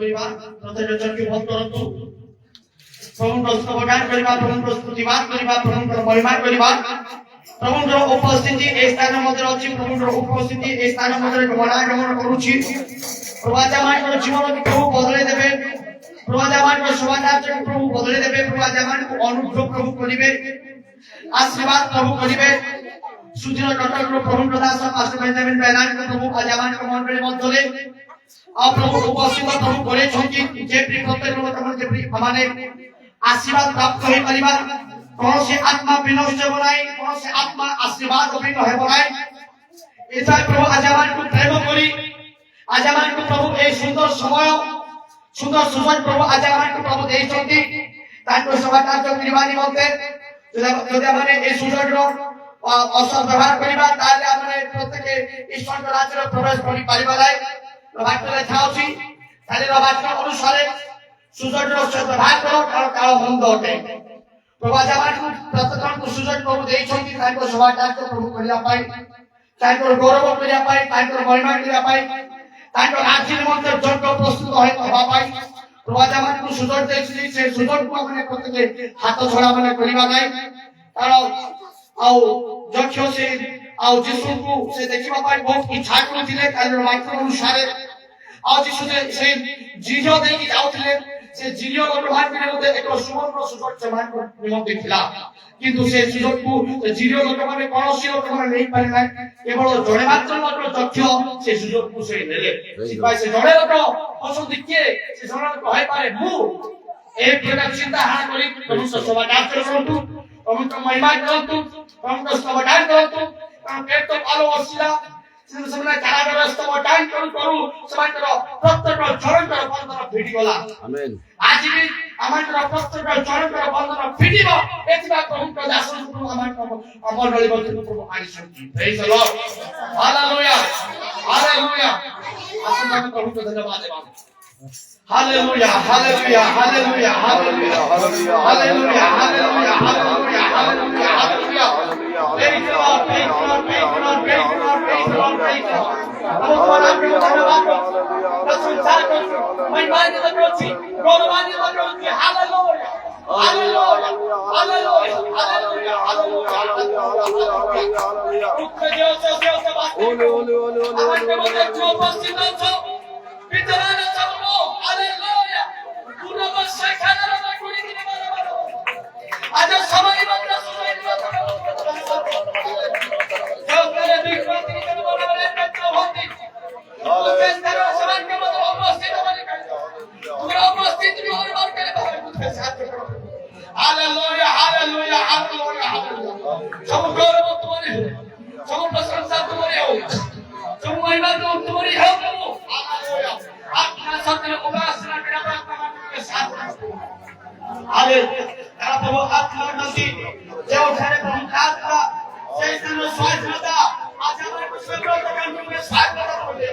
କରିବା ପ୍ରତ୍ୟେକ ଚକ୍ଷୁ ବନ୍ଦ କରନ୍ତୁ ପ୍ରଭୁଙ୍କର ସ୍ତବଗାନ କରିବା ପ୍ରଭୁଙ୍କର ସ୍ତୁତିବାଦ କରିବା ପ୍ରଭୁଙ୍କର ମହିମା କରିବା ପ୍ରଭୁଙ୍କର ଉପସ୍ଥିତି ଏ ସ୍ଥାନ ମଧ୍ୟରେ ଅଛି ପ୍ରଭୁଙ୍କର ଉପସ୍ଥିତି ଏ ସ୍ଥାନ ମଧ୍ୟରେ ଗମନାଗମନ କରୁଛି ପ୍ରଭୁ ଆଜ୍ଞାମାନଙ୍କର ଜୀବନକୁ ପ୍ରଭୁ ବଦଳେଇ ଦେବେ ପ୍ରଭୁ ଆଜ୍ଞାମାନଙ୍କର ଶୋଭାଯାତ୍ରାକୁ ପ୍ରଭୁ ବଦଳେଇ ଦେବେ ପ୍ରଭୁ ଆଜ୍ଞାମାନଙ୍କୁ ଅନୁଗ୍ରହ ପ୍ରଭୁ କରିବେ आशीर्वाद प्रभु करिवे सुधीर कटकरो प्रभु दास पास्टर बेंजामिन बेनान प्रभु आजामान को मंडली मध्यले आ प्रभु उपस्थित प्रभु करे छथि जे प्रत्येक लोक जे माने आशीर्वाद प्राप्त होई परिबा कोन से आत्मा विनष्ट बनाई कोन से आत्मा आशीर्वाद बिन होय बनाई एता प्रभु आजामान को प्रेम करी आजामान को प्रभु ए सुंदर समय सुंदर सुसन प्रभु आजामान को प्रभु देई छथि ताको सभा कार्य करबानी मते যদি আমরা এই সুযোগৰ অসদ্ব্যবহার করিবা তাহলে আমরা প্রত্যেকে ঈশ্বর রাজ্যে প্রবেশ করি পারিবা নাই বাক্যে থাউছি তাহলে বাক্য অনুসারে সুযোগৰ সদ্ব্যবহার করো কারণ কাল মন্দ অটে প্রভু আজামানকু প্রত্যেকଙ୍କୁ সুযোগ প্রভু ଦେଇଛନ୍ତି ତାଙ୍କ ସଭା କାର୍ଯ୍ୟ ପ୍ରଭୁ କରିବା ପାଇଁ ତାଙ୍କର ଗୌରବ କରିବା ପାଇଁ ତାଙ୍କର ମହିମା କରିବା ପାଇଁ ତାଙ୍କ ରାଜ୍ୟ ନିମନ୍ତେ ଯୋଗ୍ୟ ପ୍ରସ୍ତୁତ ହେବା ପାଇଁ प्रभु आजामानकु सुযোগ ଦେଇଛନ୍ତି ସେ ସୁଯୋଗକୁ ଆମେ ପ୍ରত্যେକ ହାତ ଛଡା ମାନେ କରିବା ନାହିଁ କାରଣ ଆଉ ଯକ୍ଷ ସେ ଆଉ ଯୀଶୁଙ୍କୁ ସେ ଦେଖିବା ପାଇଁ ବହୁତ ଇଚ୍ଛା କରୁଥିଲେ କାରଣ ବାକ୍ୟ ଅନୁସାରେ ଆଉ ଯୀଶୁ ସେ ଜିରିୟ ଦେଇକି ଯାଉଥିଲେ ସେ ଜିରିୟ ଲୋକମାନେ ମଧ୍ୟ ଏକ ସୁବର୍ଣ୍ଣ ସୁଯୋଗ ସେମାନଙ୍କ ନିମନ୍ତେ ଥିଲା କିନ୍ତୁ ସେ ସୁଯୋଗକୁ ଜିରିୟ ଲୋକମାନେ କୌଣସି ଲୋକମାନେ ନେଇପାରେ ନାହିଁ କେବଳ ଜଣେ ମାତ୍ର ଲୋକ ଯକ୍ଷ ସେ ସୁଯୋଗକୁ ସେ ନେଲେ ସେଥିପାଇଁ ସେ ଜଣେ ଲୋକ ଅଛନ୍ତି କିଏ ସେ ଜଣେ ଲୋକ ହୋଇପାରେ ମୁଁ এই প্রকার চিন্তাধারা করি প্রভুଙ୍କ সভা କାର୍ଯ୍ୟ କରନ୍ତୁ ପ୍ରଭୁଙ୍କ ମହିମା କରନ୍ତୁ ପ୍ରଭୁଙ୍କ ସ୍ତବ ଗାନ କରନ୍ତୁ କାରଣ ପେଟ ଆଲୋ ଆସିଲା ସେମାନେ କାରାଗାରସ୍ଥ ଟାଇମ୍ କରୁ କରୁ ସେମାନଙ୍କର ପ୍ରତ୍ୟେକ ଜଣଙ୍କର ବନ୍ଧନ ଫିଟିଗଲା ଆମେନ୍ ଆଜି ବି ଆମର ପ୍ରତ୍ୟେକ ଜଣଙ୍କର ବନ୍ଧନ ଫିଟିବ ଏଥିପାଇଁ ପ୍ରଭୁଙ୍କ ଦାସଙ୍କୁ ଅମଣ୍ଡଳୀ ମଧ୍ୟକୁ ପ୍ରଭୁ ଆଣିଛନ୍ତି ପ୍ରେଜ୍ ଦ ଲର୍ଡ ହାଲେଲୁୟା ହାଲେଲୁୟା ଆସନ୍ତୁ ଆମେ ପ୍ରଭୁଙ୍କୁ ଧନ୍ୟବାଦ ଦେବା Hallelujah, hallelujah, hallelujah, hallelujah, hallelujah, hallelujah, hallelujah, hallelujah, hallelujah, hallelujah. Praise the Lord, praise the Lord, praise the Lord, praise the Lord, praise the Lord, praise the Lord. Our God, our God, प्रशंसा करो, महिमा करो, गौरवान करो, hallelujah, hallelujah, hallelujah, hallelujah, hallelujah. उत्तर देव से बात करो. हमारे मध्य जो उपस्थित हो पितराना सब लोग हालेलुया पूरा बस खाना ना कुड़ी की मारो आज समय बंदा सुनाई मत जो करे विश्वास की तो बराबर तो होती हालेलुया समान के मतलब उपस्थित होने का पूरा उपस्थित भी और बार करे बाहर साथ करो हालेलुया हालेलुया हालेलुया हालेलुया सब गौरव तुम्हारे हो सब प्रशंसा तुम्हारे हो सब महिमा तुम्हारी हो हालेलुया आत्मा सत्य उपासना के परमात्मा के साथ हालेलुया प्रभु आत्मा नदी जो उठाने प्रभु आत्मा चैतन्य स्वाधीनता आज हमारे को स्वर्ग करने में स्वाधीनता बोले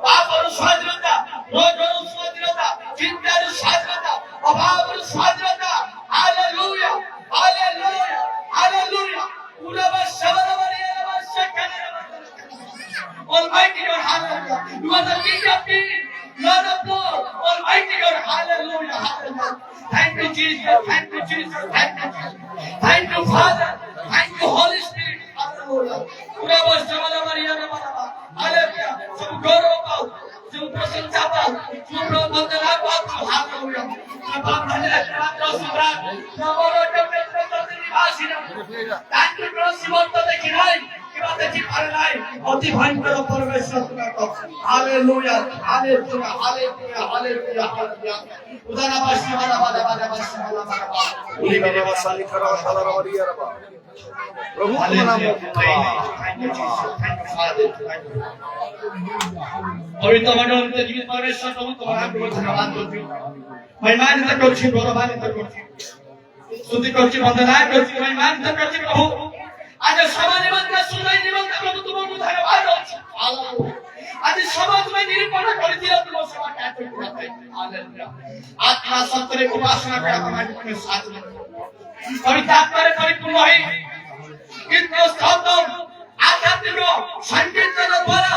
पाप और स्वाधीनता रोग और स्वाधीनता चिंता और स्वाधीनता अभाव और स्वाधीनता हालेलुया हालेलुया हालेलुया पूरा बस शब्द बनिए बस शक्ति Almighty God, hallelujah. You are the King of Kings, Lord of Lords, Almighty God, hallelujah, hallelujah. Thank you, Jesus, thank you, Jesus, thank you, Jesus. Thank you, Father, thank you, Holy Spirit, hallelujah. Pura bas jamala Maria na baba, hallelujah. Sab gaurav pao, sab prasannta pao, sab vandana pao, hallelujah. Sab bhajna krata subrat, navoro jagatra nivasina. Thank you, Lord, simonta dekhinai. অতি ভয়ঙ্কর পরমেশ্বর hallelujah hallelujah hallelujah hallelujah hallelujah উদানাবাসী বালাবাদা বাদাবাসী বালাবাদা উনি মেরে বাসালি করা সালার মারিয়া রাবা প্রভু তোমার নাম thank you Jesus thank you father পবিত্র মণ্ডলীতে জীবিত পরমেশ্বর প্রভু তোমার নাম ধন্যবাদ করছি মহিমান্বিত করছি গৌরবান্বিত করছি স্তুতি করছি বন্দনা করছি মহিমান্বিত করছি প্রভু आज समाज निमंत्रण सुनाई निमंत्रण प्रभु तुमको धन्यवाद अछि हालेलुया आज समाज में निरूपण करथिला तुम सेवा कार्य करते हालेलुया आत्मा सत्य उपासना के हमारे के साथ में पवित्र आत्मा रे परिपूर्ण होई कितने स्तोत्र आध्यात्मिक संकीर्तन द्वारा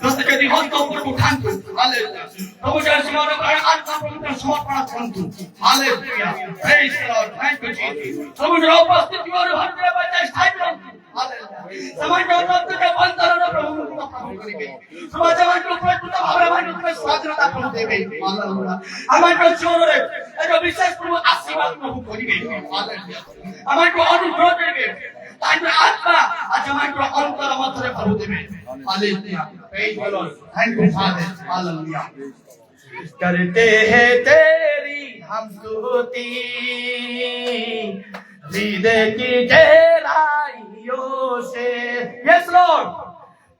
प्रत्येक हस्त ऊपर उठाନ୍ତୁ हालेलुया प्रभु जय सिंह का आत्मा प्रभु समर्पण करନ୍ତୁ hallelujah praise the Lord thank you Jesus प्रभु जो उपस्थिति और हृदय में स्थायी रहନ୍ତୁ हालेलुया समाज में प्रत्येक बंधन प्रभु को करिवे समाज में प्रत्येक भावना में स्वाधीनता प्रभु देवे हालेलुया हमारे जीवन रे एक विशेष प्रभु आशीर्वाद प्रभु करिवे हालेलुया हमारे अनुग्रह देवे ताकि आत्मा आज हमारे अंतर मध्य प्रभु देवे hallelujah praise the Lord thank you father hallelujah करते हैं तेरी हम स्तुति हृदय की गहराइयों से यस लॉर्ड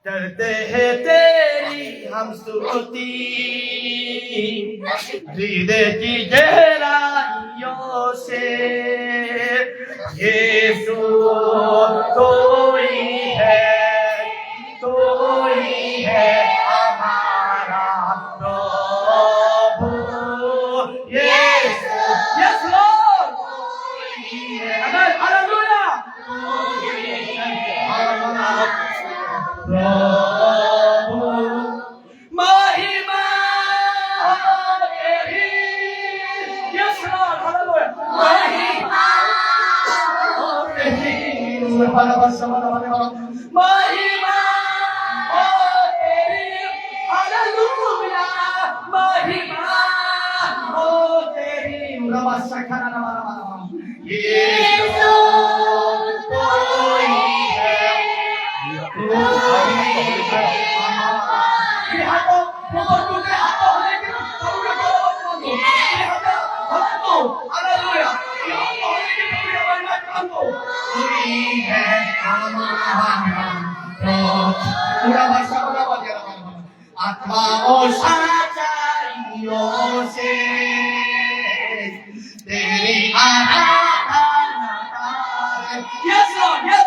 करते हैं तेरी हम स्तुति हृदय की गहराइयों से यीशु कोई है हमारा प्रभु यीशु यस लॉर्ड हालेलुया प्रभु महिमा तेरी यस लॉर्ड हालेलुया महिमा तेरी महिमा तेरी हालेलुया महिमा तेरी यीशु कोई है आत्मा और सच्चाइयों से तेरी आराधना यस लॉर्ड यस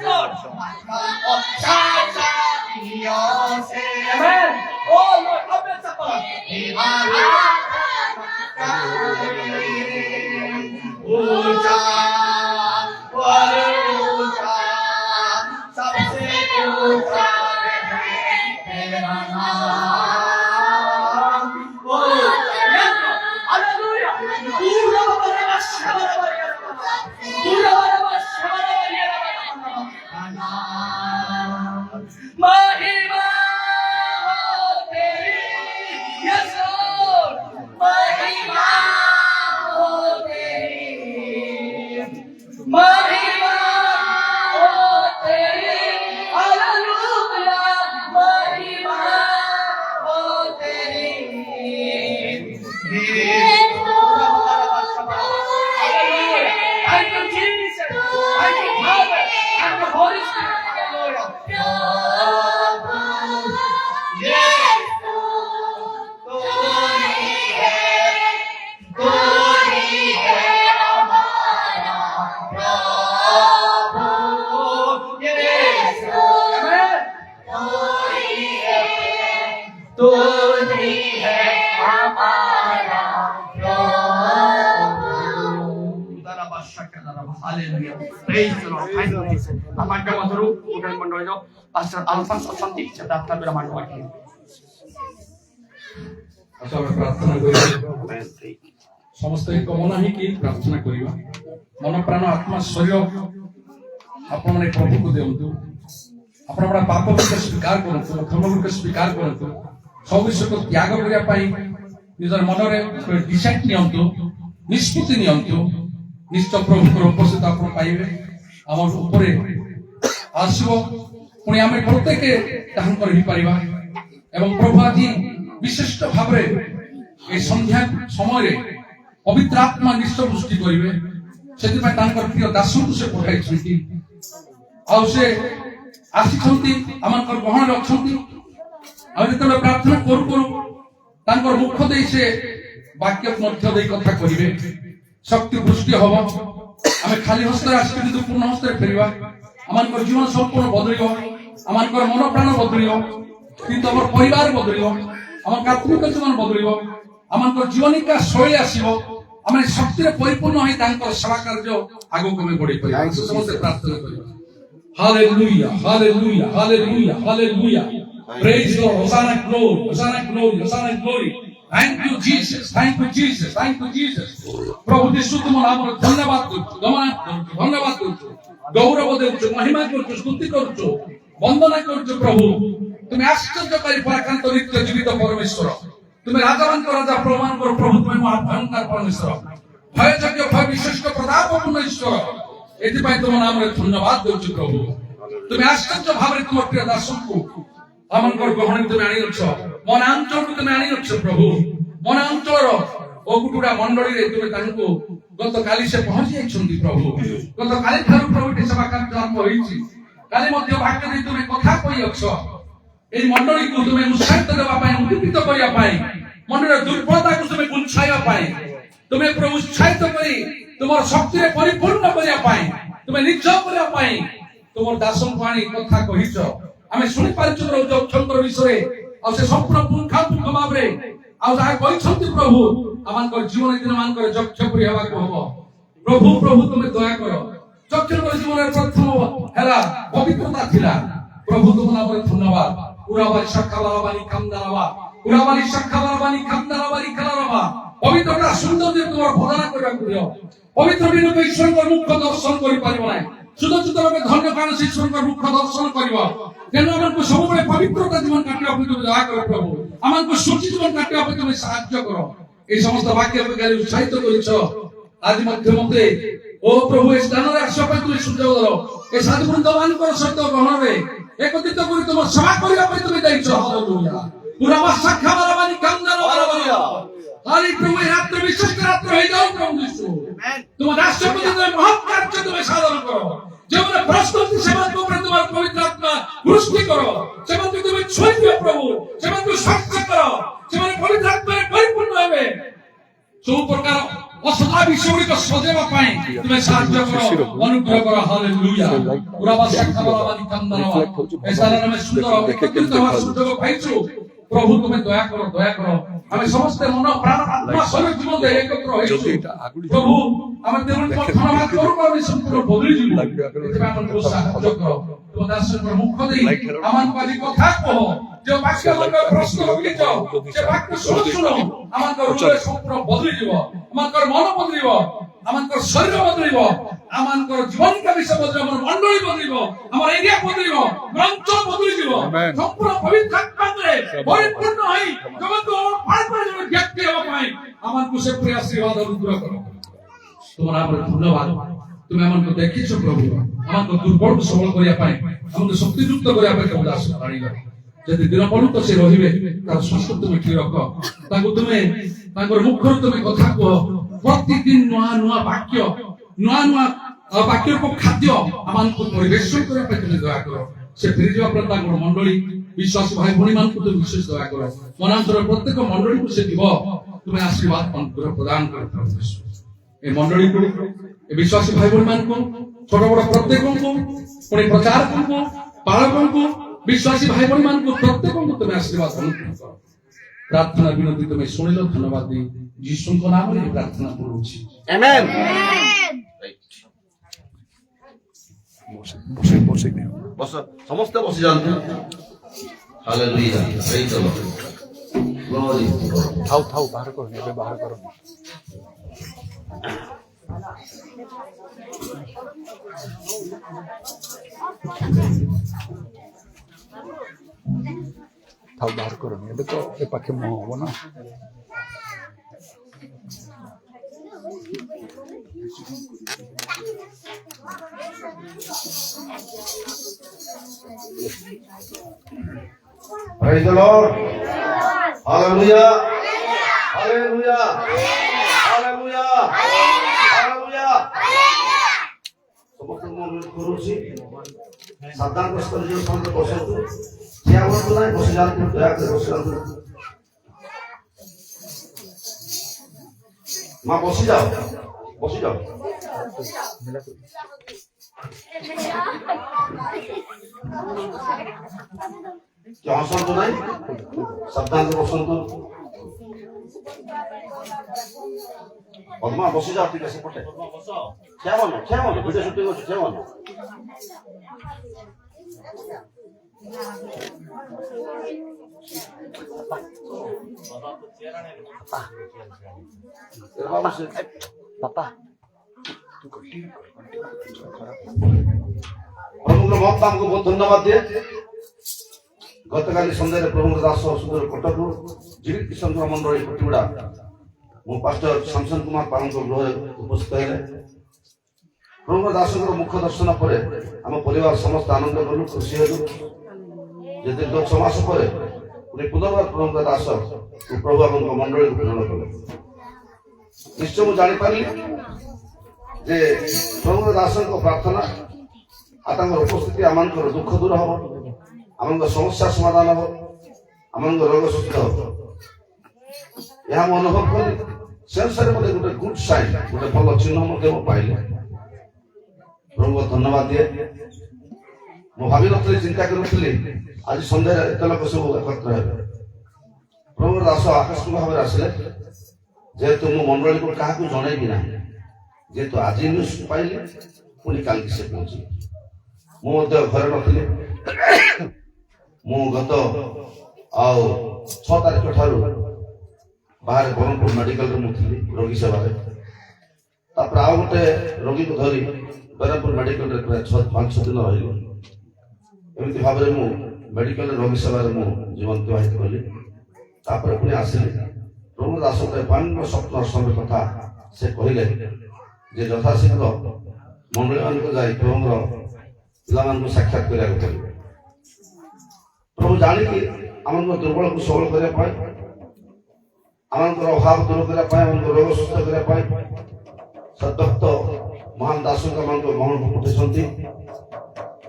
लॉर्ड आत्मा और सच्चाइयों से आमेन ओ लॉर्ड अब सफल तेरी आराधना ऊंचा पर ऊंचा सबसे ऊंचा तेरा नाम ओ हालेलुया पूरा बड़ा शबरिया पूरा बड़ा शबरिया महिमा तेरी यस लॉर्ड महिमा तेरी महिमा तेरी हालेलुया महिमा तेरी Thank you, Jesus. Thank you, Father. Thank you, Holy Spirit. Hallelujah. Yes. कोई है हमारा प्रभु यीशु कोई है हमारा Hallelujah. Praise the Lord. Thank you, Jesus. Amanda Madhuru, Udan Mandolo, Pastor Alphonse Asante, Chadapta Brahmanwaki. प्रार्थना समस्त कमना ही कि प्रार्थना करिवा मन प्राण आत्मा शरीर आपण माने प्रभु को देउतु आपण बड़ा पाप को स्वीकार करतु धर्म को स्वीकार करतु सब विषय को त्याग करिया पाई निजर मन रे डिसाइड नियंतु निष्पत्ति नियंतु निश्चय प्रभु को उपस्थित आपण पाइबे हमर ऊपर आसीबो पुणी आमे प्रत्येक ताहन कर ही परिबा एवं प्रभु आदि विशिष्ट भावरे ए संध्या समय पवित्र आत्मा निश्चय पुष्टि करिवे सेति में तांकर प्रिय दासु से पठाई छथि आ से आसी छथि हमर ग्रहण रखथि आ जेतले प्रार्थना करू करू तांकर मुख देई से वाक्य मध्य देई कथा करिवे शक्ति पुष्टि हबो आमे खाली हस्ते आसी किंतु पूर्ण हस्ते फेरिबा हमर जीवन संपूर्ण बदलिबो हमर मन प्राण बदलिबो किंतु हमर परिवार बदलिबो हमर कात्मिक जीवन बदलिबो हमर जीवनिका शैली आसीबो ଆମେ ଶକ୍ତିରେ ପରିପୂର୍ଣ୍ଣ ହୋଇ ତାଙ୍କର ସେବା କାର୍ଯ୍ୟ ଆଗକୁ ଆମେ ବଢି ପାରିବା। ସମସ୍ତେ ପ୍ରାର୍ଥନା କରିବା। Hallelujah hallelujah hallelujah hallelujah. Praise the Lord. Hosanna glory, Hosanna glory, Hosanna glory. Thank you Jesus, thank you Jesus, thank you Jesus. ପ୍ରଭୁ ଯୀଶୁ ତୁମ ନାମରେ ଧନ୍ୟବାଦ କରୁଛୁ, ଧନ୍ୟବାଦ କରୁଛୁ, ଗୌରବ ଦେଉଛୁ, ମହିମା କରୁଛୁ, ସ୍ତୁତି କରୁଛୁ, ବନ୍ଦନା କରୁଛୁ। ପ୍ରଭୁ ତୁମେ ଆଶ୍ଚର୍ଯ୍ୟକାରୀ ପରାକ୍ରାନ୍ତ ନିତ୍ୟ ଜୀବିତ ପରମେଶ୍ୱର। ତୁମେ ରାଜାମାନଙ୍କ ରାଜା ପ୍ରଭୁମାନଙ୍କର ପ୍ରଭୁ। ତୁମେ ମହାଭୟଙ୍କର ପରମେଶ୍ୱର, ଭୟଯୋଗ୍ୟ ଭୟ ବିଶିଷ୍ଟ ପ୍ରତାପପୂର୍ଣ୍ଣ ଈଶ୍ୱର। ଏଥିପାଇଁ ତୁମ ନାମରେ ଧନ୍ୟବାଦ ଦେଉଛୁ ପ୍ରଭୁ। ତୁମେ ଆଶ୍ଚର୍ଯ୍ୟ ଭାବରେ ତୁମ ପ୍ରିୟ ଦାସଙ୍କୁ ଆମଙ୍କର ଗହଣରେ ତୁମେ ଆଣିଅଛ, ମନାଞ୍ଚଳକୁ ତୁମେ ଆଣିଅଛ ପ୍ରଭୁ। ମନାଞ୍ଚଳର ଅଗୁଟୁଡ଼ା ମଣ୍ଡଳୀରେ ତୁମେ ତାଙ୍କୁ ଗତକାଲି ସେ ପହଞ୍ଚି ଯାଇଛନ୍ତି ପ୍ରଭୁ। ଗତକାଲି ଠାରୁ ପ୍ରଭୁ ଏଠି ସେବା କାର୍ଯ୍ୟ ଆରମ୍ଭ ହୋଇଛି। କାଲି ମଧ୍ୟ ବାକ୍ୟ ଦେଇ ତୁମେ କଥା କହିଅଛ। এই মণ্ডলীକୁ ତୁମେ ଉତ୍ସାହିତ ଦେବା ପାଇଁ, ଉଦ୍ଦୀପିତ କରିବା ପାଇଁ, ମଣ୍ଡଳୀର ଦୁର୍ବଳତାକୁ ତୁମେ ଗୁଞ୍ଚାଇବା ପାଇଁ, ତୁମେ ପ୍ରଭୁ ଉତ୍ସାହିତ କରି ତୁମର ଶକ୍ତିରେ ପରିପୂର୍ଣ୍ଣ କରିବା ପାଇଁ, ତୁମେ ନିଜ କରିବା ପାଇଁ ତୁମର ଦାସଙ୍କୁ ଆଣି କଥା କହିଛ। ଆମେ ଶୁଣିପାରିଛୁ ପ୍ରଭୁ ଯକ୍ଷଙ୍କର ବିଷୟରେ, ଆଉ ସେ ସମ୍ପୂର୍ଣ୍ଣ ପୁଙ୍ଖାନୁପୁଙ୍ଖ ଭାବରେ ଆଉ ଯାହା କହିଛନ୍ତି ପ୍ରଭୁ ଆମଙ୍କର ଜୀବନ ଦିନ ମାନଙ୍କର ଯକ୍ଷ ପରି ହେବାକୁ ହବ। ପ୍ରଭୁ ପ୍ରଭୁ ତୁମେ ଦୟା କର। ଯକ୍ଷଙ୍କର ଜୀବନରେ ପ୍ରଥମ ହେଲା ପବିତ୍ରତା ଥିଲା। ପ୍ରଭୁ ତୁମ ନାମରେ ଧନ୍ୟବାଦ। ଉରାବାଲି ଶାଖାବାଲାବାନି କାମଦାରାବା, ଉରାବାଲି ଶାଖାବାଲାବାନି କାମଦାରାବାନି କାଲାରାବା। ପବିତ୍ରତା ସୌନ୍ଦର୍ଯ୍ୟ ତୁମର ଭଜନା କରିବାକୁ ଦିଅ। ପବିତ୍ର ଦିନକୁ ଈଶ୍ୱରଙ୍କ ମୁଖ ଦର୍ଶନ କରିପାରିବ ନାହିଁ। ସୁଦର୍ଶିତ ଭାବେ ଧନ୍ୟ କାରଣ ସେ ଈଶ୍ୱରଙ୍କ ମୁଖ ଦର୍ଶନ କରିବ। ତେଣୁ ଆମକୁ ସବୁବେଳେ ପବିତ୍ରତା ଜୀବନ କାଟିବା ପାଇଁ ତୁମେ ଦୟା କର ପ୍ରଭୁ। ଆମକୁ ସୂଚି ଜୀବନ କାଟିବା ପାଇଁ ତୁମେ ସାହାଯ୍ୟ କର। এই সমস্ত বাক্যকে গালি উৎসাহিত করেছ। আজ মধ্যে মধ্যে ও প্রভু এই স্থাନରେ আসিবা ପାଇଁ তুমি সুযোগ দাও। এই সাধু বৃন্দମାନଙ୍କର ସହିତ ଗହଣରେ একত্রিত করে তোমার সেবা କରିବା ପାଇଁ তুমি ଦେଇଛ। ହାଲେଲୁୟା। পুরা শাখা বারাবানি কামদার বারাবানি। হালি প্রভু এই রাত্রে বিশেষ রাত্র হয়ে যাও প্রভু যিশু। তোমার রাষ্ট্রপতি তুমি মহৎ কার্য তুমি সাধন করো। যেমন প্রস্তুতি সেମାନଙ୍କ ଉପରେ তোমার পবিত্র আত্মা বৃষ্টি করো। সেମାନଙ୍କୁ তুমি ছুঁই দিও প্রভু। সেମାନଙ୍କୁ স্পর্শ করো। ସେମାନେ ପବିତ୍ର ଆତ୍ମାରେ ପରିପୂର୍ଣ୍ଣ ହେବେ। ସବୁ ପ୍ରକାର ଅସଦା ବିଷୟଗୁଡ଼ିକ ସଜେଇବା ପାଇଁ ତୁମେ ସାହାଯ୍ୟ କର, ଅନୁଗ୍ରହ କର। ହାଲେଲୁୟା। ପୁରାବା ଶାଖା ବାଲାବାନି କାମଦାରାବା। ଏ ସ୍ଥାନରେ ଆମେ ସୁନ୍ଦର ଏକତ୍ରିତ ହେବାର ସୁଯୋଗ ପାଇଛୁ। ପ୍ରଭୁ ତୁମେ ଦୟା କର, ଦୟା କର। ଆମେ ସମସ୍ତେ ମନ ପ୍ରାଣ ଆତ୍ମା ଶରୀର ଜୀବନ ଦେଇ ଏକତ୍ର ହୋଇଛୁ ପ୍ରଭୁ। ଆମେ ଧନ୍ୟବାଦ କରୁ ଆମେ ସମ୍ପୂର୍ଣ୍ଣ ବଦଳିଯିବୁ। ଏଥିପାଇଁ ଆମକୁ ସାହାଯ୍ୟ କର। ତୁମ ଦାସଙ୍କର ମୁଖ ଦେଇ ଆମକୁ ଆଜି କଥା କହ। যে বাক্য আমাদের প্রশ্ন রখিছ সে বাক্য শুনো শুনো আমাদের হৃদয় সম্পূর্ণ বদলিଯିବ। আমাদের মন বদলিব, আমাদের শরীর বদলিব, আমাদের জীবনিকা বিষয় বদলিব, আমার মণ্ডলী বদলিব, আমার এরিয়া বদলিব, অঞ্চল বদলিଯିବ। সম্পূর্ণ পবিত্র আত্মারে পরিপূর্ণ হই জগৎকে পার করে যাবে ব্যক্তি হওয়া পাই আমাদের সে প্রিয় আশীর্বাদ অনুগ্রহ করো। তোমার নামে ধন্যবাদ। তুমি আমাকে দেখিছ প্রভু। আমাকে দুর্বলকে সবল করিয়া পাই, আমাকে শক্তিযুক্ত করিয়া পাই তোমার দাস আনিল। যদি দিন পর্যন্ত সে রহিবে তার স্বাস্থ্য তুমি ঠিক রখ। তাকে তুমি তাঙ্কর মুখରୁ তুমি কথা କୁହ। ପ୍ରତିଦିନ ନୂଆ ନୂଆ ବାକ୍ୟ, ନୂଆ ନୂଆ ବାକ୍ୟର ଖାଦ୍ୟ ଆମକୁ ପରିବେଷଣ କରିବା ପାଇଁ তুমি ଦୟା କର। ସେ ଫେରିଯିବା ପରେ ତାଙ୍କର ମଣ୍ଡଳୀ ବିଶ୍ୱାସୀ ଭାଇ ଭଉଣୀମାନଙ୍କୁ তুমি ବିଶେଷ ଦୟା କର। ମନାନ୍ତର ପ୍ରତ୍ୟେକ ମଣ୍ଡଳୀକୁ ସେ ଯିବ তুমি ଆଶୀର୍ବାଦ ଅନୁଗ୍ରହ ପ୍ରଦାନ କର। ଏ ମଣ୍ଡଳୀକୁ, ଏ ବିଶ୍ୱାସୀ ଭାଇ ଭଉଣୀମାନଙ୍କୁ, ଛୋଟ ବଡ଼ ପ୍ରତ୍ୟେକଙ୍କୁ, ପୁଣି ପ୍ରଚାରକଙ୍କୁ, ପାଳକଙ୍କୁ, বিশ্বাসী ভাই বোন মানকু প্রত্যেকଙ୍କୁ তুমি আশীর্বাদ অনুগ্রহ কর। প্রার্থনা বিনতি তুমি শুনিল, ধন্যবাদ দেই যিশুଙ୍କ নামରେ প্রার্থনা କରୁছি। আমেন। বস সমস্ত বসে যান। Hallelujah. Praise the Lord. Glory. থাও থাও বাহার করো, এবে বাহার করো। থাও বাহার করো, এবে তো এ পাখে মোহ হবো না। Praise the Lord. Hallelujah. Hallelujah. Hallelujah. Hallelujah. ସମସ୍ତଙ୍କୁ ଅନୁରୋଧ କରୁଛି ସାଧାରଣ ପ୍ରସ୍ତାବ ଯେଉଁ ସମସ୍ତେ ବସନ୍ତୁ। ଠିଆ ହୁଅନ୍ତୁ ନାହିଁ, ବସି ଯାଆନ୍ତୁ, ଦୟାକରି ବସି ଯାଆନ୍ତୁ। ମା ବସି ଯାଅ, ବସି ଯାଅ। ହସନ୍ତୁ ନାହିଁ, ସାବଧାନରେ ବସନ୍ତୁ। ପଦ୍ମା ବସିଯାଅ ଟିକେ ସେପଟେ ଠିଆ ମନ ଭିଡ଼ିଓ ସୁଟିଂ ଅଛି ଠିଆ ମନ ବାପା ପ୍ରଭୁଙ୍କର ମହତ୍ତା ଆମକୁ ବହୁତ ଧନ୍ୟବାଦ ଦିଏ ଗତକାଲି ସନ୍ଧ୍ୟାରେ ପ୍ରଭୁଙ୍କ ଦାସ ସୁନ୍ଦର କଟକରୁ ଜୀବିତ କିଶୋର ମଣ୍ଡଳୀ କୋଟିଗୁଡ଼ା ମୁଁ ପାଷ୍ଟର ଶାମସନ କୁମାର ପାଳଙ୍କ ଗୃହରେ ଉପସ୍ଥିତ ହେଲେ ପ୍ରଭୁଙ୍କ ଦାସଙ୍କର ମୁଖ ଦର୍ଶନ ପରେ ଆମ ପରିବାର ସମସ୍ତେ ଆନନ୍ଦ କଲୁ ଖୁସି ହେଲୁ ଯେ ଦୀର୍ଘ 6 ମାସ ପରେ ପୁଣି ପୁନର୍ବାର ପ୍ରଭୁଙ୍କ ଦାସ ପ୍ରଭୁ ଆମଙ୍କ ମଣ୍ଡଳୀକୁ ପ୍ରେରଣ କଲେ ନିଶ୍ଚୟ ମୁଁ ଜାଣିପାରିଲି ଯେ ପ୍ରଭୁଙ୍କ ଦାସଙ୍କ ପ୍ରାର୍ଥନା ଆଉ ତାଙ୍କର ଉପସ୍ଥିତି ଆମଙ୍କର ଦୁଃଖ ଦୂର ହବ ଆମଙ୍କ ସମସ୍ୟା ସମାଧାନ ହବ ଆମଙ୍କ ରୋଗ ସୁସ୍ଥ ହବ ଏହା ମୁଁ ଅନୁଭବ କଲି ସେନ୍ସରେ ମୋତେ ଗୋଟେ ଗୁଡ୍ ସାଇନ୍ ଗୋଟେ ଭଲ ଚିହ୍ନ ମଧ୍ୟ ମୁଁ ପାଇଲି ପ୍ରଭୁଙ୍କୁ ଧନ୍ୟବାଦ ଦିଏ ମୁଁ ଭାବିନଥିଲି ଚିନ୍ତା କରୁଥିଲି ଆଜି ସନ୍ଧ୍ୟାରେ ଏତେ ଲୋକ ସବୁ ଏକତ୍ର ହେବେ ପ୍ରଭୁଙ୍କ ଦାସ ଆକସ୍ମିକ ଭାବରେ ଆସିଲେ ଯେହେତୁ ମୁଁ ମଣ୍ଡଳୀକୁ କାହାକୁ ଜଣେଇବି ନାହିଁ ଯେହେତୁ ଆଜି ନ୍ୟୁଜ୍ ପାଇଲି ପୁଣି କାଲିକି ସେ ପହଞ୍ଚିଲେ ମୁଁ ମଧ୍ୟ ଘରେ ନଥିଲି ମୁଁ ଗତ 6 ତାରିଖ ଠାରୁ ବାହାରେ ବ୍ରହ୍ମପୁର ମେଡିକାଲରେ ମୁଁ ଥିଲି ରୋଗୀ ସେବାରେ ତାପରେ ଆଉ ଗୋଟେ ରୋଗୀକୁ ଧରି ବ୍ରହ୍ମପୁର ମେଡିକାଲରେ ପ୍ରାୟ 5-6 ଦିନ ରହିଲି ଏମିତି ଭାବରେ ମୁଁ ମେଡିକାଲରେ ରୋଗୀ ସେବାରେ ମୁଁ ଜୀବନ ଅତିବାହିତ କଲି ତାପରେ ପୁଣି ଆସିଲି ପ୍ରଭୁ ଦାସଙ୍କ ପାଣିର ସ୍ୱପ୍ନ ସମୟ କଥା ସେ କହିଲେ ଯେ ଯଥାଶୀଘ୍ର ମଣ୍ଡଳୀମାନଙ୍କୁ ଯାଇ ପ୍ରଭୁଙ୍କର ପିଲାମାନଙ୍କୁ ସାକ୍ଷାତ କରିବାକୁ ପଡ଼ିବ ପ୍ରଭୁ ଜାଣିକି ଆମଙ୍କ ଦୁର୍ବଳକୁ ସବଳ କରିବା ପାଇଁ ଆମଙ୍କର ଅଭାବ ଦୂର କରିବା ପାଇଁ ଆମଙ୍କ ରୋଗ ସୁସ୍ଥ କରିବା ପାଇଁ ସଦକ୍ତ ମହାନ ଦାସଙ୍କ ମାନଙ୍କ ମହଣକୁ ପଠାଇଛନ୍ତି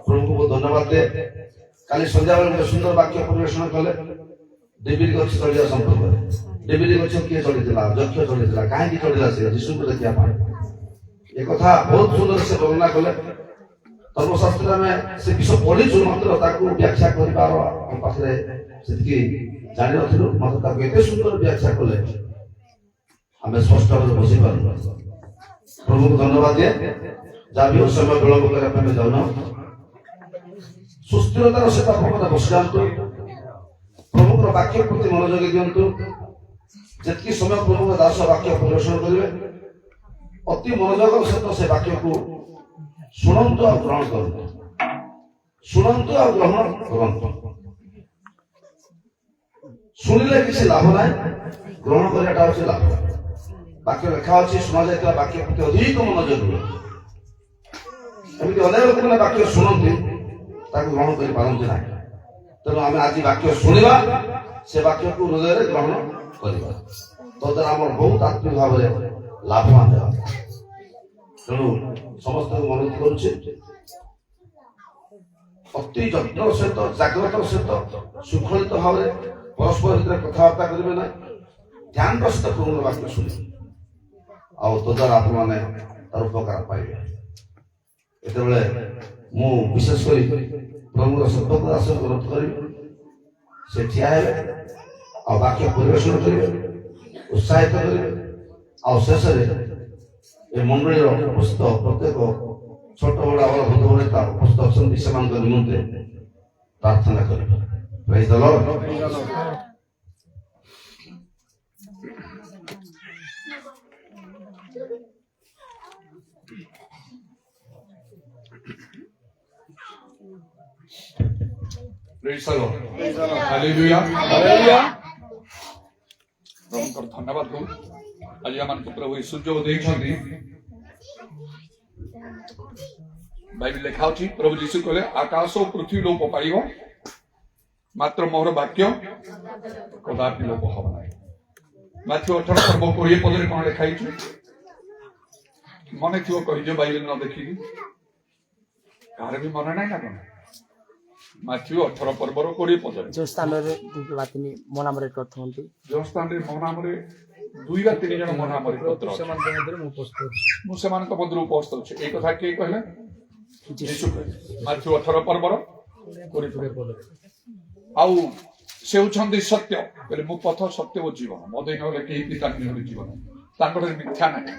ପ୍ରଭୁଙ୍କୁ ବହୁତ ଧନ୍ୟବାଦ ଦିଏ କାଲି ସନ୍ଧ୍ୟାବେଳେ ଗୋଟେ ସୁନ୍ଦର ବାକ୍ୟ ପରିବେଷଣ କଲେ ଡେବିରି ଗଛ ଚଳିବା ସମ୍ପର୍କରେ ଡେବିରି ଗଛ କିଏ ଚଳିଥିଲା ଯକ୍ଷ ଚଳିଥିଲା କାହିଁକି ଚଳିଲା ସେ ଯୀଶୁଙ୍କୁ ଦେଖିବା ପାଇଁ ଏ କଥା ବହୁତ ସୁନ୍ଦର ସେ ବର୍ଣ୍ଣନା କଲେ ଧର୍ମଶାସ୍ତ୍ରରେ ଆମେ ସେ ବିଷୟ ପଢିଛୁ ମାତ୍ର ତାକୁ ବ୍ୟାଖ୍ୟା କରିବାର ଆମ ପାଖରେ ସେତିକି ଜାଣିନଥିଲୁ ମାତ୍ର ତାକୁ ଏତେ ସୁନ୍ଦର ବ୍ୟାଖ୍ୟା କଲେ ଆମେ ସ୍ପଷ୍ଟ ଭାବରେ ବୁଝିପାରୁ ପ୍ରଭୁଙ୍କୁ ଧନ୍ୟବାଦ ଦିଏ ଯାହା ବି ସମୟ ବିଳମ୍ବ କରିବା ପାଇଁ ଆମେ ଯାଉନ ସୁସ୍ଥିରତାର ସହିତ ଆପଣମାନେ ବସିଯାଆନ୍ତୁ ପ୍ରଭୁଙ୍କର ବାକ୍ୟ ପ୍ରତି ମନୋଯୋଗୀ ଦିଅନ୍ତୁ ଯେତିକି ସମୟ ପ୍ରଭୁଙ୍କ ଦାସ ବାକ୍ୟ ପରିବେଷଣ କରିବେ ଅତି ମନୋଯୋଗର ସହିତ ସେ ବାକ୍ୟକୁ ଶୁଣନ୍ତୁ ଆଉ ଗ୍ରହଣ କରନ୍ତୁ ଶୁଣନ୍ତୁ ଆଉ ଗ୍ରହଣ କରନ୍ତୁ ଶୁଣିଲେ କିଛି ଲାଭ ନାହିଁ ଗ୍ରହଣ କରିବାଟା ହଉଛି ଲାଭ ବାକ୍ୟ ଲେଖା ଅଛି ଶୁଣାଯାଇଥିବା ବାକ୍ୟ ପ୍ରତି ଅଧିକ ମନୋଯୋଗ ଏମିତି ଅନେକ ଲୋକମାନେ ବାକ୍ୟ ଶୁଣନ୍ତି ତାକୁ ଗ୍ରହଣ କରିପାରନ୍ତି ନାହିଁ ତେଣୁ ଆମେ ଆଜି ବାକ୍ୟ ଶୁଣିବା ସେ ବାକ୍ୟକୁ ହୃଦୟରେ ଗ୍ରହଣ କରିବା ତଦ୍ୱାରା ଆମର ବହୁତ ଆତ୍ମିକ ଭାବରେ ଲାଭବାନ ହେବା ତେଣୁ ସମସ୍ତଙ୍କୁ ଅନୁରୋଧ କରୁଛି ଅତି ଯତ୍ନର ସହିତ ଜାଗ୍ରତର ସହିତ ଶୃଙ୍ଖଳିତ ଭାବରେ ପରସ୍ପର ଭିତରେ କଥାବାର୍ତ୍ତା କରିବେ ନାହିଁ ଧ୍ୟାନର ସହିତ ପ୍ରଭୁଙ୍କ ବାକ୍ୟ ଶୁଣିବେ ଆଉ ତଦ୍ୱାରା ଆପଣମାନେ ତାର ଉପକାର ପାଇବେ ଯେତେବେଳେ ମୁଁ ବିଶେଷ କରି ପ୍ରଭୁଙ୍କର ସତ୍ୟକୁ ଦାସଙ୍କୁ ଅନୁରୋଧ କରିବି ସେ ଠିଆ ହେବେ ଆଉ ବାକ୍ୟ ପରିବେଷଣ କରିବେ ଉତ୍ସାହିତ କରିବେ ଆଉ ଶେଷରେ ଏ ମଣ୍ଡଳୀର ଉପସ୍ଥିତ ପ୍ରତ୍ୟେକ ଛୋଟ ବଡ଼ ଆମର ବନ୍ଧୁ ନେତା ଉପସ୍ଥିତ ଅଛନ୍ତି ସେମାନଙ୍କ ନିମନ୍ତେ ପ୍ରାର୍ଥନା କରିବେ ପ୍ରେଜ୍ ଦ Lord Praise the Lord. Hallelujah. Hallelujah. ପ୍ରଭୁଙ୍କର ଧନ୍ୟବାଦ ଦଉ ଆଜି ଆମମାନଙ୍କୁ ପ୍ରଭୁ ଏହି ସୁଯୋଗ ଦେଇଛନ୍ତି ବାଇବେଲ ଲେଖା ଅଛି ପ୍ରଭୁ ଯୀଶୁ କହିଲେ ଆକାଶ ଓ ପୃଥିବୀ ଲୋପ ପାଇବ ମାତ୍ର ମୋର ବାକ୍ୟ କଦାପି ଲୋପ ହବ ନାହିଁ ମାଥ୍ୟୁ 18:20 ପଦରେ କଣ ଲେଖା ହେଇଛି ମନେ ଥିବ କହିଛ ବାଇବେଲ ନ ଦେଖିକି କାହାର ବି ମନେ ନାହିଁ ନା କଣ ମାଥ୍ୟୁ 18:20 ପଦରେ ଯୋଉ ସ୍ଥାନରେ ମୋ ନାମରେ କରିଥାନ୍ତି ଯେଉଁ ସ୍ଥାନରେ ମୋ ନାମରେ 2 ବା 3 ଜଣ ମୋ ନାମରେ ମୁଁ ସେମାନଙ୍କ ମଧ୍ୟରୁ ଉପସ୍ଥିତ ଅଛି ଏଇ କଥା କିଏ କହିଲେ ଯୀଶୁ କହିଲେ ମାଥ୍ୟୁ 18:20 ପଦରେ ଆଉ ସେ ହେଉଛନ୍ତି ସତ୍ୟ କହିଲେ ମୁଁ ପଥ ସତ୍ୟ ଓ ଜୀବନ ମୋ ଦେଇ ନହେଲେ କେହି ପିତା ନିକଟକୁ ଯିବ ନାହିଁ ତାଙ୍କର ମିଥ୍ୟା ନାହିଁ।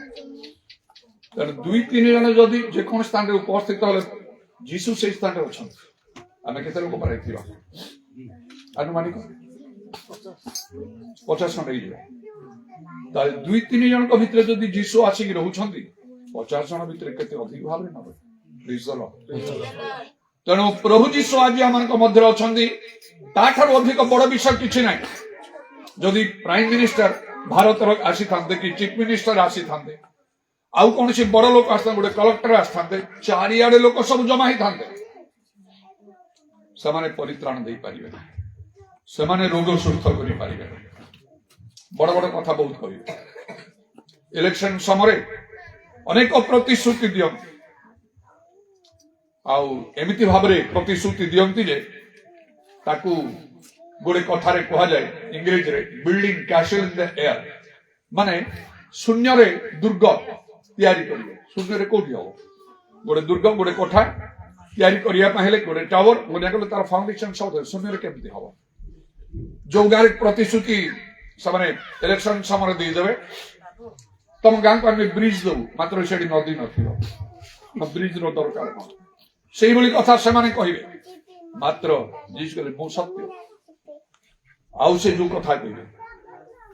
ତେଣୁ 2-3 ଜଣ ଯଦି ଯେକୌଣସି ସ୍ଥାନରେ ଉପସ୍ଥିତ ହେଲେ ଯୀଶୁ ସେଇ ସ୍ଥାନରେ ଅଛନ୍ତି, ଆମେ କେତେ ଲୋକ ପାଇଥିବା? ଆନୁମାନିକ 50 ଖଣ୍ଡେ ହେଇଯିବ। ତାହେଲେ 2-3 ଜଣଙ୍କ ଭିତରେ ଯଦି ଯୀଶୁ ଆସିକି ରହୁଛନ୍ତି, 50 ଜଣ ଭିତରେ କେତେ ଅଧିକ ଭାବରେ ନେବେ? ତେଣୁ ପ୍ରଭୁ ଯୀଶୁ ଆଜି ଆମମାନଙ୍କ ମଧ୍ୟରେ ଅଛନ୍ତି, ତାଠାରୁ ଅଧିକ ବଡ ବିଷୟ କିଛି ନାହିଁ। ଯଦି ପ୍ରାଇମ ମିନିଷ୍ଟର ଭାରତର ଆସିଥାନ୍ତେ କି ଚିଫ ମିନିଷ୍ଟର ଆସିଥାନ୍ତେ, ଆଉ କୌଣସି ବଡ ଲୋକ ଆସିଥାନ୍ତେ, ଗୋଟେ କଲେକ୍ଟର ଆସିଥାନ୍ତେ, ଚାରିଆଡେ ଲୋକ ସବୁ ଜମା ହେଇଥାନ୍ତେ, ସେମାନେ ପରିତ୍ରାଣ ଦେଇପାରିବେ ନାହିଁ, ସେମାନେ ରୋଗ ସୁସ୍ଥ କରିପାରିବେ ନାହିଁ। ବଡ ବଡ କଥା ବହୁତ କହିବେ। ଇଲେକ୍ସନ ସମୟରେ ଅନେକ ପ୍ରତିଶ୍ରୁତି ଦିଅନ୍ତି, ଆଉ ଏମିତି ଭାବରେ ପ୍ରତିଶ୍ରୁତି ଦିଅନ୍ତି ଯେ ତାକୁ ଗୋଟେ କଥାରେ କୁହାଯାଏ ଇଂରେଜୀରେ building castle in the air, ମାନେ ଶୂନ୍ୟରେ ଦୁର୍ଗ ତିଆରି କରିବେ। ଶୂନ୍ୟରେ କୋଉଠି ହବ? ଗୋଟେ ଦୁର୍ଗ, ଗୋଟେ କୋଠା ତିଆରି କରିବା ପାଇଁ ହେଲେ ଗୋଟେ ଟାୱାର ବନିଆ ଗଲେ ତାର ଫାଉଣ୍ଡେସନ ସବୁ ଶୂନ୍ୟରେ କେମିତି ହବ? ଯୋଉ ଗାଁରେ ପ୍ରତିଶ୍ରୁତି ସେମାନେ ଇଲେକ୍ସନ ସମୟରେ ଦେଇଦେବେ, ତମ ଗାଁକୁ ଆମେ ବ୍ରିଜ ଦେବୁ, ମାତ୍ର ସେଠି ନଦୀ ନଥିବ, ବ୍ରିଜ ର ଦରକାର କଣ? ସେଇଭଳି କଥା ସେମାନେ କହିବେ, ମାତ୍ର ଯୀଶୁ କହିଲେ ମୁଁ ସତ୍ୟ। ଆଉ ସେ ଯୋଉ କଥା କହିବେ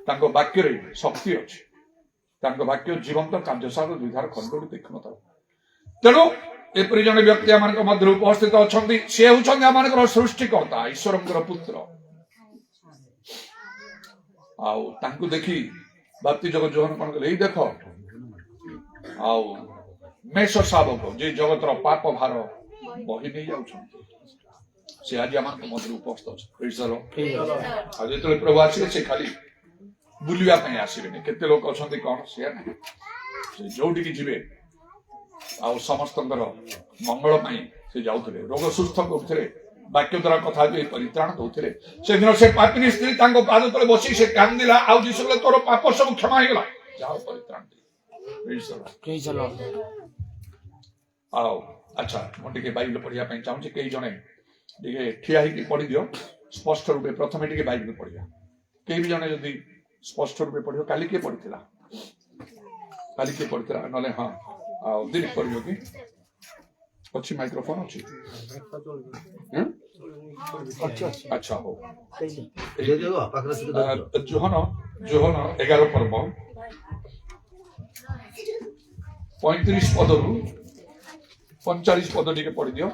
ତାଙ୍କ ବାକ୍ୟରେ ଶକ୍ତି ଅଛି, ତାଙ୍କ ବାକ୍ୟ ଜୀବନ୍ତ କାର୍ଯ୍ୟଶାଳ ଦୁଇଧାର ଖଣ୍ଡ ଦେଖୁନଥାଉ। ତେଣୁ ଏପରି ଜଣେ ବ୍ୟକ୍ତି ଆମମାନଙ୍କ ମଧ୍ୟରେ ଉପସ୍ଥିତ ଅଛନ୍ତି, ସେ ହେଉଛନ୍ତି ଆମମାନଙ୍କର ସୃଷ୍ଟିକର୍ତ୍ତା, ଈଶ୍ୱରଙ୍କର ପୁତ୍ର। ଆଉ ତାଙ୍କୁ ଦେଖି ବାପ୍ତିଜକ ଯୋହନ କଣ କଲେ? ଏଇ ଦେଖ, ଆଉ ମେଷ ଶାବକ ଯେ ଜଗତର ପାପ ଭାର ବହି ନେଇ ଯାଉଛନ୍ତି, ସେ ଆଜି ଆମମାନଙ୍କ ମଧ୍ୟରେ ଉପସ୍ଥିତ ଅଛନ୍ତି। ଆଉ ଯେତେବେଳେ ପ୍ରଭୁ ଆସିବେ, ସେ ଖାଲି ବୁଲିବା ପାଇଁ ଆସିବେନି। କେତେ ଲୋକ ଅଛନ୍ତି କଣ? ସେୟା ନାହିଁ, ସେ ଯୋଉଠିକି ଯିବେ ଆଉ ସମସ୍ତଙ୍କର ମଙ୍ଗଳ ପାଇଁ ସେ ଯାଉଥିଲେ, ରୋଗ ସୁସ୍ଥ କରୁଥିଲେ, ବାକ୍ୟ ଦ୍ୱାରା କଥା ହେଇ ପରିତ୍ରାଣ ଦଉଥିଲେ। ସେଦିନ ସେ ପାପିନୀ ସ୍ତ୍ରୀ ତାଙ୍କ ପାଦ ତଳେ ବସି ସେ କାନ୍ଦିଲା, ଆଉ ଯୀଶୁ କହିଲେ ତୋର ପାପ ସବୁ କ୍ଷମା ହେଇଗଲା, ଯାଅ ପରିତ୍ରାଣ ଦେ। ଆଉ ଆଚ୍ଛା, ମୁଁ ଟିକେ ବାଇବଲ ପଢିବା ପାଇଁ ଚାହୁଁଛି। କେହି ଜଣେ ଟିକେ ଠିଆ ହେଇକି ପଢିଦିଅ ସ୍ପଷ୍ଟ ରୂପେ। ପ୍ରଥମେ ଟିକେ ବାଇବଲ ପଢିବା। କେହି ବି ଜଣେ ଯଦି ସ୍ପଷ୍ଟ ରୂପେ ପଢିବ। କାଲି କିଏ ପଢିଥିଲା? କାଲି କିଏ ପଢିଥିଲା? ନହେଲେ ହଁ, ଆଉ ଦିନ ପଢିବ କି? ଅଛି ମାଇକ୍ରୋଫୋନ ଅଛି? ଆଚ୍ଛା, ହଉ। ଯୋହନ 11 ପର୍ବ 35 ପଦରୁ 45 ପଦ ଟିକେ ପଢିଦିଅ।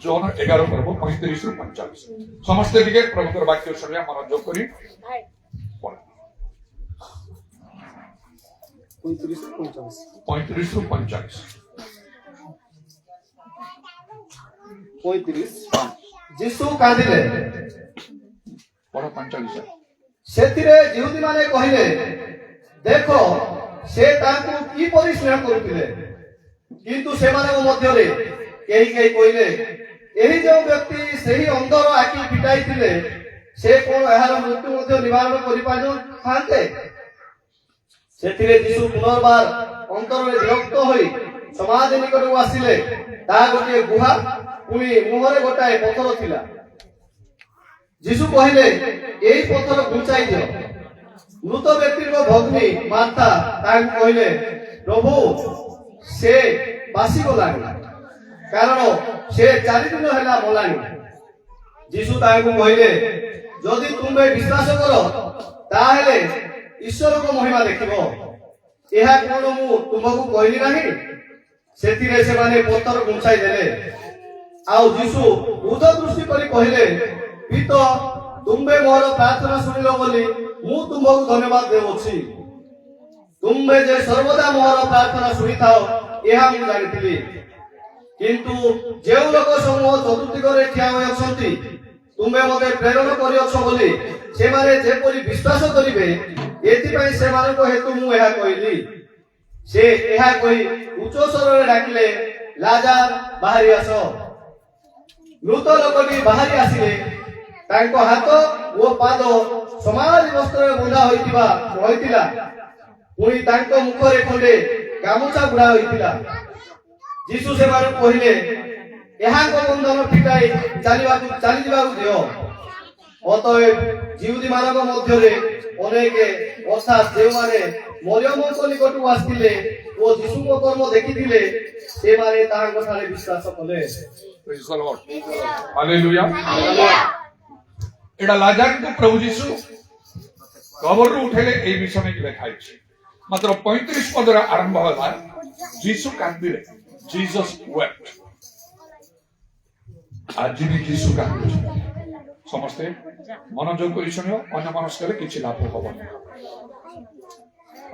ଯୋହନ 11 ପର୍ବ 35 ରୁ 45। ସମସ୍ତେ ଟିକେ ପ୍ରଭୁଙ୍କର ବାକ୍ୟ ଶୁଣିବା ମନୋଯୋଗ କରି ପଢ। 35 ରୁ 45। 35 ଯୀଶୁ କାନ୍ଦିଲେ। ପଢ 45। ସେଥିରେ ଯିହୁଦୀମାନେ କହିଲେ, ଦେଖ ସେ ତାଙ୍କୁ କିପରି ସ୍ନେହ କରୁଥିଲେ। କିନ୍ତୁ ସେମାନଙ୍କ ମଧ୍ୟରେ କେହି କେହି କହିଲେ, ଏହି ଯେଉଁ ବ୍ୟକ୍ତି ସେହି ଅନ୍ଧର ଆଖି ଫିଟାଇଥିଲେ, ସେ କଣ ଏହାର ମୃତ୍ୟୁ ମଧ୍ୟ ନିବାରଣ କରିପାରିଥାନ୍ତେ? ସେଥିରେ ଯୀଶୁ ପୁନର୍ବାର ଅନ୍ତରରେ ବିରକ୍ତ ହୋଇ ସମାଧି ନିକଟକୁ ଆସିଲେ। ତାହା ଗୋଟିଏ ଗୁହା, ପୁଣି ମୁହଁରେ ଗୋଟାଏ ପଥର ଥିଲା। ଯୀଶୁ କହିଲେ, ଏହି ପଥର ଘୁଞ୍ଚାଇ ଦିଅ। ମୃତ ବ୍ୟକ୍ତିଙ୍କ ଭଗ୍ନୀ ମାର୍ଥା ତାହାକୁ କହିଲେ, ପ୍ରଭୁ ସେ ବାସିଗଲାଣି, କାରଣ ସେ 4 ଦିନ ହେଲା ମଲାଣି। ଯୀଶୁ ତାହାକୁ କହିଲେ, ଯଦି ତୁମେ ବିଶ୍ୱାସ କର, ତାହେଲେ ଈଶ୍ୱରଙ୍କ ମହିମା ଦେଖିବ। ଏହା କଣ ମୁଁ ତୁମକୁ କହିଲି ନାହିଁ? ସେଥିରେ ସେମାନେ ପଥର ଘୁଞ୍ଚାଇ ଦେଲେ। ଆଉ ଯୀଶୁ ଉର୍ଦ୍ଧ ଦୃଷ୍ଟି କରି କହିଲେ, ପିତ ତୁମେ ମୋର ପ୍ରାର୍ଥନା ଶୁଣିଲ ବୋଲି ମୁଁ ତୁମକୁ ଧନ୍ୟବାଦ ଦେଉଅଛି। ତୁମେ ଯେ ସର୍ବଦା ମୋର ପ୍ରାର୍ଥନା ଶୁଣିଥାଅ, ଏହା ମୁଁ ଜାଣିଥିଲି। କିନ୍ତୁ ଯେଉଁ ଲୋକ ସମୂହ ଚତୁର୍ଦିଗରେ ଠିଆ ହୋଇ ଅଛନ୍ତି, ତୁମେ ମୋତେ ପ୍ରେରଣ କରିଅଛ ବୋଲି ସେମାନେ ଯେପରି ବିଶ୍ୱାସ କରିବେ, ଏଥିପାଇଁ ସେମାନଙ୍କ ହେତୁ ମୁଁ ଏହା କହିଲି। ସେ ଏହା କହି ଉଚ୍ଚ ସ୍ୱରରେ ଡାକିଲେ, ଲାଜାର ବାହାରି ଆସ। ମୃତ ଲୋକଟି ବାହାରି ଆସିଲେ। ତାଙ୍କ ହାତ ଓ ପାଦ ସମାଜ ବସ୍ତ୍ରରେ ବନ୍ଧା ହୋଇଥିଲା। ପୁଣି ତାଙ୍କ ମୁଖରେ ଖଣ୍ଡେ ଗାମୁଛା ବୁଡ଼ା ହୋଇଥିଲା। ଯୀଶୁ ସେମାନଙ୍କୁ କହିଲେ, ଏହାଙ୍କ ବନ୍ଧନ ଫିଟାଇ ଚାଲିଯିବାକୁ ଦିଅ। অতএব জিহুদী ମାନଙ୍କ ମଧ୍ୟରେ ଅନେକ ଅର୍ଥାତ୍ ଯେଉଁମାନେ ମରିୟମଙ୍କ ନିକଟକୁ ଆସିଥିଲେ ଓ ଯୀଶୁଙ୍କ କର୍ମ ଦେଖିଥିଲେ ସେମାନେ ତାହାଙ୍କ ଠାରେ ବିଶ୍ୱାସ କଲେ। Praise the Lord. Hallelujah. ଏଇଟା ଲାଜାରଙ୍କୁ ପ୍ରଭୁ ଯୀଶୁ କବରରୁ ଉଠେଇଲେ ଏଇ ବିଷୟ ନେଇକି ଲେଖା ହେଇଛି। ମାତ୍ର 35 ପଦରେ ଆରମ୍ଭ ହେଲା ଯୀଶୁ କାନ୍ଦିଲେ। Jesus wept. ଆଜି ବି ଯୀଶୁ କାନ୍ଦୁଛନ୍ତି। ସମସ୍ତେ ମନୋଯୋଗ କରି ଶୁଣିବ, ଅନ୍ୟ ମନସ୍କରେ କିଛି ଲାଭ ହବନି।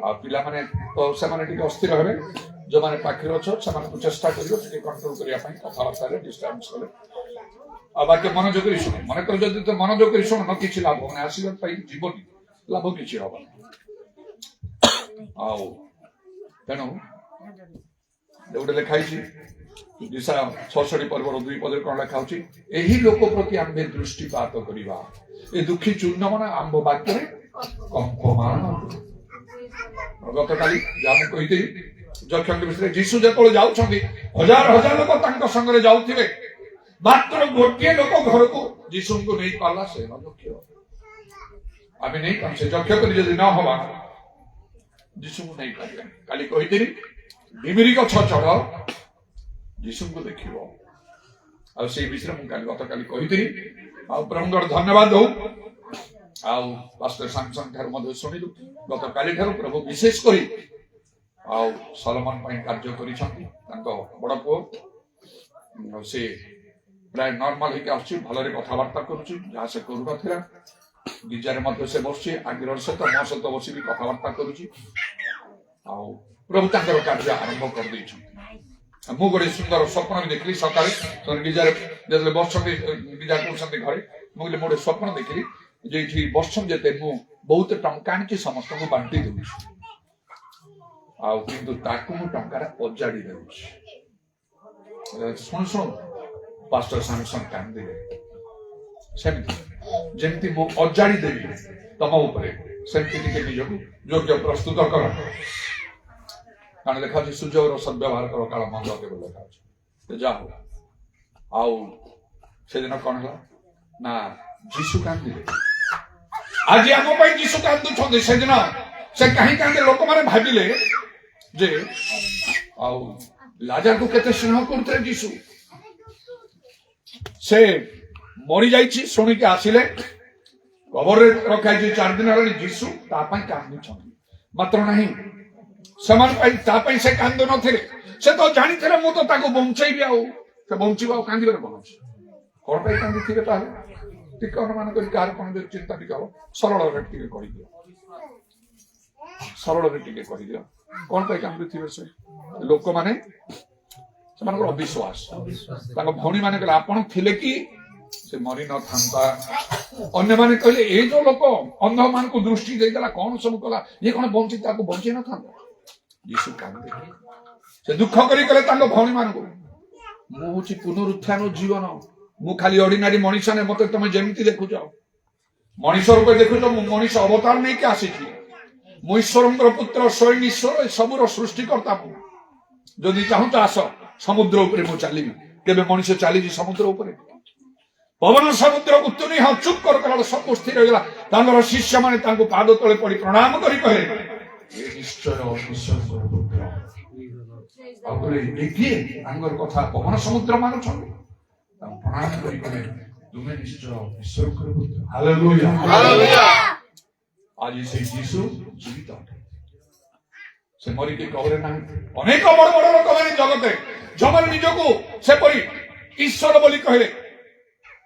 ଆଉ ପିଲାମାନେ ତ ସେମାନେ ଟିକେ ଅସ୍ଥିର ହେବେ, ଯୋଉମାନେ ପାଖରେ ଅଛ ସେମାନଙ୍କୁ ଚେଷ୍ଟା କରିବ ଟିକେ କଣ୍ଟ୍ରୋଲ କରିବା ପାଇଁ, କଥାବାର୍ତ୍ତାରେ ଡିଷ୍ଟର୍ବାନ୍ସ କଲେ। ଆଉ ବାକି ମନୋଯୋଗ କରି ଶୁଣ। ମନେକର ଯଦି ତ ମନୋଯୋଗ କରି ଶୁଣ କିଛି ଲାଭ ହବନି, ଆଶୀର୍ବାଦ ପାଇ ଯିବନି, ଲାଭ କିଛି ହବନି। ଆଉ ତେଣୁ ଗୋଟେ ଲେଖା ହେଇଛି ଦିଶା 66 ପର୍ବର 2 ପଦରେ କଣ ଲେଖା ହଉଛି, ଏହି ଲୋକ ପ୍ରତି ଆମ୍ଭେ ଦୃଷ୍ଟିପାତ କରିବା, ଏ ଦୁଃଖୀ ଚୂର୍ଣ୍ଣମାନ ଆମ୍ଭ ବାକ୍ୟରେ କମ୍ପମାନ। ଗତକାଲି ଯାହା ମୁଁ କହିଥିଲି ଯକ୍ଷଙ୍କ ବିଷୟରେ, ଯୀଶୁ ଯେତେବେଳେ ଯାଉଛନ୍ତି ହଜାର ହଜାର ଲୋକ ତାଙ୍କ ସାଙ୍ଗରେ ଯାଉଥିବେ, ମାତ୍ର ଗୋଟିଏ ଲୋକ ଘରକୁ ଯୀଶୁଙ୍କୁ ନେଇ ପାରିଲା, ସେ ଯକ୍ଷ। ଆମେ ନେଇ ସେ ଯକ୍ଷ କରି ଯଦି ନ ହବା ଯୀଶୁଙ୍କୁ ନେଇ ପାରିବା। କାଲି କହିଥିଲି ଡିମିରି ଗଛ ଚଢ ଯୀଶୁଙ୍କୁ ଦେଖିବ। ଆଉ ସେଇ ବିଷୟରେ ମୁଁ ଗତକାଲି କହିଥିଲି। ଆଉ ପ୍ରଭୁଙ୍କର ଧନ୍ୟବାଦ ହଉ। ଆଉ ପାଷ୍ଟର ସାମସନ ଠାରୁ ମଧ୍ୟ ଶୁଣିଲୁ ଗତକାଲି ଠାରୁ ପ୍ରଭୁ ବିଶେଷ କରି ଆଉ ସଲମନ ପାଇଁ କାର୍ଯ୍ୟ କରିଛନ୍ତି। ତାଙ୍କ ବଡ ପୁଅ ସେ ପ୍ରାୟ ନର୍ମାଲ ହେଇକି ଆସୁଛି, ଭଲରେ କଥାବାର୍ତ୍ତା କରୁଛି, ଯାହା ସେ କରୁନଥିଲା। ଗିଜାରେ ମଧ୍ୟ ସେ ବସୁଛି, ଆଗ୍ରହ ସହିତ ମୋ ସହିତ ବସିକି କଥାବାର୍ତ୍ତା କରୁଛି। ଆଉ ପ୍ରଭୁ ତାଙ୍କର କାର୍ଯ୍ୟ ଆରମ୍ଭ କରିଦେଇଛନ୍ତି। ମୁଁ ଗୋଟେ ସୁନ୍ଦର ସ୍ୱପ୍ନ ବି ଦେଖିଲି ସକାଳେ, ଗିଜାରେ ଯେତେବେଳେ ବସୁଛନ୍ତି, ଗିଜା କରୁଛନ୍ତି ଘରେ, ମୁଁ କହିଲି ମୁଁ ଗୋଟେ ସ୍ୱପ୍ନ ଦେଖିଲି ଯେ ଏଠି ବସୁଛନ୍ତି ଯେତେ ମୁଁ ବହୁତ ଟଙ୍କା ଆଣିକି ସମସ୍ତଙ୍କୁ ବାଣ୍ଟି ଦଉଛି, ଆଉ କିନ୍ତୁ ତାକୁ ମୁଁ ଟଙ୍କାରେ ଅଜାଡି ଦେଉଛି। ଶୁଣୁ ଶୁଣୁ ପାଷ୍ଟର ସାମସନ କାନ୍ଦିଲେ। ସେମିତି ଯେମିତି ମୁଁ ଅଜାଡି ଦେବି ତମ ଉପରେ, ସେମିତି ଟିକେ ନିଜକୁ ଯୋଗ୍ୟ ପ୍ରସ୍ତୁତ କର। କାରଣ ଲେଖା ଅଛି ସୁଯୋଗର ସଦ୍ବ୍ୟବହାର କର, କାଳ ମନ୍ଦ କେବେ ଲେଖା ଅଛି। ଯାହା ହଉ, ଆଉ ସେଦିନ କଣ ହେଲା ନା ଯୀଶୁ କାନ୍ଦିଲେ। ଆଜି ଆମ ପାଇଁ ଯୀଶୁ କାନ୍ଦୁଛନ୍ତି। ସେଦିନ ସେ କାହିଁ କାନ୍ଦେ ଲୋକମାନେ ଭାବିଲେ ଯେ ଆଉ ଲାଜାରକୁ କେତେ ସ୍ନେହ କରୁଥିଲେ ଯୀଶୁ। ସେ ମରିଯାଇଛି ଶୁଣିକି ଆସିଲେ, କବରରେ ରଖାଯାଇଛି 4 ଦିନ ହେଲାଣି। ଯୀଶୁ ତା ପାଇଁ କାନ୍ଦୁଛନ୍ତି। ମାତ୍ର ନାହିଁ ସେମାନେ ପାଇଁ ତା ପାଇଁ ସେ କାନ୍ଦୁ ନଥିଲେ। ସେ ତ ଜାଣିଥିଲେ ମୁଁ ତ ତାକୁ ବଞ୍ଚେଇବି, ଆଉ ସେ ବଞ୍ଚିବ, ଆଉ କାନ୍ଦିବାର କଣ ଅଛି? କଣ ପାଇଁ କାନ୍ଦିଥିବେ ତାହେଲେ? ଟିକେ ଅନୁମାନ କରି କାହାର କଣ ଯଦି ଚିନ୍ତା ଟିକେ ହବ, ସରଳରେ ଟିକେ କହିଦିଅ, ସରଳରେ ଟିକେ କହିଦିଅ କଣ ପାଇଁ କାନ୍ଦୁଥିବେ ସେ ଲୋକମାନେ? ସେମାନଙ୍କର ଅବିଶ୍ୱାସ। ତାଙ୍କ ଭଉଣୀ ମାନେ କହିଲେ ଆପଣ ଥିଲେ କି ସେ ମରି ନଥାନ୍ତା। ଅନ୍ୟମାନେ କହିଲେ ଏଇ ଯୋଉ ଲୋକ ଅନ୍ଧ ମାନଙ୍କୁ ଦୃଷ୍ଟି ଦେଇଦେଲା, କଣ ସବୁ କଲା, ଇଏ କଣ ବଞ୍ଚି ତାକୁ ବଞ୍ଚେଇ ନଥାନ୍ତା? ଯୀଶୁ କାନ୍ଦିଲେ। ସେ ଦୁଃଖ କରି କହିଲେ ତାଙ୍କ ଭଉଣୀ ମାନଙ୍କୁ, ମୁଁ ହଉଛି ପୁନରୁତ୍ଥାନ ଜୀବନ। ମୁଁ ଖାଲି ଅର୍ଡିନାରୀ ମଣିଷ ନୁହେଁ, ମତେ ତମେ ଯେମିତି ଦେଖୁଛ ମଣିଷ ରୂପେ ଦେଖୁଛ, ମୁଁ ମଣିଷ ଅବତାର ନେଇକି ଆସିଛି। ମୁଁ ଈଶ୍ୱରଙ୍କର ପୁତ୍ର, ସ୍ୱୟଂ ଈଶ୍ୱର, ସବୁର ସୃଷ୍ଟିକର୍ତ୍ତା। ମୁଁ ଯଦି ଚାହୁଁଛ ଆସ, ସମୁଦ୍ର ଉପରେ ମୁଁ ଚାଲିବି। କେବେ ମଣିଷ ଚାଲିଛି ସମୁଦ୍ର ଉପରେ? ପବନ ସମୁଦ୍ରକୁ ତୁନି ହଁ ଚୁପ୍ କର କଲା, ସବୁ ସ୍ଥିର ହେଇଗଲା। ତାଙ୍କର ଶିଷ୍ୟମାନେ ତାଙ୍କୁ ପାଦ ତଳେ ପଡି ପ୍ରଣାମ କରି କହିଲେ, ଏ ନିଶ୍ଚୟ ଈଶ୍ୱରଙ୍କର ପୁତ୍ର। ଆଉ କହିଲେ ଏ କିଏ? ତାଙ୍କର କଥା ପବନ ସମୁଦ୍ର ମାନୁଛନ୍ତି। ତାଙ୍କୁ ପ୍ରଣାମ କରି କହିଲେ, ତୁମେ ନିଶ୍ଚୟ ଈଶ୍ୱରଙ୍କର ପୁତ୍ର। Hallelujah, hallelujah. ଆଜି ସେଇ ଯୀଶୁ ଜୀବିତ ଅଟେ। ସେ ମରିକି କବରରେ ନାହାନ୍ତି। ଅନେକ ବଡ ବଡ ଲୋକମାନେ ଜଗତରେ ଯୋଉମାନେ ନିଜକୁ ସେପରି ଈଶ୍ୱର ବୋଲି କହିଲେ,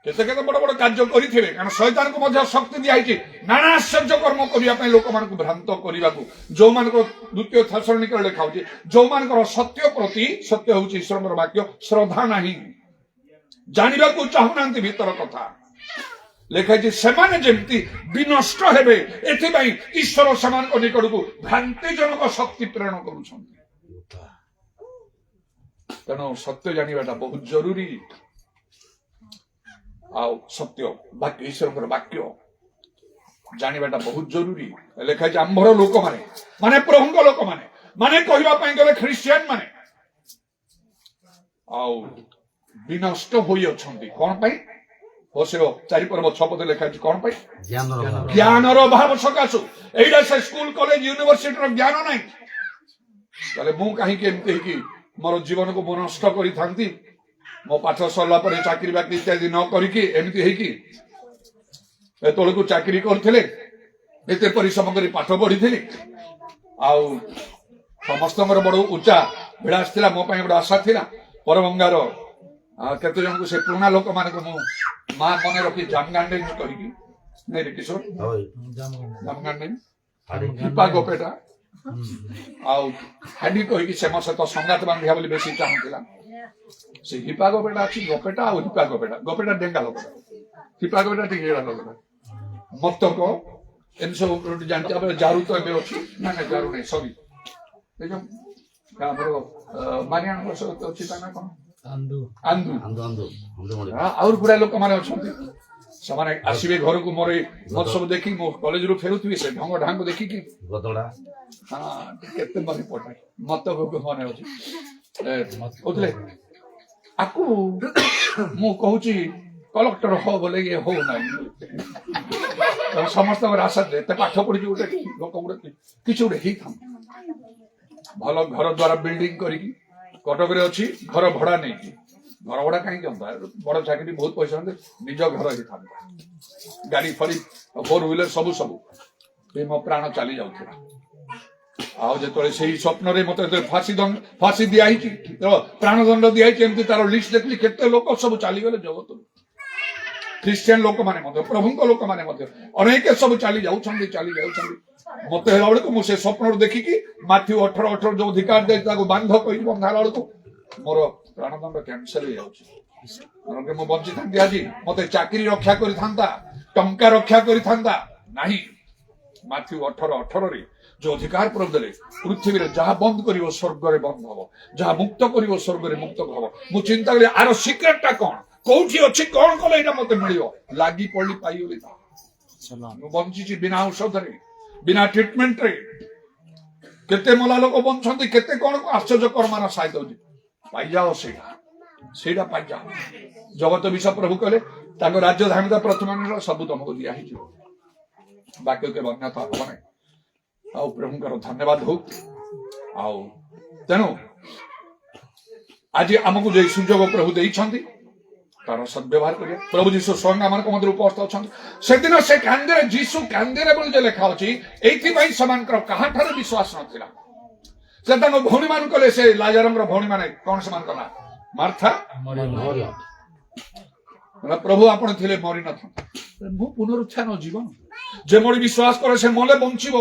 କେତେ କେତେ ବଡ ବଡ କାର୍ଯ୍ୟ କରିଥିବେ। କାରଣ ଶୈତାନକୁ ମଧ୍ୟ ଶକ୍ତି ଦିଆହେଇଛି ନାନା ଆଶ୍ଚର୍ଯ୍ୟ କର୍ମ କରିବା ପାଇଁ, ଲୋକମାନଙ୍କୁ ଭ୍ରାନ୍ତ କରିବାକୁ। ଯୋଉମାନଙ୍କର 2 ଥେସଲୋନିକେରେ ଲେଖା ହଉଛି, ଯୋଉମାନଙ୍କର ସତ୍ୟ ପ୍ରତି, ସତ୍ୟ ହଉଛି ଈଶ୍ୱରଙ୍କର ବାକ୍ୟ, ଶ୍ରଦ୍ଧା ନାହିଁ, ଜାଣିବାକୁ ଚାହୁଁନାହାନ୍ତି ଭିତର କଥା, ଲେଖା ହେଇଛି ସେମାନେ ଯେମିତି ବିନଷ୍ଟ ହେବେ, ଏଥିପାଇଁ ଈଶ୍ୱର ସେମାନଙ୍କ ନିକଟକୁ ଭ୍ରାନ୍ତିଜନକ ଶକ୍ତି ପ୍ରେରଣ କରୁଛନ୍ତି। ତେଣୁ ସତ୍ୟ ଜାଣିବାଟା ବହୁତ ଜରୁରୀ। ଆଉ ସତ୍ୟ ବାକ୍ୟ, ଈଶ୍ୱରଙ୍କର ବାକ୍ୟ ଜାଣିବାଟା ବହୁତ ଜରୁରୀ। ଲେଖା ହେଇଛି ଆମ୍ଭର ଲୋକମାନେ, ମାନେ ପ୍ରଭୁଙ୍କ ଲୋକମାନେ, ମାନେ କହିବା ପାଇଁ ଗଲେ ଖ୍ରୀଷ୍ଟିଆନ ମାନେ ଆଉ ବିନଷ୍ଟ ହୋଇଅଛନ୍ତି। କଣ ପାଇଁ? ହୋସେୟ 4:6 ଲେଖା ଅଛି କଣ ପାଇଁ? ଜ୍ଞାନର ଅଭାବ ସକାଶୁ। ଏଇଟା ସେ ସ୍କୁଲ କଲେଜ ୟୁନିଭର୍ସିଟିର ଜ୍ଞାନ ନାହିଁ। ତାହେଲେ ମୁଁ କାହିଁକି ଏମିତି ହେଇକି ମୋର ଜୀବନକୁ ମୁଁ ନଷ୍ଟ କରିଥାନ୍ତି? ମୋ ପାଠ ସରିଲା ପରେ ଚାକିରି ବାକିରି ଇତ୍ୟାଦି ନ କରିକି ଏମିତି ହେଇକି ଏତେବେଳକୁ ଚାକିରି କରୁଥିଲେ, ଏତେ ପରିଶ୍ରମ କରି ପାଠ ପଢିଥିଲି, ଆଉ ସମସ୍ତଙ୍କର ବଡ ଉଚ୍ଚା ବିଳାସ ଥିଲା, ମୋ ପାଇଁ ଗୋଟେ ଆଶା ଥିଲା। ପରଭଙ୍ଗାର କେତେ ଜଣଙ୍କୁ ସେ ପୁରୁଣା ଲୋକମାନଙ୍କୁ ମୁଁ ମା ମନେ ରଖି ଜାମଗାଣ୍ଡେ କରିକି ନାଇଁ ରେ କିଶୋର, ଜାମଗାଣ୍ଡେ ହିପା ଗୋପେଟା ଆଉ ହାଣ୍ଡି କହିକି ସେ ମୋ ସହିତ ସଂଗାତ ବାନ୍ଧିବା ବୋଲି ବେଶୀ ଚାହୁଁଥିଲା। ସେ ହିପା ଗୋପେଟା ଅଛି, ଗୋପେଟା ଆଉ ହିପା ଗୋପେଟା ଡେଙ୍ଗା ଲୋକଟା, ହିପା ଗୋପେଟା ଟିକେ ଲୋକଟା ମତକ ଏମିତି ସବୁ ଜାଣିଛି। ଆମର ଜାରୁ ତ ଏବେ ଅଛି, ନା ନା ଜାରୁ ନାହିଁ, ସରି ଏ ଯୋଉ ଆମର ମାନିଆଙ୍କ ସହିତ ଅଛି ତା ନା କଣ, ଆନ୍ଦୁ। ଆହୁରି ଗୁଡାଏ ଲୋକମାନେ ଅଛନ୍ତି, ସେମାନେ ଆସିବେ ଘରକୁ ମୋର ସବୁ ଦେଖି ମୋ କଲେଜରୁ ଫେରୁଥିବି, ସେ ଢଙ୍ଗ ଢାଙ୍ଗ ଦେଖିକି କେତେ ମନେ ପଡେ, ମତ ମନେ ଅଛି କହୁଥିଲେ। ଆକୁ ମୁଁ କହୁଛି କଲେକ୍ଟର ହ ବୋଲେ ଇଏ ହଉନାହିଁ। ସମସ୍ତଙ୍କର ଆଶା ଏତେ ପାଠ ପଢିକି ଗୋଟେ ଲୋକ ଗୋଟେ କିଛି ଗୋଟେ ହେଇଥାନ୍ତା, ଭଲ ଘର ଦ୍ଵାରା ବିଲ୍ଡିଂ କରିକି କଟକରେ ଅଛି, ଘର ଭଡା ନେଇକି। ଘର ଭଡା କାହିଁକି ହନ୍ତା, ବଡ ଚାକିରି ବହୁତ ପଇସା ହନ୍ତେ, ନିଜ ଘର ହେଇଥାନ୍ତା, ଗାଡି ଫାଡି 4 ହ୍ୱିଲର ସବୁ ମୋ ପ୍ରାଣ ଚାଲି ଯାଉଥିଲା। ଆଉ ଯେତେବେଳେ ସେଇ ସ୍ୱପ୍ନରେ ମତେ ଫାଶୀ ଦିଆହେଇଛି, ପ୍ରାଣଦଣ୍ଡ ଦିଆହେଇଛି, ଏମିତି ତାର ଲିଷ୍ଟ ଦେଖିଲି କେତେ ଲୋକ ସବୁ ଚାଲିଗଲେ ଜଗତରୁ। ଖ୍ରୀଷ୍ଟିଆନ ଲୋକମାନେ ମଧ୍ୟ, ପ୍ରଭୁଙ୍କ ଲୋକମାନେ ମଧ୍ୟ ଅନେକ ସବୁ ଚାଲି ଯାଉଛନ୍ତି। ମତେ ହେଲା ବେଳକୁ ମୁଁ ସେ ସ୍ୱପ୍ନରୁ ଦେଖିକି ମାଥ୍ୟୁ 18:18 ଯୋଉ ଅଧିକାର ଦେଇ ତାକୁ ବାନ୍ଧ କହିକି ବନ୍ଧାଲା ବେଳକୁ ମୋର ପ୍ରାଣଦଣ୍ଡ କ୍ୟାନସଲ ହେଇଯାଉଛି। ମୁଁ ବଞ୍ଚିଥାନ୍ତି ଆଜି, ମତେ ଚାକିରି ରକ୍ଷା କରିଥାନ୍ତା, ଟଙ୍କା ରକ୍ଷା କରିଥାନ୍ତା ନାହିଁ। ମାଥ୍ୟୁ 18:18ରେ ଯୋଉ ଅଧିକାର ପ୍ରଭୁ ଦେଲେ, ପୃଥିବୀରେ ଯାହା ବନ୍ଦ କରିବ ସ୍ୱର୍ଗରେ ବନ୍ଦ ହବ, ଯାହା ମୁକ୍ତ କରିବ ସ୍ୱର୍ଗରେ ମୁକ୍ତ ହବ। ମୁଁ ଚିନ୍ତା କଲି ଆର ସିକ୍ରେଟଟା କଣ, କୋଉଠି ଅଛି, କଣ କଲେ ଏଇଟା ମତେ ମିଳିବ। ଲାଗି ପଡି ପାଇଗଲି। ମୁଁ ବଞ୍ଚିଛି ବିନା ଔଷଧରେ, ବିନା ଟ୍ରିଟମେଣ୍ଟରେ। କେତେ ମଲା ଲୋକ ବଞ୍ଚନ୍ତି, କେତେ କଣ ଆଶ୍ଚର୍ଯ୍ୟ କର୍ମାର ସାହିତ ହଉଛି। ପାଇଯାଅ ସେଇଟା ପାଇଯାଅ। ଜଗତ ବିଷୟ ପ୍ରଭୁ କହିଲେ ତାଙ୍କ ରାଜ୍ୟ ଧାର୍ମିକତା ପ୍ରଥମେ ସବୁ ତମକୁ ଦିଆ ହେଇଯିବ, ବାକ୍ୟ କେବେ ଅନ୍ୟଥା ହବ ନାହିଁ। ଆଉ ପ୍ରଭୁଙ୍କର ଧନ୍ୟବାଦ ହଉ। ଆଉ ତେଣୁ ଆଜି ଆମକୁ ଯେ ସୁଯୋଗ ପ୍ରଭୁ ଦେଇଛନ୍ତି ତାର ସଦ୍ବ୍ୟବହାର କରିବା। ପ୍ରଭୁ ଯୀଶୁ ସ୍ୱୟଂ ଆମମାନଙ୍କ ମଧ୍ୟରେ ଉପସ୍ଥିତ ଅଛନ୍ତି। ସେଦିନ ସେ କାନ୍ଦିରେ, ଯୀଶୁ କାନ୍ଦିରେ ବୋଲି ଯେ ଲେଖା ଅଛି, ଏଇଥିପାଇଁ ସେମାନଙ୍କର କାହାଠାରେ ବିଶ୍ୱାସ ନଥିଲା। ସେ ତାଙ୍କ ଭଉଣୀ ମାନଙ୍କୁ କହିଲେ, ସେ ଲାଜରଙ୍କର ଭଉଣୀ ମାନେ କଣ ସେମାନଙ୍କ ନାଁ, ମାର୍ଥା, ପ୍ରଭୁ ଆପଣ ଥିଲେ ମରି ନଥାନ୍ତା। ମୁଁ ପୁନରୁତ୍ଥାନ ଜୀବନ, ଯେ ମୋରି ବିଶ୍ୱାସ କରେ ସେ ମଲେ ବଞ୍ଚିବ,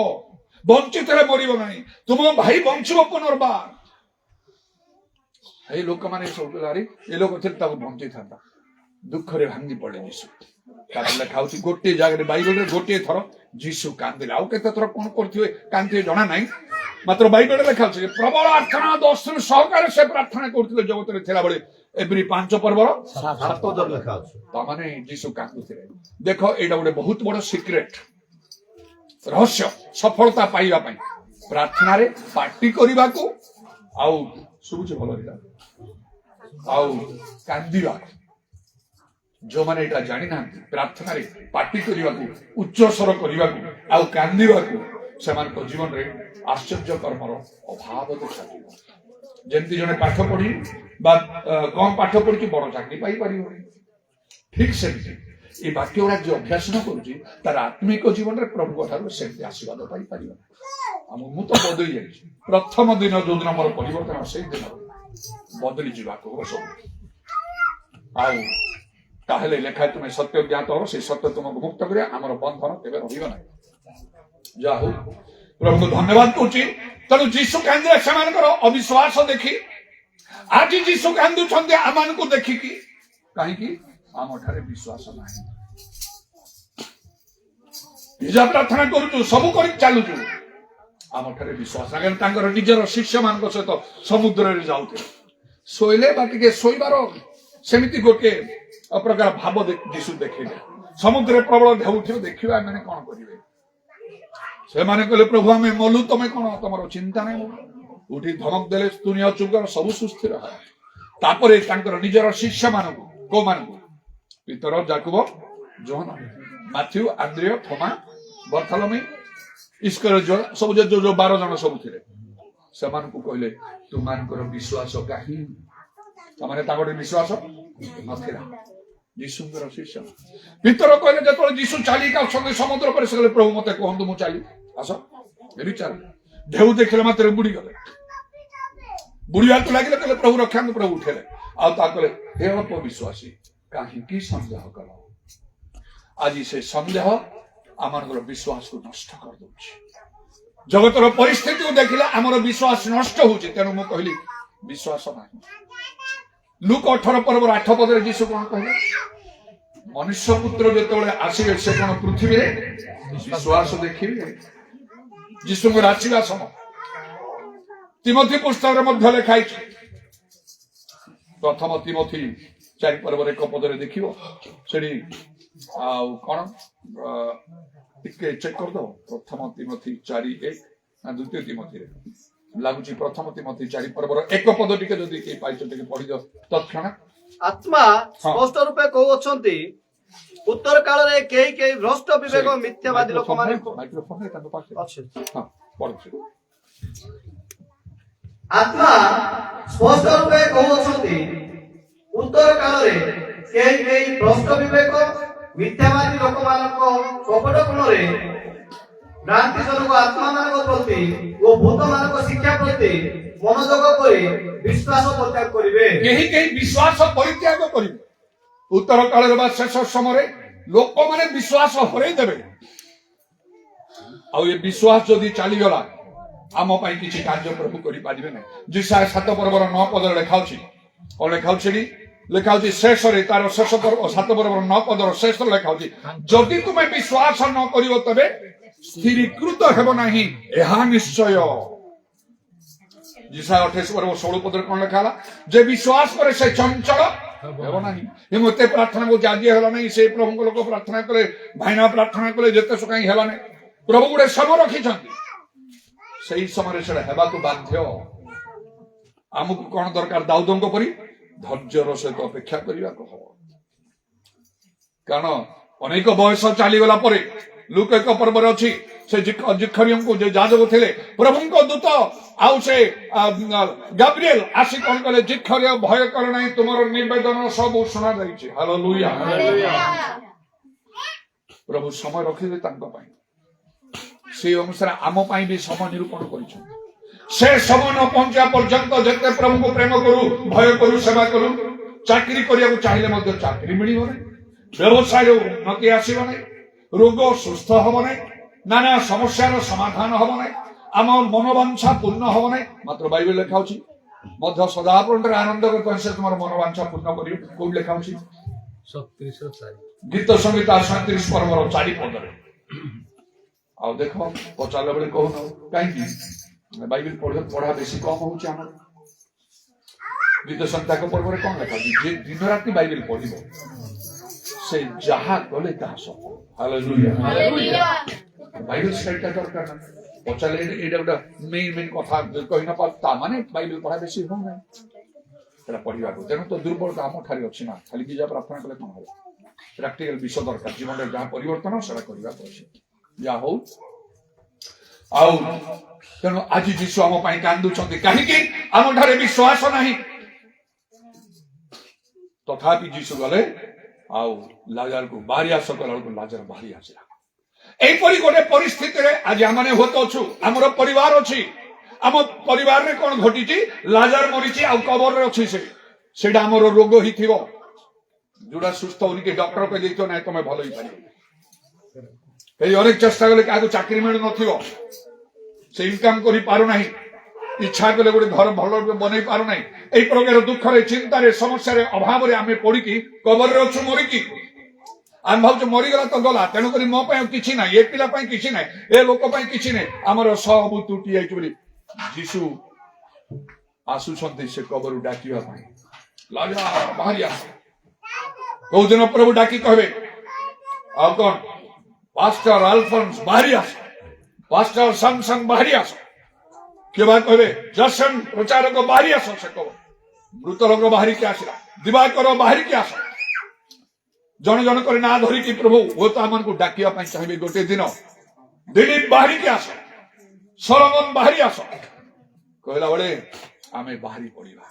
ବଞ୍ଚିଥିଲେ ମରିବ ନାହିଁ। ତୁମ ଭାଇ ବଞ୍ଚିବ ପୁନର୍ବାର। ଏଇ ଲୋକମାନେ ସବୁ ଏ ଲୋକ ଥିଲେ ତାକୁ ବଞ୍ଚେଇଥାନ୍ତା। ଦୁଃଖରେ ଭାଙ୍ଗି ପଡେ ଯୀଶୁ। ତାର ଲେଖା ହଉଛି ଗୋଟିଏ ଜାଗାରେ ବାଇବଲରେ ଗୋଟିଏ ଥର ଯୀଶୁ କାନ୍ଦିଲେ। ଆଉ କେତେ ଥର କଣ କରିଥିବେ କାନ୍ଦିଥିବେ ଜଣା ନାହିଁ, ମାତ୍ର ବାଇବଲରେ ଲେଖା ଅଛି ପ୍ରବଳ ଆର୍ତ୍ତନାଦ ଅଶ୍ରୁ ସହକାରେ ସେ ପ୍ରାର୍ଥନା କରୁଥିଲେ ଜଗତରେ ଥିଲାବେଳେ। ଏଭ୍ରି 5 ପର୍ବର 7 ଲେଖା ଅଛି। ତାମାନେ ଯୀଶୁ କାନ୍ଦୁଥିଲେ। ଦେଖ ଏଇଟା ଗୋଟେ ବହୁତ ବଡ ସିକ୍ରେଟ ରହସ୍ୟ ସଫଳତା ପାଇବା ପାଇଁ, ପ୍ରାର୍ଥନାରେ ପାର୍ଟି କରିବାକୁ, ଆଉ ଶୁଭୁଛି ଭଲ ଆଉ କାନ୍ଦିବାକୁ। ଯୋଉମାନେ ଏଇଟା ଜାଣିନାହାନ୍ତି, ପ୍ରାର୍ଥନାରେ ପାର୍ଟି କରିବାକୁ, ଉଚ୍ଚ ସ୍ୱର କରିବାକୁ ଆଉ କାନ୍ଦିବାକୁ, ସେମାନଙ୍କ ଜୀବନରେ ଆଶ୍ଚର୍ଯ୍ୟ କର୍ମର ଅଭାବ ଦେଖାଯିବ। ଯେମିତି ଜଣେ ପାଠ ପଢି ବା କମ ପାଠ ପଢିକି ବଡ ଚାକିରି ପାଇପାରିବନି, ଠିକ ସେମିତି এই ବାକ୍ୟ ଗୁଡା ଯିଏ ଅଭ୍ୟାସ ନ କରୁଛି ତାର ଆତ୍ମିକ ଜୀବନରେ ପ୍ରଭୁଙ୍କ ଠାରୁ ସେମିତି ଆଶୀର୍ବାଦ ପାଇପାରିବ। ମୁଁ ତ ବଦଳି ଯାଇଛି। ପ୍ରଥମ ଦିନ ଯୋଉଦିନ ମୋର ପରିବର୍ତ୍ତନ, ସେଇ ଦିନ ବଦଳି ଯିବାକୁ ହବ ସବୁ। ଆଉ ତାହେଲେ ଲେଖା ତୁମେ ସତ୍ୟ ଜ୍ଞାତ ହବ, ସେଇ ସତ୍ୟ ତୁମକୁ ମୁକ୍ତ କରିବା, ଆମର ବନ୍ଧନ କେବେ ରହିବ ନାହିଁ। ଯାହା ହଉ ପ୍ରଭୁଙ୍କୁ ଧନ୍ୟବାଦ କରୁଛି। ତେଣୁ ଯୀଶୁ କାନ୍ଦିଲେ ସେମାନଙ୍କର ଅବିଶ୍ୱାସ ଦେଖି, ଆଜି ଯୀଶୁ କାନ୍ଦୁଛନ୍ତି ଆମମାନଙ୍କୁ ଦେଖିକି। କାହିଁକି? ଆମ ଠାରେ ବିଶ୍ୱାସ ନାହିଁ। ନିଜ ପ୍ରାର୍ଥନା କରୁଛୁ, ସବୁ କରି ଚାଲୁଛୁ, ଆମ ଠାରେ ବିଶ୍ୱାସ ନାହିଁ। ତାଙ୍କର ନିଜର ଶିଷ୍ୟ ମାନଙ୍କ ସହିତ ସମୁଦ୍ରରେ ଯାଉଥିଲେ, ଶୋଇଲେ ବା ଟିକେ ଶୋଇବାର ସେମିତି ଗୋଟିଏ ଅପ୍ରକାର ଭାବ ଯୀଶୁ ଦେଖିଲେ। ସମୁଦ୍ରରେ ପ୍ରବଳ ଢେଉ ଉଠିବ, ଦେଖିବା ଏମାନେ କଣ କରିବେ। ସେମାନେ କହିଲେ ପ୍ରଭୁ ଆମେ ମଲୁ, ତମେ କଣ ତମର ଚିନ୍ତା ନାହିଁ। ଉଠି ଧମକ ଦେଲେ, ଦୁନିଆ ଚୁପର ସବୁ ସୁସ୍ଥିର। ତାପରେ ତାଙ୍କର ନିଜର ଶିଷ୍ୟ ମାନଙ୍କୁ, କୋଉମାନଙ୍କୁ ପିତର, ଜାକୁବ, ଯୋହନ, ମାଥ୍ୟୁ, ଆନ୍ଦ୍ରିୟ, ଥୋମା, ବର୍ଥଲୋମୀ, ଇସ୍କରିଓତ ସବୁ ଯୋଉ 12 ଜଣ ସବୁ ଥିଲେ ସେମାନଙ୍କୁ କହିଲେ ତୁମମାନଙ୍କର ବିଶ୍ୱାସ କାହିଁ? ତାମାନେ ତାଙ୍କର ବିଶ୍ୱାସ ନଥିଲା ଯୀଶୁଙ୍କର ଶିଷ୍ୟ। ପିତର କହିଲେ ଯେତେବେଳେ ଯୀଶୁ ଚାଲିକି ଆସୁଛନ୍ତି ସମୁଦ୍ର ପରେ ସେ କହିଲେ ପ୍ରଭୁ ମତେ କୁହନ୍ତୁ ମୁଁ ଚାଲି ଆସ ଚାଲ। ଢେଉ ଦେଖିଲେ ମାତ୍ର ବୁଡିଗଲେ। ବୁଡିବାକୁ ଲାଗିଲେ କହିଲେ ପ୍ରଭୁ ରକ୍ଷାନ୍ତୁ। ପ୍ରଭୁ ଉଠେଇଲେ ଆଉ ତା କହିଲେ ହେ ଅଳ୍ପ ବିଶ୍ୱାସୀ କାହିଁକି ସନ୍ଦେହ କଲ? ଆଜି ସେ ସନ୍ଦେହ ଆମମାନଙ୍କର ବିଶ୍ୱାସକୁ ନଷ୍ଟ କରିଦଉଛି। ଜଗତର ପରିସ୍ଥିତିକୁ ଦେଖିଲେ ଆମର ବିଶ୍ୱାସ ନଷ୍ଟ ହଉଛି। ତେଣୁ ମୁଁ କହିଲି ବିଶ୍ୱାସ ନାହିଁ। ଲୁକ 18 ପର୍ବର 8 ପଦରେ ଯୀଶୁ କଣ କହିଲେ? ମନୁଷ୍ୟ ପୁତ୍ର ଯେତେବେଳେ ଆସିବେ ସେ କଣ ପୃଥିବୀରେ ବିଶ୍ୱାସ ଦେଖିବେ? ଯୀଶୁଙ୍କର ଆସିବା ସମୟ ତିମୋଥୀ ପୁସ୍ତକରେ ମଧ୍ୟ ଲେଖା ହେଇଛି। ପ୍ରଥମ ତିମୋଥୀ 4 ପର୍ବର 1 ପଦରେ ଦେଖିବ ସେଠି ଆଉ କଣ ଟିକେ ଚେକ୍ କରିଦବ। ପ୍ରଥମ ତିମୋଥୀ 4:1 ନା ଦ୍ୱିତୀୟ ତିମୋଥୀରେ ଲାଗୁଛି ପ୍ରଥମ ତିମୋଥୀ 4 ପର୍ବର 1 ପଦ ଟିକେ ଯଦି କେହି ପାଇଛ ଟିକେ ପଢିଦିଅ ତତ୍କ୍ଷଣ। ଆତ୍ମା ସ୍ପଷ୍ଟ ରୂପେ କହୁଅଛନ୍ତି ଉତ୍ତର କାଳରେ କେହି କେହି ଭ୍ରଷ୍ଟ ବିବେକ ମିଥ୍ୟାବାଦୀ ଲୋକମାନଙ୍କୁ ମାଇକ୍ରୋଫୋନରେ ତାଙ୍କ ପାଖରେ ଅଛି। ହଁ ପଢୁଛି। ଆତ୍ମା ସ୍ପଷ୍ଟ ରୂପେ କହୁଅଛନ୍ତି ଉତ୍ତର କାଳରେ କେହି କେହି ଭ୍ରଷ୍ଟ ବିବେକ ମିଥ୍ୟାବାଦୀ ଲୋକମାନଙ୍କ କପଟ ଗୁଣରେ ଭ୍ରାନ୍ତିଜନକ ଆତ୍ମାମାନଙ୍କ ପ୍ରତି ଓ ଭୂତମାନଙ୍କ ଶିକ୍ଷା ପ୍ରତି ମନୋଯୋଗ କରି ବିଶ୍ୱାସ ପରିତ୍ୟାଗ କରିବେ। କେହି କେହି ବିଶ୍ୱାସ ପରିତ୍ୟାଗ କରିବେ। ଉତ୍ତର କାଳରେ ବା ଶେଷ ସମୟରେ ଲୋକମାନେ ବିଶ୍ୱାସ ହରେଇ ଦେବେ। ଆଉ ଏ ବିଶ୍ୱାସ ଯଦି ଚାଲିଗଲା ଆମ ପାଇଁ କିଛି କାର୍ଯ୍ୟ ପ୍ରଭୁ କରିପାରିବେ ନାହିଁ। ଯିଶାୟା 7 ପର୍ବର 9 ପଦରେ ଲେଖାଉଛି କଣ ଲେଖାଉଛି? ଲେଖାଉଛି ଶେଷରେ ତାର ଶେଷ ପର୍ବ 7 ପର୍ବର 9 ପଦର ଶେଷରେ ଲେଖାଉଛି ଯଦି ତୁମେ ବିଶ୍ୱାସ ନ କରିବ ତେବେ ସ୍ଥିରୀକୃତ ହେବ ନାହିଁ ଏହା ନିଶ୍ଚୟ। ଯିଶାୟା 28 ପର୍ବ 16 ପଦରେ କଣ ଲେଖା ହେଲା? ଯେ ବିଶ୍ୱାସ କରେ ସେ ଚଞ୍ଚଳ ହେବ ନାହିଁ। ମତେ ପ୍ରାର୍ଥନା କରୁଛି ଆଜି ହେଲା ନାହିଁ ସେ ପ୍ରଭୁଙ୍କ ଲୋକ ପ୍ରାର୍ଥନା କଲେ ଭାଇନା ପ୍ରାର୍ଥନା କଲେ ଯେତେ ସୁଖାଇ ହେଲା ନାହିଁ। ପ୍ରଭୁ ଗୋଟେ ସମୟ ରଖିଛନ୍ତି ସେଇ ସମୟରେ ସେଟା ହେବାକୁ ବାଧ୍ୟ। ଆମକୁ କଣ ଦରକାର? ଦାଉଦଙ୍କ ପରି ଧୈର୍ଯ୍ୟର ସହିତ ଅପେକ୍ଷା କରିବାକୁ ହବ। କାରଣ ଅନେକ ବୟସ ଚାଲିଗଲା ପରେ ଲୁକ 1 ପର୍ବରେ ଅଛି ସେ ଜିଖରିୟଙ୍କୁ ଯେ ଯାଜକ ଥିଲେ ପ୍ରଭୁଙ୍କ ଦୂତ ଆଉ ସେ ଗାବ୍ରିଏଲ ଆସି କଣ କଲେ? ଜିଖରିୟ ଭୟ କର ନାହିଁ ତୁମର ନିବେଦନ ସବୁ ଶୁଣା ଯାଇଛି। ହାଲେଲୁୟା। ପ୍ରଭୁ ସମୟ ରଖିଲେ ତାଙ୍କ ପାଇଁ ସେଇ ଅନୁସାରେ ଆମ ପାଇଁ ବି ସମୟ ନିରୂପଣ କରିଛନ୍ତି। ସେ ସମୟ ନ ପହଞ୍ଚିବା ପର୍ଯ୍ୟନ୍ତ ଯେତେ ପ୍ରଭୁଙ୍କୁ ପ୍ରେମ କରୁ ଭୟ କରୁ ସେବା କରୁ ଚାକିରି କରିବାକୁ ଚାହିଁଲେ ମଧ୍ୟ ଚାକିରି ମିଳିବ ନାହିଁ। ବ୍ୟବସାୟରେ ଉନ୍ନତି ଆସିବ ନାହିଁ। ରୋଗ ସୁସ୍ଥ ହବ ନାହିଁ। ନାନା ସମସ୍ୟାର ସମାଧାନ ହବ ନାହିଁ। ଆମ ମନୋବାଞ୍ଛା ପୂର୍ଣ୍ଣ ହବ ନାହିଁ। ମାତ୍ର ବାଇବେଲ ଲେଖା ଅଛି ମଧ୍ୟ ସଦାପ୍ରଭୁରେ ଆନନ୍ଦ କରି ସେ ତୁମର ମନୋବାଞ୍ଛା ପୂର୍ଣ୍ଣ କରିବ। କୋଉଠି ଲେଖା ଅଛି? ଗୀତ ସଂହିତା 37 ପର୍ବର 4 ପଦରେ। ଆଉ ଦେଖ ପଚାରିଲା ବେଳେ କହୁନ କାହିଁକି ବାଇବେଲ ପଢା ବେଶୀ କମ ହଉଛି ଆମର। ଗୀତ ସଂହିତା ପର୍ବରେ କଣ ଲେଖା ଅଛି? ଯେ ଦିନ ରାତି ବାଇବେଲ ପଢିବ ସେ ଯାହା କଲେ ତାହା ସଫଳ। ହାଲେଲୁୟା। ବାଇବେଲ ଷ୍ଟଡିଟା ଦରକାର ନା। ପଚାରିଲେ ଏଇଟା ଗୋଟେ ମେନ୍ କଥା କହି ନପାର ତା ମାନେ ବାଇବେଲ ପଢା ବେଶୀ ହଉନାହିଁ। ସେଟା ପଢିବାକୁ ତେଣୁ ତ ଦୁର୍ବଳତା ଆମ ଠାରେ ଅଛି ନା। ଖାଲି ଯାହା ପ୍ରାର୍ଥନା କଲେ କଣ ହବ? ପ୍ରାକ୍ଟିକାଲ ବିଷୟ ଦରକାର। ଜୀବନରେ ଯାହା ପରିବର୍ତ୍ତନ ସେଟା କରିବାକୁ ଅଛି। ଯାହା ହଉ ଆଉ ତେଣୁ ଆଜି ଯୀଶୁ ଆମ ପାଇଁ କାନ୍ଦୁଛନ୍ତି କାହିଁକି? ଆମ ଠାରେ ବିଶ୍ୱାସ ନାହିଁ। ତଥାପି ଯୀଶୁ ଗଲେ ଆଉ ଲାଜାରକୁ ବାହାରି ଆସ କଲା ବେଳକୁ ଲାଜାର ବାହାରି ଆସିଲା। ଏଇପରି ଗୋଟେ ପରିସ୍ଥିତିରେ ଆଜି ଆମେ ହୁଏତ ଅଛୁ। ଆମର ପରିବାର ଅଛି। ଆମ ପରିବାରରେ କଣ ଘଟିଛି? ଲାଜାର ମରିଛି ଆଉ କବରରେ ଅଛି। ସେଇଟା ଆମର ରୋଗ ହେଇଥିବ ଯୋଉଟା ସୁସ୍ଥ ହଉନି। ଡକ୍ଟର କହିଦେଇଥିବ ନାଇଁ ତମେ ଭଲ ହେଇପାରିବ। এই অনেক চেষ্টা কলে কাহাকে চাকরি মিলুনথিব সে ইনকাম করি পারুনাହିଁ। ইচ্ছা কলে গোটে ঘর ভাল বনাই পারুনাହିଁ। এই প্রকার দুঃখরে চিন্তারে সমস্যার অভাবে আমি পড়িকি কবরে অছু মরিকি আমি ভাবছু মরিগলা তো গলা তেণুকরি মো পাই কিছু নাই এ পিলা পাই কিছু নাই এ লোক পাই কিছু নাই আমার সবু তুটি যাইছি বলি যিশু আসুଛନ୍ତି ସେ କବରରୁ ଡାକିବା ପାଇଁ। ଲାଜାର ବାହାରି ଆସ। କୋଉ ଦିନ ପ୍ରଭୁ ଡାକି କହିବେ ଆଉ କଣ ପାଷ୍ଟର ଆଲଫନ୍ସ ବାହାରି ଆସ, ପାଷ୍ଟର ସାମସଙ୍ଗ ବାହାରି ଆସ। କିଏ ବା କହିବେ ଜସନ ପ୍ରଚାରକ ବାହାରି ଆସ। ସେ କବର ମୃତ ଲୋକ ବାହାରିକି ଆସିଲା। ଦିବାକର ବାହାରିକି ଆସ। जन जन कर ना धरिकी प्रभु हुए आम को डाकिया चाहिए गोटे दिन दिलीप बाहरी के आस सलोमन बाहरी आस कहला बेले आम बाहरी पड़ा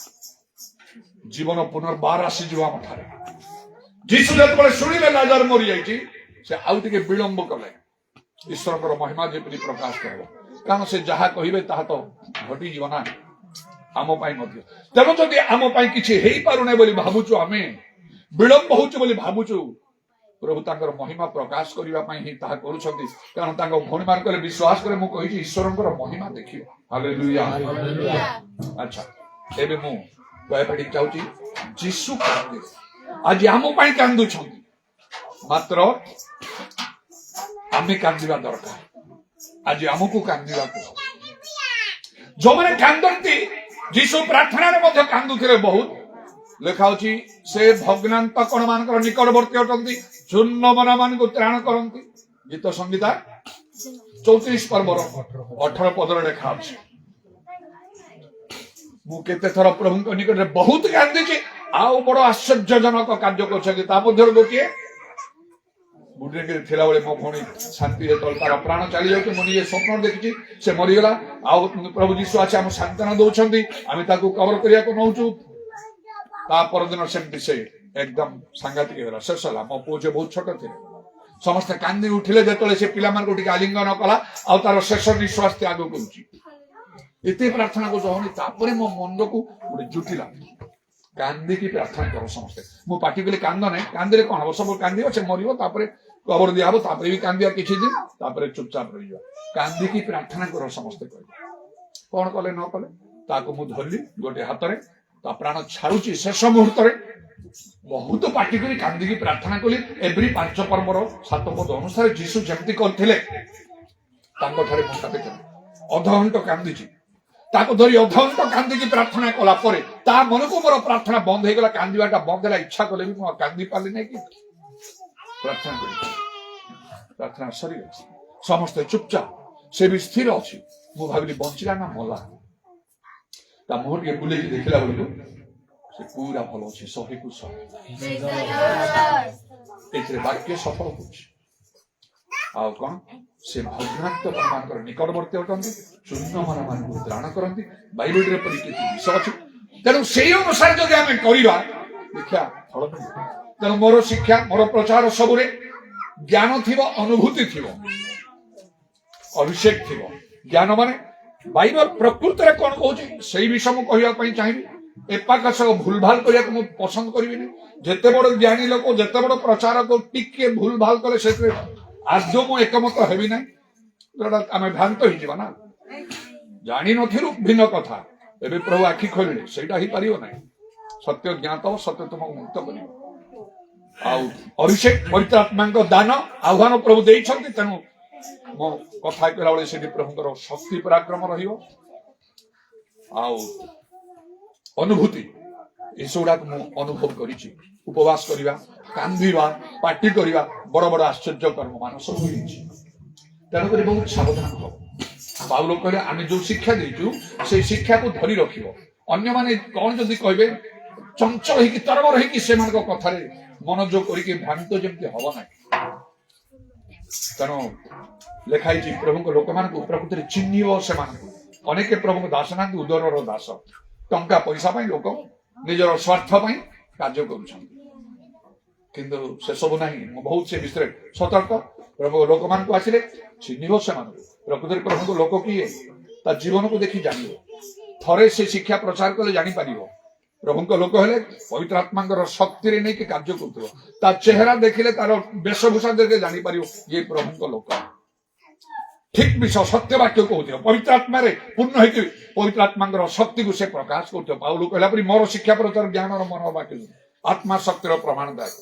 जीवन पुनर्बार आसीज आम ठारे जीशु जो शुणिले लाजर मरी जाइए से आउ टे विलंब कले ईश्वर महिमा जेपरी प्रकाश कर कारण से जहाँ कहे ता तो घटी ना आम तेणु जदि आम किसी हो पारुना भावुचु आम विलंब हो भावुचु प्रभु तांकर महिमा प्रकाश करने ही ताहा करुछंती कारण तांको भौणी मान करे विश्वास करे मु कहि ईश्वरंकर महिमा देखियो हालेलुया अच्छा एबे मु कहै पड़ी चाहूची जीसु कांदे आज आम पई कांदु छंती मात्र आमे कांदिबा दरकार आज आमको कांदिबा को जो माने कांदंती जीसु प्रार्थना रे मध्ये कांदुथिले बहुत लेखा से भग्नांत कण मान निकटवर्ती अटंती झुन्न मना मान को त्राण करती गीत संगीता 34 पर्वर 18 पदर लेखा अच्छे मुझे थर प्रभु निकट में बहुत कांदी आउ बड़ आश्चर्यजनक कार्य कर गोटे बुढ़ी थिला बेले मो भौणी शांति तार प्राण चली जाऊँ मुझे स्वप्न देखी से मरीगला आउ प्रभु जीशु आम सांत्वना दौरान आम कवर करने को नौचु परदिन सेमती से एकदम सांघातिक होगा शेष है मो पुओ बहुत छोट थे समस्त कांदी उठिले जो से पिला आलिंगन कला आ तार शेष निश्वास त्याग करुच्ची प्रार्थना कर मो मन को गोटे जुटिला कांदी प्रार्थना कर समस्ते मु पार्टी कली कांद ना कांदी कौन हम सब कांदी से मर कबर दिया भी कांदिया किसी दिन चुपचाप रही कांदी प्रार्थना कर समस्ते कह कौन कले न कले मु धरली गोटे हाथ में ता प्राण छाड़ुची शेष मुहूर्त बहुत पार्टी करी कांदी प्रार्थना कली एवरी 5 पर्वर 7 पद अनुसार जीशु जमती करते अधघंट कांदी धरी अधघंट कांदी प्रार्थना कला मन को मोर प्रार्थना बंद हो गला कांदीवाटा बंद है इच्छा कले भी कांदी पाली नहीं कि प्रार्थना कर प्रार्थना सरी समस्त चुपचाप से भी स्थिर अच्छी मु भाविली बंचिला ना मला ता मुहर के बुले देखला बेलू से पूरा भल अच्छे 100 को 100 वाक्य सफल हो कौन से भग्नांत मान निकटवर्ती अटंती शून्य मन मान को त्राण करती बाइबल रे परिचित विषय अच्छे तेणु से अनुसार जब आम करवा देखा फल तेणु मोर शिक्षा मोर प्रचार सबुरे ज्ञान थी अनुभूति थी अभिषेक थी ज्ञान माने बाइबल प्रकृत में कौन कहूँ से विषय मुझे कहवाई चाहिए एपाक भूल भाल करने पसंद करी जिते बड़ ज्ञानी लोक जिते बड़ प्रचारक टिके भूल भाल कले से आदौ मु एकमत हेबी ना आम भ्रांत हो ना जानी नथिलु भिन्न कथा एबे प्रभु आखि खोलिले सेटा ही पारियो ना सत्य ज्ञात सत्य तुमको मुक्त कर अभिषेक पवित्र आत्मा दान आह्वान प्रभु देइछन्ति तेणु मो कथा कहला बेले से प्रभुଙ୍କର शक्ति पराक्रम रहियो अनुभूति एसुड़ा मु अनुभव करिछि उपवास करिवा कांदीवा पार्टी करिवा बड़ बड़ आश्चर्य कर्म मान सब होइछि तेणु करी बहुत सावधान हो पाउल कहले आमे जो शिक्षा देइछु से शिक्षा को धरि रखिबो अन्य माने कोन जदि कहबे चंचल हे कि तरबर हे कि सेमानक कथारे मनोयोग करिके भ्रांत जेमति हबो ना तेणु लेखाई प्रभु लोक मान प्रकृति चिन्ह से अनेक प्रभु दास ना उदर दास टंका पैसा लोक निजर स्वार्थ कार्य कर सब ना बहुत से विषय सतर्क प्रभु लोक मान आसिले चिन्ह से प्रकृति प्रभु लोक किए जीवन को देखी जान थे से शिक्षा प्रचार कले जापर प्रभु लोक हेले पवित्र आत्मा शक्ति नहीं कि कार्य कर चेहरा देखिले तार वेशभूषा देखे जापर ये प्रभु लोक ठीक विषय सत्य वाक्य कहते पवित्र आत्मा पूर्ण होती पवित्र आत्मा शक्ति को से प्रकाश करते पाउल कहला परी मोर शिक्षा प्रचार ज्ञान मन वाक्य आत्मा शक्तिर प्रमाणदायक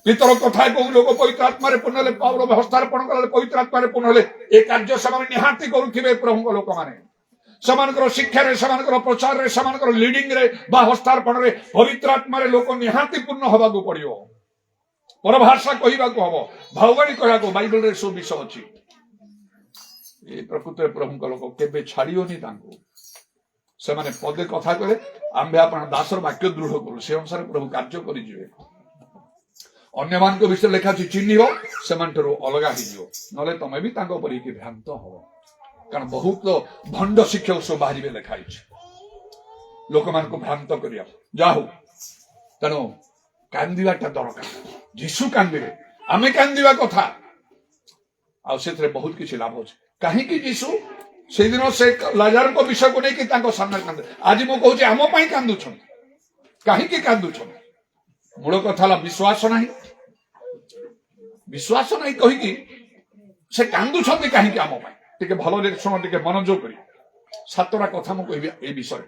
पितर कथा कहू लोक पवित्र आत्मा पूर्ण हेले पाउल हस्तार्पण कले पवित्र आत्मा पूर्ण हेले ए कार्य से निहाती करुथिबे प्रभु लोक माने समानकर शिक्षा रे समानकर प्रचार रे समानकर लीडिंग रे बा हस्तार्पण रे पवित्र आत्मा रे लोक निहाती पूर्ण होबा को पड़ियो परभाषा कहबा को हबो भाववाणी कहबा को बाइबल रे सब विषय अछि ए प्रकृति प्रभु लोक केबे छाड़ियोनी तांको से माने पदे कथा करे आंबे आपण दासर वाक्य दृढ़ करू से अनुसार प्रभु कार्य करि जिवे ଅନ୍ୟମାନଙ୍କ ବିଷୟରେ ଲେଖା ଅଛି ଚିହ୍ନିବ ସେମାନଠାରୁ ଅଲଗା ହେଇଯିବ, ନହେଲେ ତମେ ବି ତାଙ୍କ ପରିକି ଭ୍ରାନ୍ତ ହବ। କାରଣ ବହୁତ ଭଣ୍ଡ ଶିକ୍ଷକ ସବୁ ବାହାରିବେ ଲେଖା ହେଇଛି ଲୋକମାନଙ୍କୁ ଭ୍ରାନ୍ତ କରିବା। ଯାହା ହଉ, ତେଣୁ କାନ୍ଦିବାଟା ଦରକାର। ଯୀଶୁ କାନ୍ଦିବେ, ଆମେ କାନ୍ଦିବା କଥା, ଆଉ ସେଥିରେ ବହୁତ କିଛି ଲାଭ ଅଛି। କାହିଁକି ଯୀଶୁ ସେଇଦିନ ସେ ଲାଜାରଙ୍କ ବିଷୟକୁ ନେଇକି ତାଙ୍କ ସାମ୍ନାରେ କାନ୍ଦେ, ଆଜି ମୁଁ କହୁଛି ଆମ ପାଇଁ କାନ୍ଦୁଛନ୍ତି। କାହିଁକି କାନ୍ଦୁଛନ୍ତି? ମୂଳ କଥା ହେଲା ବିଶ୍ୱାସ ନାହିଁ। ବିଶ୍ୱାସ ନାହିଁ କହିକି ସେ କାନ୍ଦୁଛନ୍ତି କାହିଁକି ଆମ ପାଇଁ? ଟିକେ ଭଲରେ ଶୁଣ, ଟିକେ ମନୋଯୋଗ କରି। 7ଟା କଥା ମୁଁ କହିବି ଏ ବିଷୟରେ,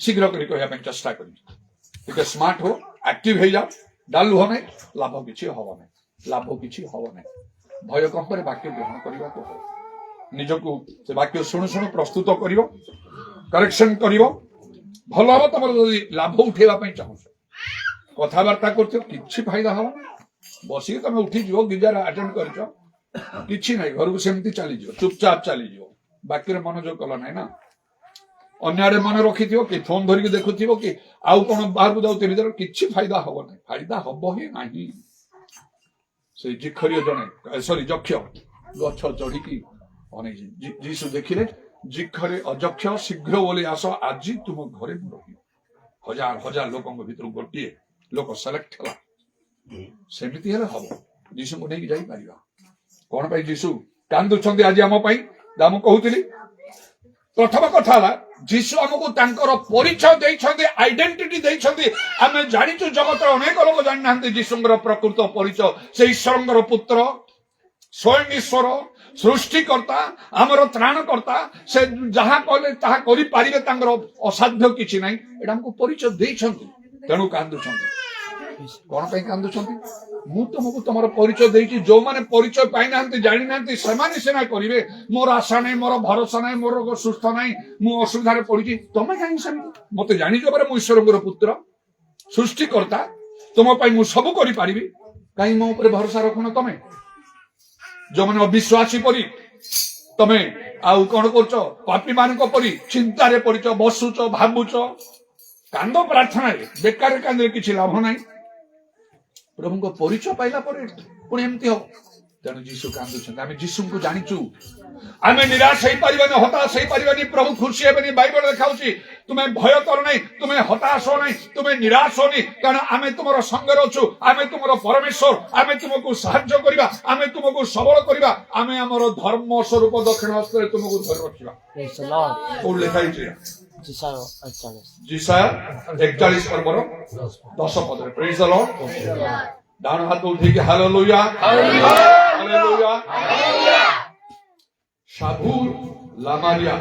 ଶୀଘ୍ର କରି କହିବା ପାଇଁ ଚେଷ୍ଟା କରିବି। ଟିକେ ସ୍ମାର୍ଟ ହୋ, ଆକ୍ଟିଭ ହେଇଯାଅ, ଡାଲୁ ହ ନାହିଁ, ଲାଭ କିଛି ହବ ନାହିଁ, ଲାଭ କିଛି ହବ ନାହିଁ। ଭୟ କମ୍ପରେ ବାକ୍ୟ ଗ୍ରହଣ କରିବାକୁ ହବ। ନିଜକୁ ସେ ବାକ୍ୟ ଶୁଣୁ ଶୁଣୁ ପ୍ରସ୍ତୁତ କରିବ, କରେକ୍ସନ କରିବ। ଭଲ ହବ ତମର ଯଦି ଲାଭ ଉଠେଇବା ପାଇଁ ଚାହୁଁଛ। କଥାବାର୍ତ୍ତା କରୁଛ, କିଛି ଫାଇଦା ହବ। ବସିକି ତମେ ଉଠିଯିବ, ଗିଜାର ଆଟେଣ୍ଡ କରିଛ, କିଛି ନାହିଁ, ଘରକୁ ସେମିତି ଚାଲିଯିବ, ଚୁପଚାପ ଚାଲିଯିବ। ବାକ୍ୟରେ ମନୋଯୋଗ କଲ ନାହିଁ ନା, ଅନ୍ୟଆଡେ ମନେ ରଖିଥିବ, କି ଫୋନ ଧରିକି ଦେଖୁଥିବ, କି ଆଉ କଣ ବାହାରକୁ ଯାଉଥିବ, କିଛି ଫାଇଦା ହବ ନାହିଁ, ଫାଇଦା ହବ ହିଁ ନାହିଁ। ସେଇ ଜିଖରୀୟ ଜଣେ ଯକ୍ଷ ଗଛ ଚଢିକି ଅନେକ ଯୀଶୁ ଦେଖିଲେ, ଜିଖରେ ଅଯକ୍ଷ ଶୀଘ୍ର ବୋଲି ଆସ, ଆଜି ତୁମ ଘରେ ମୁଁ ରହିବି। ହଜାର ହଜାର ଲୋକଙ୍କ ଭିତରୁ ଗୋଟିଏ ଲୋକ ସେଲେକ୍ଟ ହେଲା। ସେମିତି ହେଲେ ହବ, ଯୀଶୁଙ୍କୁ ନେଇକି ଯାଇପାରିବା। କଣ ପାଇଁ ଯୀଶୁ କାନ୍ଦୁଛନ୍ତି ଆଜି ଆମ ପାଇଁ? ମୁଁ କହୁଥିଲି, ପ୍ରଥମ କଥା ହେଲା ଯୀଶୁ ଆମକୁ ତାଙ୍କର ପରିଚୟ ଦେଇଛନ୍ତି, ଆଇଡେଣ୍ଟିଟି ଦେଇଛନ୍ତି। ଆମେ ଜାଣିଛୁ, ଜଗତର ଅନେକ ଲୋକ ଜାଣିନାହାନ୍ତି ଯୀଶୁଙ୍କର ପ୍ରକୃତ ପରିଚୟ। ସେ ଈଶ୍ୱରଙ୍କର ପୁତ୍ର, ସ୍ୱୟଂ ଈଶ୍ୱର, ସୃଷ୍ଟିକର୍ତ୍ତା, ଆମର ତ୍ରାଣକର୍ତ୍ତା। ସେ ଯାହା କହିଲେ ତାହା କରିପାରିବେ, ତାଙ୍କର ଅସାଧ୍ୟ କିଛି ନାହିଁ। ଏଇଟା ଆମକୁ ପରିଚୟ ଦେଇଛନ୍ତି, ତେଣୁ କାନ୍ଦୁଛନ୍ତି। କଣ ପାଇଁ କାନ୍ଦୁଛନ୍ତି? ମୁଁ ତୁମକୁ ତମର ପରିଚୟ ଦେଇଛି, ଯୋଉମାନେ ପରିଚୟ ପାଇନାହାନ୍ତି, ଜାଣିନାହାନ୍ତି, ସେମାନେ ସିନା କରିବେ। ମୋର ଆଶା ନାହିଁ, ମୋର ଭରସା ନାହିଁ, ମୋର ସୁସ୍ଥ ନାହିଁ, ମୁଁ ଅସୁବିଧାରେ ପଡିଛି। ତମେ କାହିଁକି ସେମିତି? ମତେ ଜାଣିଛ ପରେ ମୁଁ ଈଶ୍ୱରଙ୍କର ପୁତ୍ର, ସୃଷ୍ଟିକର୍ତ୍ତା, ତୁମ ପାଇଁ ମୁଁ ସବୁ କରିପାରିବି। କାହିଁ ମୋ ଉପରେ ଭରସା ରଖୁନ ତମେ? ଯୋଉମାନେ ଅବିଶ୍ୱାସୀ ପରି ତମେ ଆଉ କଣ କରୁଛ? ପାପୀ ମାନଙ୍କ ପରି ଚିନ୍ତାରେ ପଡିଛ, ବସୁଛ, ଭାବୁଛ। କାନ୍ଦ ପ୍ରାର୍ଥନାରେ, ବେକାର କାନ୍ଦରେ କିଛି ଲାଭ ନାହିଁ। ପ୍ରଭୁଙ୍କ ପରିଚୟ ପାଇଲା ପରେ ପୁଣି ଏମିତି ହବ। ତେଣୁ ଯୀଶୁ କାନ୍ଦୁଛନ୍ତି। ଆମେ ଯୀଶୁଙ୍କୁ ଜାଣିଛୁ, ଆମେ ନିରାଶ ହେଇପାରିବାନି, ହତାଶ ହେଇପାରିବାନି। ପ୍ରଭୁ ଖୁସି ହେବେନି। ବାଇବଲ ଲେଖାଉଛି, ତୁମେ ଭୟ କର ନାହିଁ, ତୁମେ ହତାଶ ହୋ ନାହିଁ, ତୁମେ ନିରାଶ ହୋନି, କାରଣ ଆମେ ତୁମର ସଙ୍ଗରେ ଅଛୁ। ଆମେ ତୁମର ପରମେଶ୍ୱର, ଆମେ ତୁମକୁ ସାହାଯ୍ୟ କରିବା, ଆମେ ତୁମକୁ ସବଳ କରିବା, ଆମେ ଆମର ଧର୍ମ ସ୍ୱରୂପ ଦକ୍ଷିଣ ହସ୍ତରେ ତୁମକୁ ଧରି ରଖିବା। କୋଉଠି ଲେଖା ହେଇଛି? ଜିସାୟା 41 ପର୍ବର 10 ପଦରେ। ପ୍ରେଜ୍ ଦ ଲର୍ଡ। ଡାହାଣ ହାତ ଉଠେଇକି ହାଲେଲୁୟା, ହାଲେଲୁୟା। ସାବୁର ଲାମାରିଆ,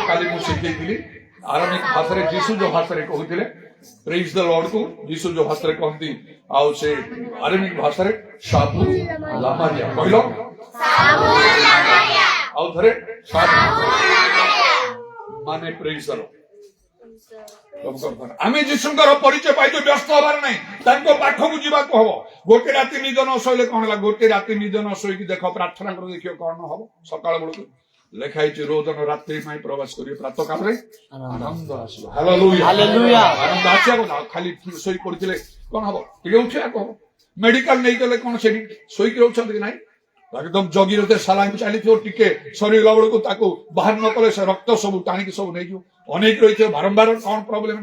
କାଲି ମୁଁ ଶିଖେଇଥିଲି ଆରମିକ ଭାଷାରେ ଯୀଶୁ ଯୋଉ ଭାଷାରେ କହୁଥିଲେ ପ୍ରେଜ୍ ଦ ଲର୍ଡ କୁ, ଯୀଶୁ ଯୋଉ ଭାଷାରେ କହନ୍ତି, ଆଉ ସେ ଆରମିକ ଭାଷାରେ ସାବୁର ଲାମାରିଆ। କହିଲ ଆଉ ଥରେ, ମାନେ ପ୍ରେଜ୍ ଦ ଲର୍ଡ। ଆମେ ଯୀଶୁଙ୍କର ପରିଚୟ ପାଇଛୁ, ବ୍ୟସ୍ତ ହବାର ନାହିଁ, ତାଙ୍କ ପାଖକୁ ଯିବାକୁ ହବ। ଗୋଟେ ରାତି ନିଦ ନ ଶୋଇଲେ କଣ ହେଲା? ଗୋଟେ ରାତି ନିଦ ନ ଶୋଇକି ଦେଖ, ପ୍ରାର୍ଥନା କରି ଦେଖିବ କଣ ହବ। ସକାଳ ବେଳକୁ ଲେଖା ହେଇଛି, ରୋଦନ ରାତ୍ରି ପାଇଁ ପ୍ରବେଶ କରିବେ, ପ୍ରାତଃ କାଳରେ ଆନନ୍ଦ ଆସିବ। ହାଲେଲୁୟା। ଆନନ୍ଦ ଆସିବାକୁ ନା, ଖାଲି ଶୋଇ ପଡିଥିଲେ କଣ ହବ? ଟିକେ ଉଠିବାକୁ ହବ। ମେଡିକାଲ ନେଇଗଲେ କଣ ସେଠି ଶୋଇକି ରହୁଛନ୍ତି କି ନାହିଁ? একদম জগি রতে সালাইন চালিଥିବ, ଟିକେ ସରିଗଲା ବେଳକୁ ତାକୁ ବାହାର ନ କଲେ ସେ ରକ୍ତ ସବୁ ଟାଣିକି ସବୁ ନେଇଯିବ। ଅନେକ ରହିଥିବ, ବାରମ୍ବାର କଣ ପ୍ରୋବ୍ଲେମ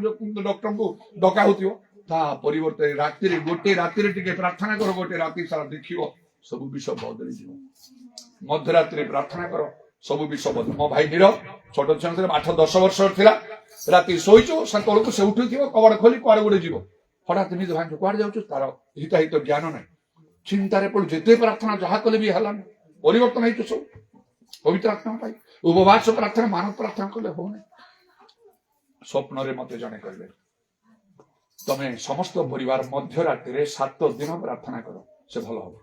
ଡକ୍ଟରଙ୍କୁ ଡକା ହଉଥିବ। ତା ପରିବର୍ତ୍ତେ ରାତିରେ, ଗୋଟେ ରାତିରେ ଟିକେ ପ୍ରାର୍ଥନା କର, ଗୋଟେ ରାତି ସାରା ଦେଖିବ ସବୁ ବିଷ ବଦଳିଯିବ। ମଧ୍ୟରାତ୍ରିରେ ପ୍ରାର୍ଥନା କର, ସବୁ ବିଷ ବଦଳ। ମୋ ଭାଇ ନୀରବ ଛୋଟ ଛୁଆ 8-10 ବର୍ଷର ଥିଲା, ରାତି ଶୋଇଛୁ, ସେତେବେଳକୁ ସେ ଉଠୁଥିବ, କବାଟ ଖୋଲି କୁଆଡେ ଗୋଟେ ଯିବ। ହଠାତ୍ ନିଜ ଭାଇ କୁଆଡେ ଯାଉଛୁ, ତାର ହିତାହିତ ଜ୍ଞାନ ନାହିଁ। ଚିନ୍ତାରେ ପଡୁ, ଯେତେ ପ୍ରାର୍ଥନା ଯାହା କଲେ ବି ହେଲାନି, ପରିବର୍ତ୍ତନ ହେଇଛୁ ସବୁ। ପବିତ୍ର ଆତ୍ମା ପାଇଁ ଉପବାସ ପ୍ରାର୍ଥନା, ମାନବ ପ୍ରାର୍ଥନା କଲେ ହଉନି। ସ୍ୱପ୍ନରେ ମତେ ଜଣେ କହିଲେ, ତମେ ସମସ୍ତ ପରିବାର ମଧ୍ୟରାତ୍ରିରେ 7 ଦିନ ପ୍ରାର୍ଥନା କର, ସେ ଭଲ ହବ।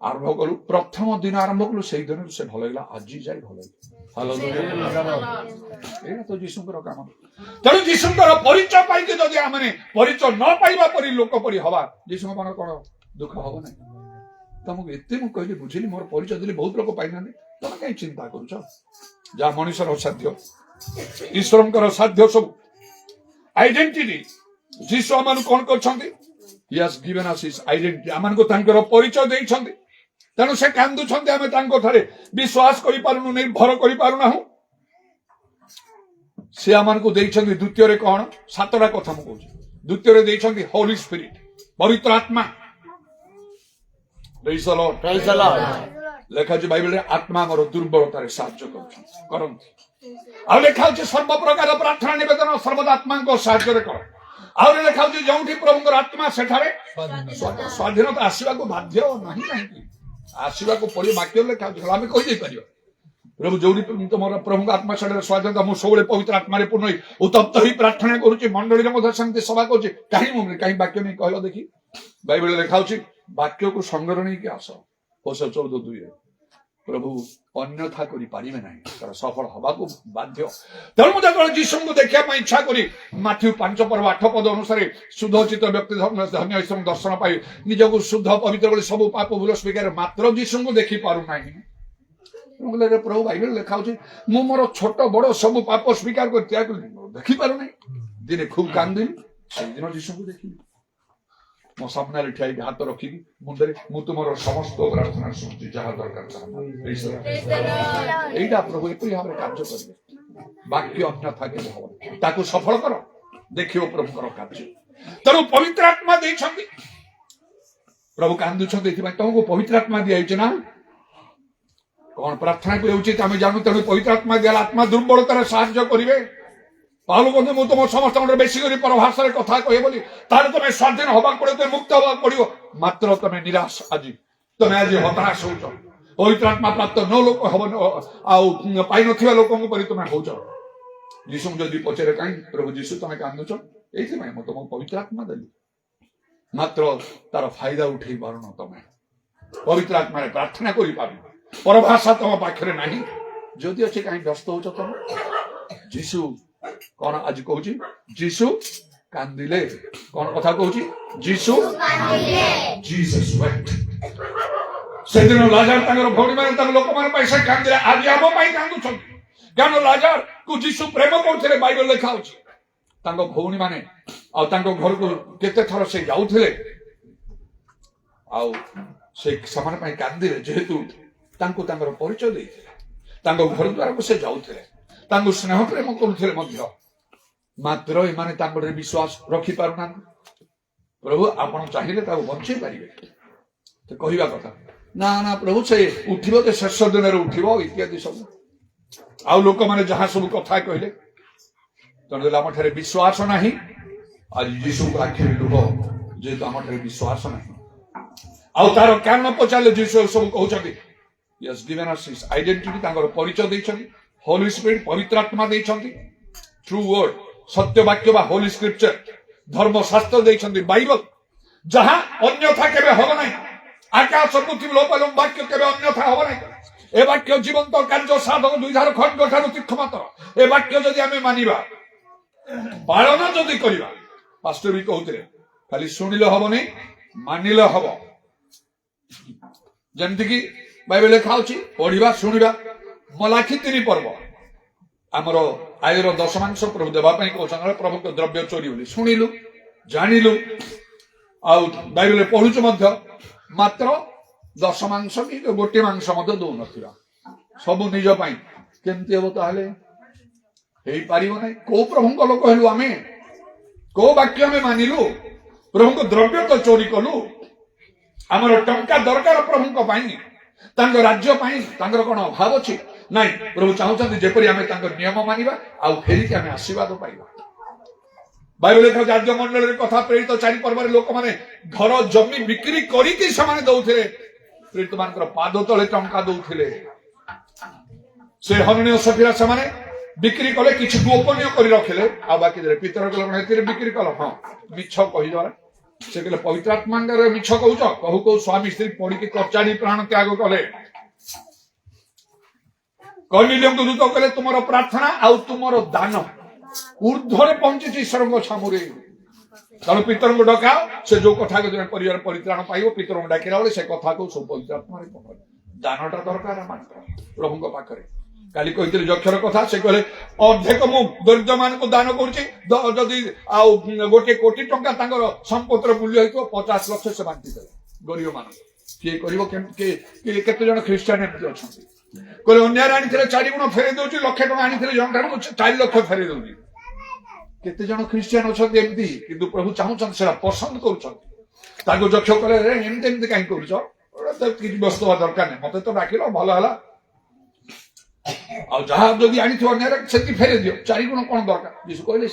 ଆରମ୍ଭ କଲୁ, ପ୍ରଥମ ଦିନ ଆରମ୍ଭ କଲୁ, ସେଇ ଦିନରୁ ସେ ଭଲ ହେଇଗଲା, ଆଜି ଯାଇ ଭଲ ହେଇଗଲା। ଏଇଟା ତ ଯୀଶୁଙ୍କର କାମ। ତେଣୁ ଯୀଶୁଙ୍କର ପରିଚୟ ପାଇକି ଯଦି ଆମେ ପରିଚୟ ନ ପାଇବା ପରି ଲୋକ ପରି ହବା, ଯୀଶୁଙ୍କ ମନରେ କଣ ଦୁଃଖ ହବ ନାହିଁ? ତମକୁ ଏତେ ମୁଁ କହିଲି, ବୁଝିଲି, ମୋର ପରିଚୟ ଦେଲି, ବହୁତ ଲୋକ ପାଇନାହାନ୍ତି, ତମେ କାହିଁ ଚିନ୍ତା କରୁଛ? ଯାହା ମଣିଷର ଅସାଧ୍ୟ, ଈଶ୍ୱରଙ୍କର ସାଧ୍ୟ ସବୁ। ଆଇଡେଣ୍ଟିଟି ଯୀଶୁ ଆମକୁ କଣ କରିଛନ୍ତି? He has given us his identity. ଆମକୁ ତାଙ୍କର ପରିଚୟ ଦେଇଛନ୍ତି। ତେଣୁ ସେ କାନ୍ଦୁଛନ୍ତି, ଆମେ ତାଙ୍କ ଠାରେ ବିଶ୍ୱାସ କରିପାରୁନୁ, ନିର୍ଭର କରିପାରୁନାହୁଁ। ସେ ଆମକୁ ଦେଇଛନ୍ତି ଦ୍ୱିତୀୟରେ କଣ? 7ଟା କଥା ମୁଁ କହୁଛି। ଦ୍ୱିତୀୟରେ ଦେଇଛନ୍ତି ହୋଲି ସ୍ପିରିଟ, ପବିତ୍ର ଆତ୍ମା। Praise the Lord. Praise the Lord. ଲେଖା ଅଛି ବାଇବେଲରେ ଆତ୍ମା ଆମର ଦୁର୍ବଳତାରେ ସାହାଯ୍ୟ କରନ୍ତି। ଆଉ ଲେଖା ଅଛି ସର୍ବ ପ୍ରକାର ପ୍ରାର୍ଥନା ନିବେଦନ ସର୍ବଦା ଆତ୍ମାଙ୍କ ସାହାଯ୍ୟରେ କର। ଆହୁରି ଲେଖା ଅଛି ଯେଉଁଠି ପ୍ରଭୁଙ୍କର ଆତ୍ମା ସେଠାରେ ସ୍ୱାଧୀନତା ଆସିବାକୁ ବାଧ୍ୟ ନାହିଁ କାହିଁକି? ଆସିବାକୁ ପଡିବ। ବାକ୍ୟରେ ଲେଖା ଅଛି, ଆମେ କହିଦେଇ ପାରିବା ପ୍ରଭୁ ଯୋଉଠି ତୁମର ପ୍ରଭୁଙ୍କ ଆତ୍ମା ସେଠାରେ ସ୍ୱାଧୀନତା। ମୁଁ ସବୁବେଳେ ପବିତ୍ର ଆତ୍ମାରେ ପୂର୍ଣ୍ଣ ହୋଇ ଉତ୍ତପ୍ତ ହୋଇ ପ୍ରାର୍ଥନା କରୁଛି, ମଣ୍ଡଳୀରେ ମଧ୍ୟ ସେମିତି ସଭା କରୁଛି। କାହିଁ ବାକ୍ୟ ନେଇ କହିଲ ଦେଖି? ବାଇବେଲରେ ଲେଖା ଅଛି ବାକ୍ୟକୁ ସଙ୍ଗରେ ନେଇକି ଆସ। Hosea 14:2 ପ୍ରଭୁ ଅନ୍ୟଥା କରିପାରିବେ ନାହିଁ, ତାର ସଫଳ ହବାକୁ ବାଧ୍ୟ। ତେଣୁ ମୁଁ ଯେତେବେଳେ ଯୀଶୁଙ୍କୁ ଦେଖିବା ପାଇଁ ଇଚ୍ଛା କରି ମାଥ୍ୟୁ 5:8 ଅନୁସାରେ ଶୁଦ୍ଧଚିତ ବ୍ୟକ୍ତି ଧନ୍ୟ ଈଶ୍ୱରଙ୍କ ଦର୍ଶନ ପାଇ ନିଜକୁ ଶୁଦ୍ଧ ପବିତ୍ର କରି ସବୁ ପାପ ଭୁଲ ସ୍ୱୀକାର, ମାତ୍ର ଯୀଶୁଙ୍କୁ ଦେଖି ପାରୁନାହିଁ। ପ୍ରଭୁ ବାଇବେଲ ଲେଖା ହଉଛି ମୁଁ ମୋର ଛୋଟ ବଡ ସବୁ ପାପ ସ୍ୱୀକାର କରି ତ୍ୟାଗ କରି ଦେଖିପାରୁନାହିଁ। ଦିନେ ଖୁବ୍ କାନ୍ଦିଲି, ସେଇଦିନ ଯୀଶୁଙ୍କୁ ଦେଖିଲି। ମୋ ସାମ୍ନାରେ ଠିଆ ହେଇକି ହାତ ରଖିକି ମୁଣ୍ଡରେ, ମୁଁ ତୁମର ସମସ୍ତ ପ୍ରାର୍ଥନା ଶୁଣୁଛି, ଯାହା ଦରକାର ଏଇଟା ପ୍ରଭୁ ଏପରି ଭାବରେ କାର୍ଯ୍ୟ କରିବେ। ବାକ୍ୟ ଅନ୍ୟଥା କେବେ ହବ, ତାକୁ ସଫଳ କର, ଦେଖିବ ପ୍ରଭୁଙ୍କର କାର୍ଯ୍ୟ। ତେଣୁ ପବିତ୍ର ଆତ୍ମା ଦେଇଛନ୍ତି। ପ୍ରଭୁ କାନ୍ଦୁଛନ୍ତି ଏଥିପାଇଁ, ତମକୁ ପବିତ୍ର ଆତ୍ମା ଦିଆଯାଇଛି ନା? କଣ ପ୍ରାର୍ଥନା ହେଉଛି ଆମେ ଜାଣୁ। ତେଣୁ ପବିତ୍ର ଆତ୍ମା ଦିଆଲା, ଆତ୍ମା ଦୁର୍ବଳତାରେ ସାହାଯ୍ୟ କରିବେ। ପାଉଲ ବନ୍ଧୁ ମୁଁ ତୁମ ସମସ୍ତଙ୍କର ବେଶୀ କରି ପରଭାଷାରେ କଥା କହେ ବୋଲି, ତାହେଲେ ତମେ ସ୍ୱାଧୀନ ହବାକୁ ପଡିବ, ତମେ ମୁକ୍ତ ହବାକୁ ପଡିବ। ମାତ୍ର ତମେ ନିରାଶ, ତମେ ଆଜି ହତାଶ ହଉଛ। ପବିତ୍ର ଆତ୍ମା ପ୍ରାପ୍ତ ଲୋକ ହବ ଆଉ ପାଇନଥିବା ଲୋକଙ୍କ ପରି ତମେ ହଉଛ। ଯୀଶୁଙ୍କୁ ଯଦି ପଚାରେ କାହିଁ ପ୍ରଭୁ ଯୀଶୁ ତମେ କାନ୍ଦୁଛ? ଏଇଥିପାଇଁ ମୁଁ ତମକୁ ପବିତ୍ର ଆତ୍ମା ଦେଲି, ମାତ୍ର ତାର ଫାଇଦା ଉଠେଇ ପାରୁନ। ତମେ ପବିତ୍ର ଆତ୍ମାରେ ପ୍ରାର୍ଥନା କରିପାରୁନ, ପରଭାଷା ତମ ପାଖରେ ନାହିଁ। ଯଦି ଅଛି କାହିଁ ବ୍ୟସ୍ତ ହଉଛ ତମେ? ଯୀଶୁ କଣ ଆଜି କହୁଛି? ଯୀଶୁ କାନ୍ଦିଲେ। କଣ କଥା କହୁଛି? ଯୀଶୁ Jesus wept। ସେଦିନ ଲାଜାର ତାଙ୍କର ଭଉଣୀମାନେ ତାଙ୍କ ଲୋକମାନଙ୍କ ପାଇଁ ସେ କାନ୍ଦିଲେ, ଆଜି ଆମ ପାଇଁ କାନ୍ଦୁଛନ୍ତି। କାରଣ ଲାଜାର କୁ ଯୀଶୁ ପ୍ରେମ କରୁଥିଲେ। ବାଇବେଲ ଲେଖା ହଉଛି ତାଙ୍କ ଭଉଣୀମାନେ ଆଉ ତାଙ୍କ ଘରକୁ କେତେ ଥର ସେ ଯାଉଥିଲେ, ଆଉ ସେ ସେମାନେ ପାଇଁ କାନ୍ଦିଲେ, ଯେହେତୁ ତାଙ୍କୁ ତାଙ୍କର ପରିଚୟ ଦେଇଥିଲେ। ତାଙ୍କ ଘର ଦ୍ୱାରକୁ ସେ ଯାଉଥିଲେ, ତାଙ୍କୁ ସ୍ନେହ ପ୍ରେମ କରୁଥିଲେ ମଧ୍ୟ। ମାତ୍ର ଏମାନେ ତାଙ୍କଠାରେ ବିଶ୍ୱାସ ରଖିପାରୁନାହାନ୍ତି। ପ୍ରଭୁ ଆପଣ ଚାହିଁଲେ ତାକୁ ବଞ୍ଚେଇ ପାରିବେ। ତ କହିବା କଥା ନା ନା ପ୍ରଭୁ ସେ ଉଠିବ, ତ ଶେଷ ଦିନରେ ଉଠିବ ଇତ୍ୟାଦି ସବୁ। ଆଉ ଲୋକମାନେ ଯାହା ସବୁ କଥା କହିଲେ, ତେଣୁ ଆମ ଠାରେ ବିଶ୍ୱାସ ନାହିଁ। ଆଜି ଯୀଶୁଙ୍କ ଆଖିରେ ଲୁହ, ଯେହେତୁ ଆମ ଠାରେ ବିଶ୍ୱାସ ନାହିଁ। ଆଉ ତାର କାରଣ ପଚାରିଲେ ଯୀଶୁ ସବୁ କହୁଛନ୍ତି He has given us his identity, ତାଙ୍କର ପରିଚୟ ଦେଇଛନ୍ତି। ହୋଲି ସ୍ପିରିଟ, ପବିତ୍ର ଆତ୍ମା ଦେଇଛନ୍ତି। ଟ୍ରୁ ୱାର୍ଡ, ସତ୍ୟ ବାକ୍ୟ ବା ହୋଲି ସ୍କ୍ରିପ୍ଚର, ଧର୍ମଶାସ୍ତ୍ର ଦେଇଛନ୍ତି। ବାଇବଲ, ଯାହା ଅନ୍ୟଥା କେବେ ହବ ନାହିଁ। ଆକାଶ ପୃଥିବୀ ଲୋପ ଏବଂ ବାକ୍ୟ କେବେ ଅନ୍ୟଥା ହବ ନାହିଁ। ଏ ବାକ୍ୟ ଜୀବନ୍ତ କାର୍ଯ୍ୟ ସାଧକ, ଦୁଇଧାର ଖଣ୍ଡ ଠାରୁ ତୀକ୍ଷ୍ଣ ମାତ୍ର। ଏ ବାକ୍ୟ ଯଦି ଆମେ ମାନିବା, ପାଳନ ଯଦି କରିବା, ପାଷ୍ଟର ବି କହୁଥିଲେ ଖାଲି ଶୁଣିଲେ ହବନି, ମାନିଲେ ହବ। ଯେମିତିକି ବାଇବେଲ ଲେଖା ଅଛି ପଢିବା, ଶୁଣିବା। ମଲାଖି 3 ପର୍ବ ଆମର ଆୟର ଦଶମାଂଶ ପ୍ରଭୁ ଦେବା ପାଇଁ କହୁଛନ୍ତି। ପ୍ରଭୁଙ୍କ ଦ୍ରବ୍ୟ ଚୋରି ବୋଲି ଶୁଣିଲୁ, ଜାଣିଲୁ, ଆଉ ବାଇବେଲରେ ପଢୁଛୁ ମଧ୍ୟ, ମାତ୍ର ଦଶମାଂଶ କି ଗୋଟିଏ ମାଂସ ମଧ୍ୟ ଦଉନଥିବା। ସବୁ ନିଜ ପାଇଁ। କେମିତି ହବ ତାହେଲେ? ହେଇପାରିବ ନାହିଁ। କୋଉ ପ୍ରଭୁଙ୍କ ଲୋକ ହେଲୁ ଆମେ? କୋଉ ବାକ୍ୟ ଆମେ ମାନିଲୁ? ପ୍ରଭୁଙ୍କ ଦ୍ରବ୍ୟ ତ ଚୋରି କଲୁ। ଆମର ଟଙ୍କା ଦରକାର ପ୍ରଭୁଙ୍କ ପାଇଁ, ତାଙ୍କ ରାଜ୍ୟ ପାଇଁ। ତାଙ୍କର କଣ ଅଭାବ ଅଛି? ନାଇଁ, ପ୍ରଭୁ ଚାହୁଁଛନ୍ତି ଯେପରି ଆମେ ତାଙ୍କ ନିୟମ ମାନିବା, ଆଉ ଫେରିକି ଆମେ ଆଶୀର୍ବାଦ ପାଇବା। ବାଇବେଲ ଲେଖା ରାଜ୍ୟ ମଣ୍ଡଳରେ କଥା ପ୍ରେରିତ 4 ପର୍ବରେ ଲୋକମାନେ ଘର ଜମି ବିକ୍ରି କରିକି ସେମାନେ ଦଉଥିଲେ, ପ୍ରେରିତ ମାନଙ୍କର ପାଦ ତଳେ ଟଙ୍କା ଦଉଥିଲେ। ସେ ହନନୀୟ ସଫିରା ସେମାନେ ବିକ୍ରି କଲେ, କିଛି ଗୋପନୀୟ କରି ରଖିଲେ, ଆଉ ବାକି ଦେଲେ। ପିତର କଲେ କଣ ଏଥିରେ ବିକ୍ରି କଲ? ହଁ, ମିଛ କହିଦେବା। ସେ କହିଲେ ପବିତ୍ର ଆତ୍ମାଙ୍କର ମିଛ କହୁଛ। କହୁ କହୁ ସ୍ୱାମୀ ସ୍ତ୍ରୀ ପଡିକି କଚାଡି ପ୍ରାଣ ତ୍ୟାଗ କଲେ। କର୍ଣ୍ଣିଲିୟଙ୍କୁ ଦୂତ କହିଲେ ତୁମର ପ୍ରାର୍ଥନା ଆଉ ତୁମର ଦାନ ଊର୍ଦ୍ଧ୍ୱରେ ପହଞ୍ଚିଛି ଈଶ୍ୱରଙ୍କ ଛାମୁରେ। ତେଣୁ ପିତରଙ୍କୁ ଡକାଅ, ସେ ଯୋଉ କଥା ପରିବାର ପରିତ୍ରାଣ ପାଇବ। ପିତରଙ୍କୁ ଡାକିଲା ବେଳେ ସେ କଥାକୁ ସବୁ ପବିତ୍ର ଆତ୍ମାରେ ପକାଅ। ଦାନଟା ଦରକାର ମାତ୍ର ପ୍ରଭୁଙ୍କ ପାଖରେ, কালি কইଥିଲି ଯକ୍ଷର କଥା ସେ କହିଲେ ଅର୍ଦ୍ଧେକ ମୁଁ ଦରିଦ୍ର ମାନଙ୍କୁ ଦାନ କରୁଛି ଯଦି ଆଉ 1 କୋଟି ଟଙ୍କା ତାଙ୍କର ସମ୍ପତ୍ତିର ମୂଲ୍ୟ ହେଇଥିବ 50 ଲକ୍ଷ ସେ ବାଣ୍ଟିଦେଲେ ଗରିବ ମାନଙ୍କୁ କିଏ କରିବ କେତେ ଜଣ ଖ୍ରୀଷ୍ଟିଆନ ଏମିତି ଅଛନ୍ତି କହିଲେ ଅନ୍ୟାୟରେ ଆଣିଥିଲେ 4 ଗୁଣ ଫେରେଇ ଦଉଛି ଲକ୍ଷେ ଟଙ୍କା ଆଣିଥିଲେ ଜଣଠାରୁ 4 ଲକ୍ଷ ଫେରେଇ ଦଉଛି କେତେ ଜଣ ଖ୍ରୀଷ୍ଟିଆନ ଅଛନ୍ତି ଏମିତି କିନ୍ତୁ ପ୍ରଭୁ ଚାହୁଁଛନ୍ତି ସେଟା ପସନ୍ଦ କରୁଛନ୍ତି ତାକୁ ଯକ୍ଷ କଲେ ଏମିତି ଏମିତି କାହିଁ କରୁଛ କିଛି ବ୍ୟସ୍ତ ହବା ଦରକାର ନାହିଁ ମତେ ତ ଡାକିଲ ଭଲ ହେଲା ଆଉ ଯାହା ଯଦି ଆଣିଥିବ ଅନ୍ୟାୟରେ ସେତିକି ଫେରେଇ ଦିଅ 4 ଗୁଣ କଣ ଦରକାର ଯୀଶୁ କହିଲେ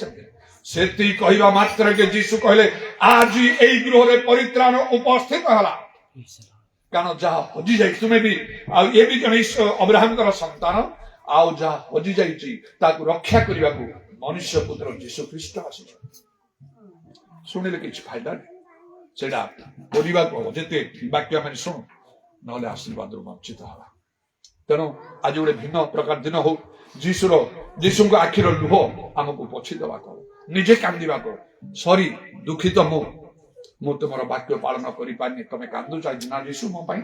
ସେତିକି କହିବା ମାତ୍ରକେ ଯୀଶୁ କହିଲେ ଆଜି ଏଇ ଗୃହରେ ପରିତ୍ରାଣ ଉପସ୍ଥିତ ହେଲା କାରଣ ଯାହା ହଜି ଯାଇଛି ତୁମେ ବି ଆଉ ଏ ବି ଜଣେ ଅବ୍ରାହମଙ୍କର ସନ୍ତାନ ଆଉ ଯାହା ହଜି ଯାଇଛି ତାକୁ ରକ୍ଷା କରିବାକୁ ମନୁଷ୍ୟ ପୁତ୍ର ଯୀଶୁ ଖ୍ରୀଷ୍ଟ ଆସିଛନ୍ତି ଶୁଣିଲେ କିଛି ଫାଇଦା ନାହିଁ ସେଇଟା କରିବାକୁ ହବ ଯେତେ ବାକ୍ୟ ଆମେ ଶୁଣୁ ନହେଲେ ଆଶୀର୍ବାଦରୁ ବଞ୍ଚିତ ହେବା ତେଣୁ ଆଜି ଗୋଟେ ଭିନ୍ନ ପ୍ରକାର ଦିନ ହଉ ଯୀଶୁଙ୍କ ଆଖିର ଲୁହ ଆମକୁ ପୋଛି ଦେବାକୁ ହବ ନିଜେ କାନ୍ଦିବାକୁ ସରି ଦୁଃଖିତ ମୁଁ ତୁମର ବାକ୍ୟ ପାଳନ କରିପାରିନି ତମେ କାନ୍ଦୁଛ ନା ଯୀଶୁ ମୋ ପାଇଁ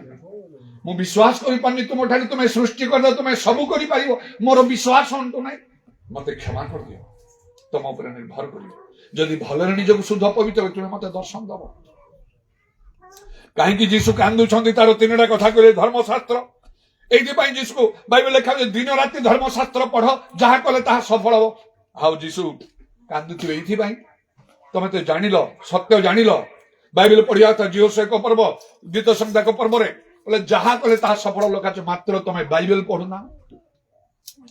ମୁଁ ବିଶ୍ୱାସ କରିପାରିନି ତୁମ ଠାରୁ ତୁମେ ସୃଷ୍ଟି କରିଦେବ ତୁମେ ସବୁ କରିପାରିବ ମୋର ବିଶ୍ୱାସ ଅଣ୍ଟୁ ନାହିଁ ମତେ କ୍ଷମା କରିଦିଅ ତମ ଉପରେ ନିର୍ଭର କରିବ ଯଦି ଭଲରେ ନିଜକୁ ଶୁଦ୍ଧ ପବିତ୍ର ତୁମେ ମତେ ଦର୍ଶନ ଦବ କାହିଁକି ଯୀଶୁ କାନ୍ଦୁଛନ୍ତି ତାର 3ଟା କଥା କହିଲେ ଧର୍ମଶାସ୍ତ୍ର এইଥିପାଇଁ ଯୀଶୁ ବାଇବେଲ ଲେଖା ଦିନ ରାତି ଧର୍ମଶାସ୍ତ୍ର ପଢ ଯାହା କଲେ ତାହା ସଫଳ ହବ ଆଉ ଯୀଶୁ କାନ୍ଦୁଥିବେ ଏଇଥିପାଇଁ ତମେ ତ ଜାଣିଲ ସତ୍ୟ ଜାଣିଲ ବାଇବେଲ ପଢିବା କଥା ଜିଓସ ଏକ ପର୍ବ ଗୀତ ସଂହିତା ପର୍ବରେ ବୋଲେ ଯାହା କଲେ ତାହା ସଫଳ ଲେଖାଛି ମାତ୍ର ତମେ ବାଇବେଲ ପଢୁନା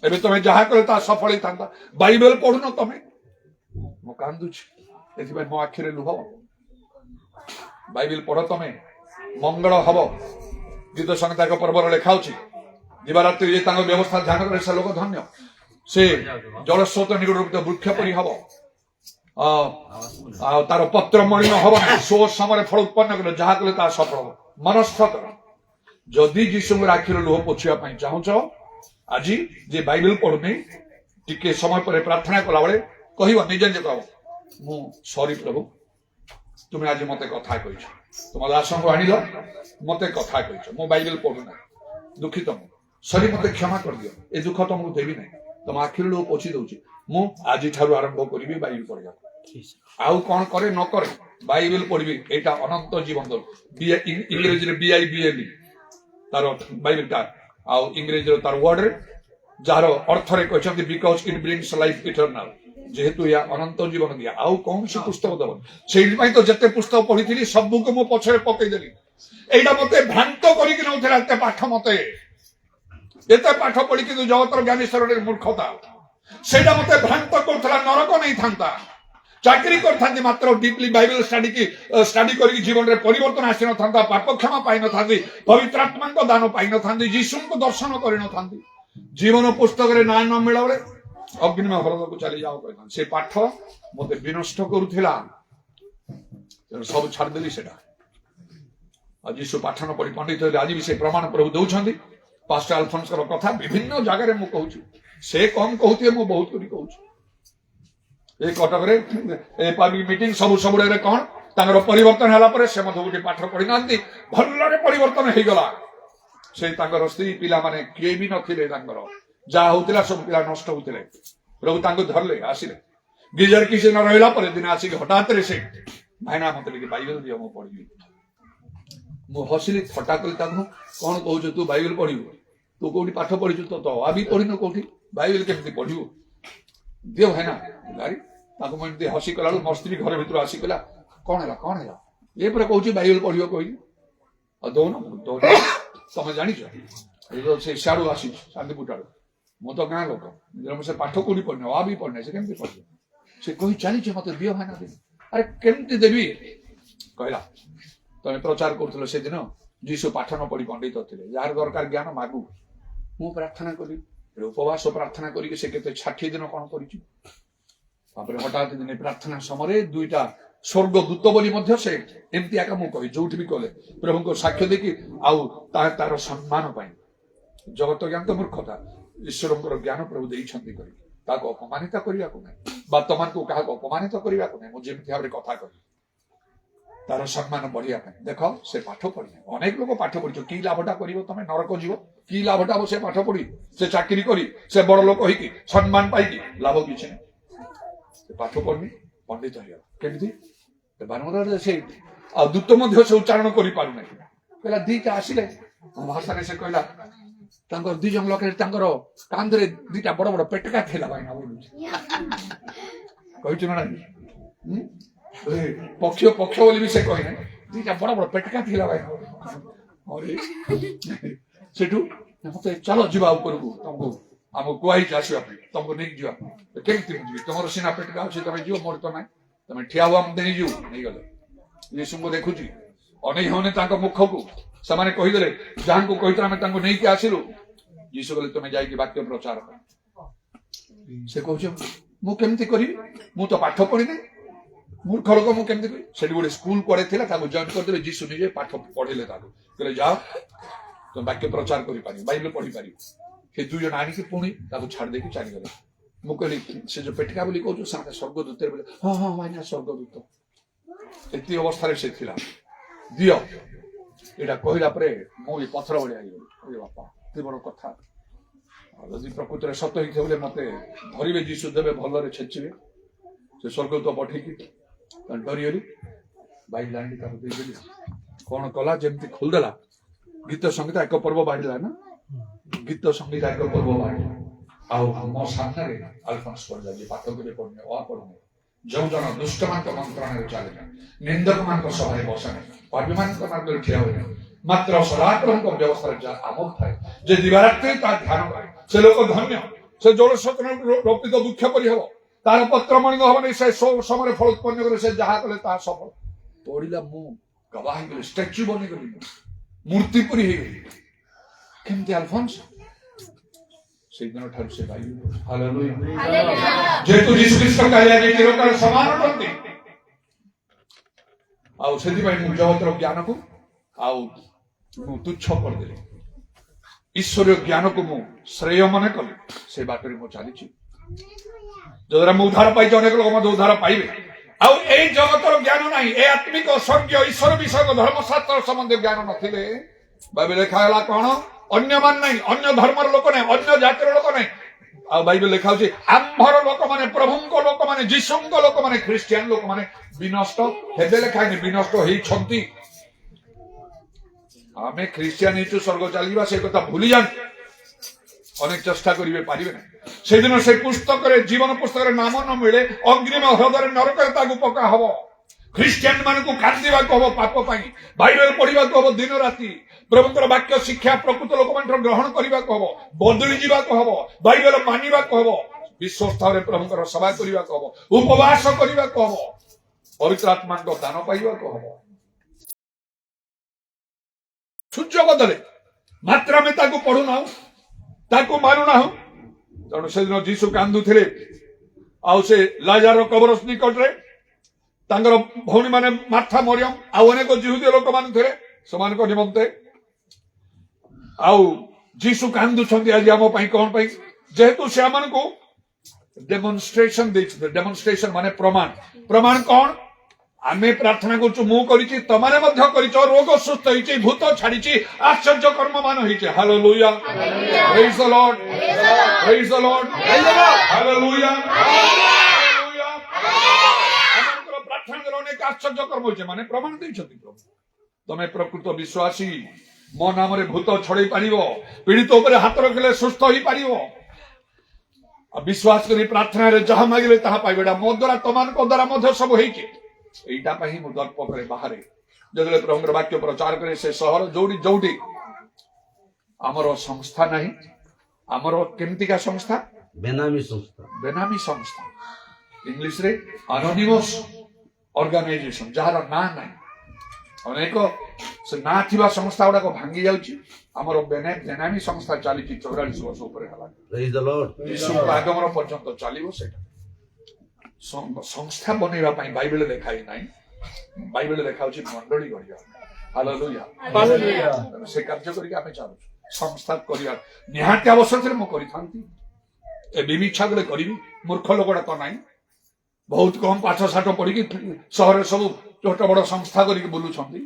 ଏବେ ତମେ ଯାହା କଲେ ତାହା ସଫଳ ହେଇଥାନ୍ତା ବାଇବେଲ ପଢୁନ ତମେ ମୁଁ କାନ୍ଦୁଛି ଏଥିପାଇଁ ମୋ ଆଖିରେ ଲୁହ ବାଇବେଲ ପଢ ତମେ ମଙ୍ଗଳ ହବ ଗୀତ ସଂହିତା ପର୍ବରେ ଲେଖା ଅଛି ଦିବାରାତ୍ରି ତାଙ୍କ ବ୍ୟବସ୍ଥା ଧ୍ୟାନ କରେ ସେ ଲୋକ ଧନ୍ୟ ସେ ଜଳସ୍ରୋତ ନିକଟବର୍ତ୍ତୀ ବୃକ୍ଷ ପରି ହବ ଆଉ ତାର ପତ୍ର ମଳିନ ହବ ନାହିଁ ସୋ ସମୟରେ ଫଳ ଉତ୍ପନ୍ନ କଲେ ଯାହା କଲେ ତାହା ସଫଳ ହବ ମନସ୍ଥ କର ଯଦି ଯୀଶୁଙ୍କର ଆଖିର ଲୁହ ପୋଛିବା ପାଇଁ ଚାହୁଁଛ ଆଜି ଯେ ବାଇବେଲ ପଢୁନି ଟିକେ ସମୟ ପରେ ପ୍ରାର୍ଥନା କଲା ବେଳେ କହିବ ନିଜେ ନିଜେ କହିବ ମୁଁ ସରି ପ୍ରଭୁ ତୁମେ ଆଜି ମତେ କଥା କହିଛ ତୁମ ଦାସଙ୍କୁ ଆଣିଲ ମତେ କଥା କହିଛ ମୁଁ ବାଇବେଲ ପଢୁନା ଦୁଃଖିତ ମୁଁ ସରି ମତେ କ୍ଷମା କରିଦିଅ ଏ ଦୁଃଖ ତମକୁ ଦେବି ନାହିଁ ତମ ଆଖିର ଲୁହ ପୋଛି ଦଉଛି ମୁଁ ଆଜିଠାରୁ ଆରମ୍ଭ କରିବି ବାଇବେଲ ପଢିବାକୁ ଆଉ କଣ କରେ ନ କରେ ବାଇବେଲ ପଢିବି ଏଇଟା ଅନନ୍ତ ଜୀବନ ଇଂରେଜୀରେ BIBLE ତାର ବାଇବେଲଟା ଆଉ ଇଂରେଜୀର ତାର ୱାର୍ଡରେ ଯାହାର ଅର୍ଥରେ କହିଛନ୍ତି ବିକଜ ଇଟ୍ ବ୍ରିଙ୍ଗସ୍ ଲାଇଫ ଇଟର୍ନାଲ ଯେହେତୁ ଏହା ଅନନ୍ତ ଜୀବନ ଦିଆ ଆଉ କୌଣସି ପୁସ୍ତକ ଦେବ ସେଇଥିପାଇଁ ତ ଯେତେ ପୁସ୍ତକ ପଢିଥିଲି ସବୁକୁ ମୁଁ ପଛରେ ପକେଇଦେଲି ଏଇଟା ମତେ ଭ୍ରାନ୍ତ କରିକି ନଉଥିଲା ଏତେ ପାଠ ମତେ ଏତେ ପାଠ ପଢି କିନ୍ତୁ ଜଗତର ଜ୍ଞାନୀ ଶରଣରେ ମୂର୍ଖତା ସେଇଟା ମତେ ଭ୍ରାନ୍ତ କରୁଥିଲା ନରକ ନେଇଥାନ୍ତା ଚାକିରି କରିଥାନ୍ତି ମାତ୍ର ଡିପଲି ବାଇବେଲ ଷ୍ଟଡି କରିକି ଜୀବନରେ ପରିବର୍ତ୍ତନ ଆସିନଥାନ୍ତା ପାପ କ୍ଷମା ପାଇନଥାନ୍ତି ପବିତ୍ର ଆତ୍ମାଙ୍କ ଦାନ ପାଇନଥାନ୍ତି ଯୀଶୁଙ୍କୁ ଦର୍ଶନ କରିନଥାନ୍ତି ଜୀବନ ପୁସ୍ତକରେ ନାଁ ନ ମିଳିଲା ବେଳେ ଅଗ୍ନିମୟ ହ୍ରଦକୁ ଚାଲି ଯାଅ କହିଥାନ୍ତି ସେ ପାଠ ମତେ ବିନଷ୍ଟ କରୁଥିଲା ତେଣୁ ସବୁ ଛାଡ଼ିଦେଲି ସେଟା ଆଉ ଯୀଶୁ ପାଠ ନ ପଢି ପଣ୍ଡିତ ଆଜି ବି ସେ ପ୍ରମାଣ ପ୍ରଭୁ ଦଉଛନ୍ତି ପାଷ୍ଟର ଆଲଫନ୍ସଙ୍କର କଥା ବିଭିନ୍ନ ଜାଗାରେ ମୁଁ କହୁଛି ସେ କମ କହୁଥିବେ ମୁଁ ବହୁତ କରି କହୁଛି ଏ କଟକରେ ମିଟିଂ ସବୁଆଡେ କଣ ତାଙ୍କର ପରିବର୍ତ୍ତନ ହେଲା ପରେ ସେ ମଧ୍ୟ ଗୋଟେ ପାଠ ପଢିନାହାନ୍ତି ଭଲରେ ପରିବର୍ତ୍ତନ ହେଇଗଲା ସେ ତାଙ୍କର ସ୍ତ୍ରୀ ପିଲାମାନେ କିଏ ବି ନଥିଲେ ତାଙ୍କର ଯାହା ହଉଥିଲା ସବୁ ପିଲା ନଷ୍ଟ ହଉଥିଲେ ପ୍ରଭୁ ତାଙ୍କୁ ଧରିଲେ ଆସିଲେ ଗିଜର କିଛି ନ ରହିଲା ପରେ ଦିନ ଆସିକି ହଠାତରେ ସେ ଭାଇନା ମତେ ଟିକେ ବାଇବେଲ ଦିଅ ମୁଁ ପଢିବି ମୁଁ ହସିଲି ଥଟ୍ଟା କଲି ତାକୁ କଣ କହୁଛୁ ତୁ ବାଇବେଲ ପଢିବୁ ତୁ କୋଉଠି ପାଠ ପଢିଛୁ ତ ବି ପଢିନୁ କୋଉଠି ବାଇବେଲ କେମିତି ପଢିବୁ ଦିଅ ଭାଇନା ଗାଡ଼ି ତାକୁ ମୁଁ ଏମିତି ହସି କଲା ବେଳକୁ ମୋ ସ୍ତ୍ରୀ ଘର ଭିତରୁ ଆସି କହିଲା କଣ ହେଲା ଏ ପୁରା କହୁଛି ବାଇବେଲ ପଢିବ କହିଲି ଆଉ ଦଉନ ତମେ ଜାଣିଛ ସେ ସିଆଡୁ ଆସିଛି ଶାନ୍ତିପୁର ଆଡୁ ମୁଁ ତ ଗାଁ ଲୋକ ସେ ପାଠ କୋଉଠି ପଢିନି ବି ପଢିନାହିଁ ସେ କେମିତି ପଢିବ ସେ କହି ଚାଲିଛି ମତେ ଦିଅ ଭାଇନା ଦିଅ ଆରେ କେମିତି ଦେବି କହିଲା ତମେ ପ୍ରଚାର କରୁଥିଲ ସେଦିନ ଯୀଶୁ ପାଠ ନ ପଢି ପଣ୍ଡିତ ଥିଲେ ଯାହାର ଦରକାର ଜ୍ଞାନ ମାଗୁ ମୁଁ ପ୍ରାର୍ଥନା କଲି ଉପବାସ ପ୍ରାର୍ଥନା କରିକି ସେ କେତେ 60 ଦିନ କଣ କରିଛି ତାପରେ ହଠାତ୍ ଦିନେ ପ୍ରାର୍ଥନା ସମୟରେ 2ଟା ସ୍ୱର୍ଗ ଦୂତ ବୋଲି ମଧ୍ୟ ସେ ଏମିତି ଆକା ମୁଁ କହି ଯୋଉଠି ବି କଲେ ପ୍ରଭୁଙ୍କ ସାକ୍ଷ୍ୟ ଦେଇକି ଆଉ ତାର ସମ୍ମାନ ପାଇଁ ଜଗତ ଜ୍ଞାନ ତ ମୂର୍ଖତା ଈଶ୍ୱରଙ୍କର ଜ୍ଞାନ ପ୍ରଭୁ ଦେଇଛନ୍ତି କରି ତାକୁ ଅପମାନିତ କରିବାକୁ ନାହିଁ ବା ତମାନଙ୍କୁ କାହାକୁ ଅପମାନିତ କରିବାକୁ ନାହିଁ ମୁଁ ଯେମିତି ଭାବରେ କଥା କହିବି ତାର ସମ୍ମାନ ବଢିବା ପାଇଁ। ଦେଖ ସେ ପାଠ ପଢିଲେ, ଅନେକ ଲୋକ ପାଠ ପଢିଛ, କି ଲାଭଟା କରିବ ତମେ? ନରକ ଯିବ। କି ଲାଭଟା ହବ ସେ ପାଠ ପଢି, ସେ ଚାକିରି କରି, ସେ ବଡ ଲୋକ ହେଇକି ସମ୍ମାନ ପାଇକି? ଲାଭ କିଛି ନାହିଁ। ସେ ପାଠ ପଢିନି, ପଣ୍ଡିତ ହେଇଗଲା। କେମିତି? ସେ ଆଉ ଦୂତ ମଧ୍ୟ ସେ ଉଚ୍ଚାରଣ କରିପାରୁନାହିଁ। କହିଲା ଦିଟା ଆସିଲେ ଭାଷାରେ, ସେ କହିଲା ତାଙ୍କର 2 ଜଣ ଲୋକ ତାଙ୍କର କାନ୍ଧରେ 2ଟା ବଡ ବଡ ପେଟକା ଥିଲା ଭାଇନା ବୋଲୁଛି। କହିଛୁ ନା ନାଇଁ? ପକ୍ଷ ପକ୍ଷ ବୋଲି ବି ସେ କହିନାହିଁ, 2ଟା ବଡ ବଡ ପେଟକା ଥିଲା ଭାଇନା। ସେଠୁ ମତେ ଚାଲ ଯିବା ଉପରକୁ, ତମକୁ ଆମକୁ କୁହାଇଛି ଆସିବା ପାଇଁ, ତମକୁ ନେଇକି ଯିବା। କେମିତି ମୁଁ ଯିବି? ତମର ସିନା ପେଟକା ଅଛି, ତମେ ଯିବ, ମୋର ତ ନାହିଁ। ତମେ ଠିଆ ହୁଆ, ମତେ ନେଇଯିବ। ନେଇଗଲେ। ଯୀଶୁଙ୍କୁ ଦେଖୁଛି, ଅନେଇ ହଉନି ତାଙ୍କ ମୁଖକୁ। ସେମାନେ କହିଦେଲେ, ଯାହାଙ୍କୁ କହିଥିଲେ ଆମେ ତାଙ୍କୁ ନେଇକି ଆସିଲୁ। ଯୀଶୁ କହିଲେ, ତମେ ଯାଇକି ବାକ୍ୟ ପ୍ରଚାର କର। ସେ କହୁଛି, ମୁଁ କେମିତି କରିବି? ମୁଁ ତ ପାଠ ପଢିନି, ମୂର୍ଖ ଲୋକ, ମୁଁ କେମିତି କରିବି? ସେଠି ଗୋଟେ ସ୍କୁଲ ପଢେଇଥିଲା, ତାକୁ ଜଏନ୍ କରିଦେଲେ। ଯୀଶୁ ନିଜେ ପାଠ ପଢେଇଲେ ତାକୁ। କହିଲେ ଯାଅ, ତମେ ବାକ୍ୟ ପ୍ରଚାର କରିପାରିବ, ବାଇବେଲ ପଢିପାରିବ। ସେ 2 ଜଣ ଆଣିକି ପୁଣି ତାକୁ ଛାଡି ଦେଇକି ଚାଲିଗଲେ। ମୁଁ କହିଲି, ସେ ଯୋଉ ପେଟକା ବୋଲି କହୁଛୁ, ସେମାନେ ସ୍ୱର୍ଗଦୂତ ବୋଲେ? ହଁ ହଁ ଭାଇନା, ସ୍ୱର୍ଗଦୂତ। ଏତି ଅବସ୍ଥାରେ ସେ ଥିଲା। ଦିଅ। ଏଇଟା କହିଲା ପରେ ମୁଁ ବି ପଥର ଭଳିଆ ହେଇଗଲି। ବାପା, ଏତେ ବଡ କଥା। ଯଦି ପ୍ରକୃତରେ ସତ ହେଇଥିବ ବୋଲେ ମତେ ଧରିବେ, ଯୀଶୁ ଦେବେ, ଭଲରେ ଛେଚିବେ। ସେ ସ୍ୱର୍ଗଦୂତ ପଠେଇକି ଡରିଗଲି। ବାଇବେଲ ଆଣିକି ତାକୁ ଦେଇଦେଲି। କଣ କଲା? ଯେମିତି ଖୋଲିଦେଲା, ଗୀତ ସଂଗୀତା 1 ପର୍ବ ବାହାରିଲା ନା? ଗୀତ ସଂଗୀତା 1 ପର୍ବ ବାହାରିଲା। ଆଉ ମୋ ସାମ୍ନାରେ ଆଲଫନ୍ସ ପଢିଲା, ଯେ ପାଠ କେବେ ପଢୁନି, ପଢୁନି। ଯେଉଁ ଜଣ ଦୁଷ୍ଟମାନଙ୍କ ମନ୍ତ୍ରଣାରେ ଚାଲେ ନାହିଁ, ନିନ୍ଦକମାନଙ୍କ ସଭାରେ ବସେ ନାହିଁ, ପାପୀମାନଙ୍କ ମାର୍ଗରେ ଠିଆ ହୁଏ ନାହିଁ, ମାତ୍ର ସଦାପ୍ରଭୁଙ୍କ ବ୍ୟବସ୍ଥାରେ ଯାହା ଆମୋଦ ଥାଏ, ଯେ ଦିବାରାତ୍ରି ତା ଧ୍ୟାନ କରେ, ସେ ଲୋକ ଧନ୍ୟ। ସେ ଜଳ ରୋପିତ ବୃକ୍ଷ ପରି ହବ, ତାର ପତ୍ର ମଣିକ ହବନି। ସେ ସମୟରେ ଫଳ ଉତ୍ପନ୍ନ କରେ, ସେ ଯାହା କଲେ ତାହା ସଫଳ। ପଢିଲା, ମୁଁ ଗବା ହେଇଗଲି, ଷ୍ଟାଚ୍ୟୁ ବନିଗଲି, ମୂର୍ତ୍ତି ପରି ହେଇଗଲି। କେମିତି ଆଲଫନ୍ସ? ସେଇଦିନ ଠାରୁ ସେ ବାଇବେଲ। ହାଲେଲୁୟା। ଯେହେତୁ ଯୀଶୁ ଖ୍ରୀଷ୍ଟ କହିଲେ ଯେ ଚିରକାଳ ସମାନ ଅଟନ୍ତି, ଆଉ ସେଥିପାଇଁ ମୁଁ ଜଗତର ଜ୍ଞାନକୁ ଆଉ ମୁଁ ତୁଚ୍ଛ କରିଦେଲି, ଈଶ୍ୱରୀୟ ଜ୍ଞାନକୁ ମୁଁ ଶ୍ରେୟ ମନେ କଲି। ସେ ବାଟରେ ମୁଁ ଚାଲିଛି, ଯଦ୍ୱାରା ମୁଁ ଉଦ୍ଧାର ପାଇଛି, ଅନେକ ଲୋକ ମଧ୍ୟ ଉଦ୍ଧାର ପାଇବେ। ଆଉ ଏଇ ଜଗତର ଜ୍ଞାନ ନାହିଁ, ଏ ଆତ୍ମିକ ସ୍ୱର୍ଗୀୟ ଈଶ୍ୱର ବିଷୟକ ଧର୍ମଶାସ୍ତ୍ର ସମ୍ବନ୍ଧୀୟ ଜ୍ଞାନ ନଥିଲେ, ବାଇବେଲ ଲେଖା ହେଲା କଣ? ଅନ୍ୟମାନ ନାହିଁ, ଅନ୍ୟ ଧର୍ମର ଲୋକ ନାହିଁ, ଅନ୍ୟ ଜାତିର ଲୋକ ନାହିଁ। ଆଉ ବାଇବେଲ ଲେଖା ହଉଛି, ଆମ୍ଭର ଲୋକମାନେ, ପ୍ରଭୁଙ୍କ ଲୋକମାନେ, ଯୀଶୁଙ୍କ ଲୋକମାନେ, ଖ୍ରୀଷ୍ଟିଆନ ଲୋକମାନେ ବିନଷ୍ଟ ହେବେ। ଲେଖା ହେଇନି ବିନଷ୍ଟ ହେଇଛନ୍ତି। ଆମେ ଖ୍ରୀଷ୍ଟିଆନ ହେଇଛୁ, ସ୍ୱର୍ଗ ଚାଲିଯିବା, ସେ କଥା ଭୁଲି ଯାଆନ୍ତି। ଅନେକ ଚେଷ୍ଟା କରିବେ, ପାରିବେ ନାହିଁ। ସେଦିନ ସେ ପୁସ୍ତକରେ, ଜୀବନ ପୁସ୍ତକରେ ନାମ ନ ମିଳେ, ଅଗ୍ନିମ ହ୍ରଦରେ, ନରକରେ ତାକୁ ପକା ହବ। ଖ୍ରୀଷ୍ଟିଆନ ମାନଙ୍କୁ କାନ୍ଦିବାକୁ ହବ ପାପ ପାଇଁ, ବାଇବେଲ ପଢିବାକୁ ହବ ଦିନ ରାତି, ପ୍ରଭୁଙ୍କର ବାକ୍ୟ ଶିକ୍ଷା ପ୍ରକୃତ ଲୋକମାନଙ୍କର ଗ୍ରହଣ କରିବାକୁ ହବ, ବଦଳି ଯିବାକୁ ହବ, ବାଇବେଲ ମାନିବାକୁ ହବ, ବିଶ୍ୱସ୍ତରରେ ପ୍ରଭୁଙ୍କର ସେବା କରିବାକୁ ହବ, ଉପବାସ କରିବାକୁ ହବ, ପବିତ୍ର ଆତ୍ମାଙ୍କ ଦାନ ପାଇବାକୁ ହବ। ସୁଯୋଗ ଦେଲେ ମାତ୍ର ଆମେ ତାକୁ ପଢୁନାହୁଁ, ତାକୁ ମାନୁନାହୁଁ। ତେଣୁ ସେଦିନ ଯୀଶୁ କାନ୍ଦୁଥିଲେ। ଆଉ ସେ ଲାଜାର କବର ନିକଟରେ ତାଙ୍କର ଭଉଣୀ ମାନେ ମାର୍ଥା, ମରିୟମ ଆଉ ଅନେକ ଯିହୁଦୀ ଲୋକମାନେ ଥିଲେ, ସେମାନଙ୍କ ନିମନ୍ତେ। ଆଉ ଯୀଶୁ କାନ୍ଦୁଛନ୍ତି ଆଜି ଆମ ପାଇଁ। କଣ ପାଇଁ? ଯେହେତୁ ସେ ଆମମାନଙ୍କୁ ଡେମନଷ୍ଟ୍ରେସନ ଦେଇଛନ୍ତି। ଡେମନଷ୍ଟ୍ରେସନ ମାନେ ପ୍ରମାଣ। ପ୍ରମାଣ କଣ? ଆମେ ପ୍ରାର୍ଥନା କରୁଛୁ, ମୁଁ କରିଛି, ତମାନେ ମଧ୍ୟ କରିଛ, ରୋଗ ସୁସ୍ଥ ହେଇଛି, ଭୂତ ଛାଡିଛି, ଆଶ୍ଚର୍ଯ୍ୟ କର୍ମ ମାନ ହେଇଛି। ହାଲେଲୁୟା, ପ୍ରେଜ୍ ଦ ଲର୍ଡ, ପ୍ରେଜ୍ ଦ ଲର୍ଡ, ହାଲେଲୁୟା, ହାଲେଲୁୟା। ଆମଙ୍କର ପ୍ରାର୍ଥନାରେ ଅନେକ ଆଶ୍ଚର୍ଯ୍ୟ କର୍ମ ହେଇଛି, ମାନେ ପ୍ରମାଣ ଦେଇଛନ୍ତି ପ୍ରଭୁ। ତମେ ପ୍ରକୃତ ବିଶ୍ୱାସୀ, ମୋ ନାମରେ ଭୂତ ଛଡେଇ ପାରିବ, ପୀଡ଼ିତ ଉପରେ ହାତ ରଖିଲେ ସୁସ୍ଥ ହେଇପାରିବ। ଆଉ ବିଶ୍ୱାସ କରି ପ୍ରାର୍ଥନାରେ ଯାହା ମାଗିଲେ ତାହା ପାଇବେ। ଏଇଟା ମୋ ଦ୍ୱାରା, ତମାନଙ୍କ ଦ୍ୱାରା ମଧ୍ୟ ସବୁ ହେଇଛି। ଏଇଟା ପାଇଁ ମୁଁ ଦର୍ପ କରେ ବାହାରେ, ଯେତେବେଳେ ପ୍ରଭୁଙ୍କର ବାକ୍ୟ ପ୍ରଚାର କରେ, ସେ ସହର ଯୋଉଠି ଯୋଉଠି ଆମର ସଂସ୍ଥା ନାହିଁ। ଆମର କେମିତିକା ସଂସ୍ଥା? ବେନାମୀ ସଂସ୍ଥା। ବେନାମୀ ସଂସ୍ଥା, ଇଂଲିଶରେ ଅନୋନିମସ୍ ଅର୍ଗାନାଇଜେସନ, ଯାହାର ନାଁ ନାହିଁ। ଅନେକ ସେ ନାଁ ଥିବା ସଂସ୍ଥା ଗୁଡାକ ଭାଙ୍ଗି ଯାଉଛି। ଆମର ବେନାମୀ ସଂସ୍ଥା ଚାଲିଛି 44 ବର୍ଷ ଉପରେ ହେଲା। ପ୍ରେଜ୍ ଦ ଲର୍ଡ। ଯୀଶୁଙ୍କ ଆଗମନ ପର୍ଯ୍ୟନ୍ତ ଚାଲିବ ସେଇଟା। ସଂସ୍ଥା ବନେଇବା ପାଇଁ ବାଇବେଲ ଲେଖା ହିଁ ନାହିଁ, ବାଇବେଲ ଲେଖା ହଉଛି ମଣ୍ଡଳୀ ଗଢିବା। ହାଲେଲୁୟା, ସେ କାର୍ଯ୍ୟ କରିକି ଆମେ ଚାଲୁଛୁ। ସଂସ୍ଥା କରିବା ନିହାତି ଆବଶ୍ୟକ ଥିଲେ ମୁଁ କରିଥାନ୍ତି, ଏବେ ବି ଇଚ୍ଛା କଲେ କରିବି। ମୂର୍ଖ ଲୋକଟା ତ ନାହିଁ, ବହୁତ କମ ପାଠ ସାଠ ପଢିକି ସହରରେ ସବୁ ଛୋଟ ବଡ ସଂସ୍ଥା କରିକି ବୁଲୁଛନ୍ତି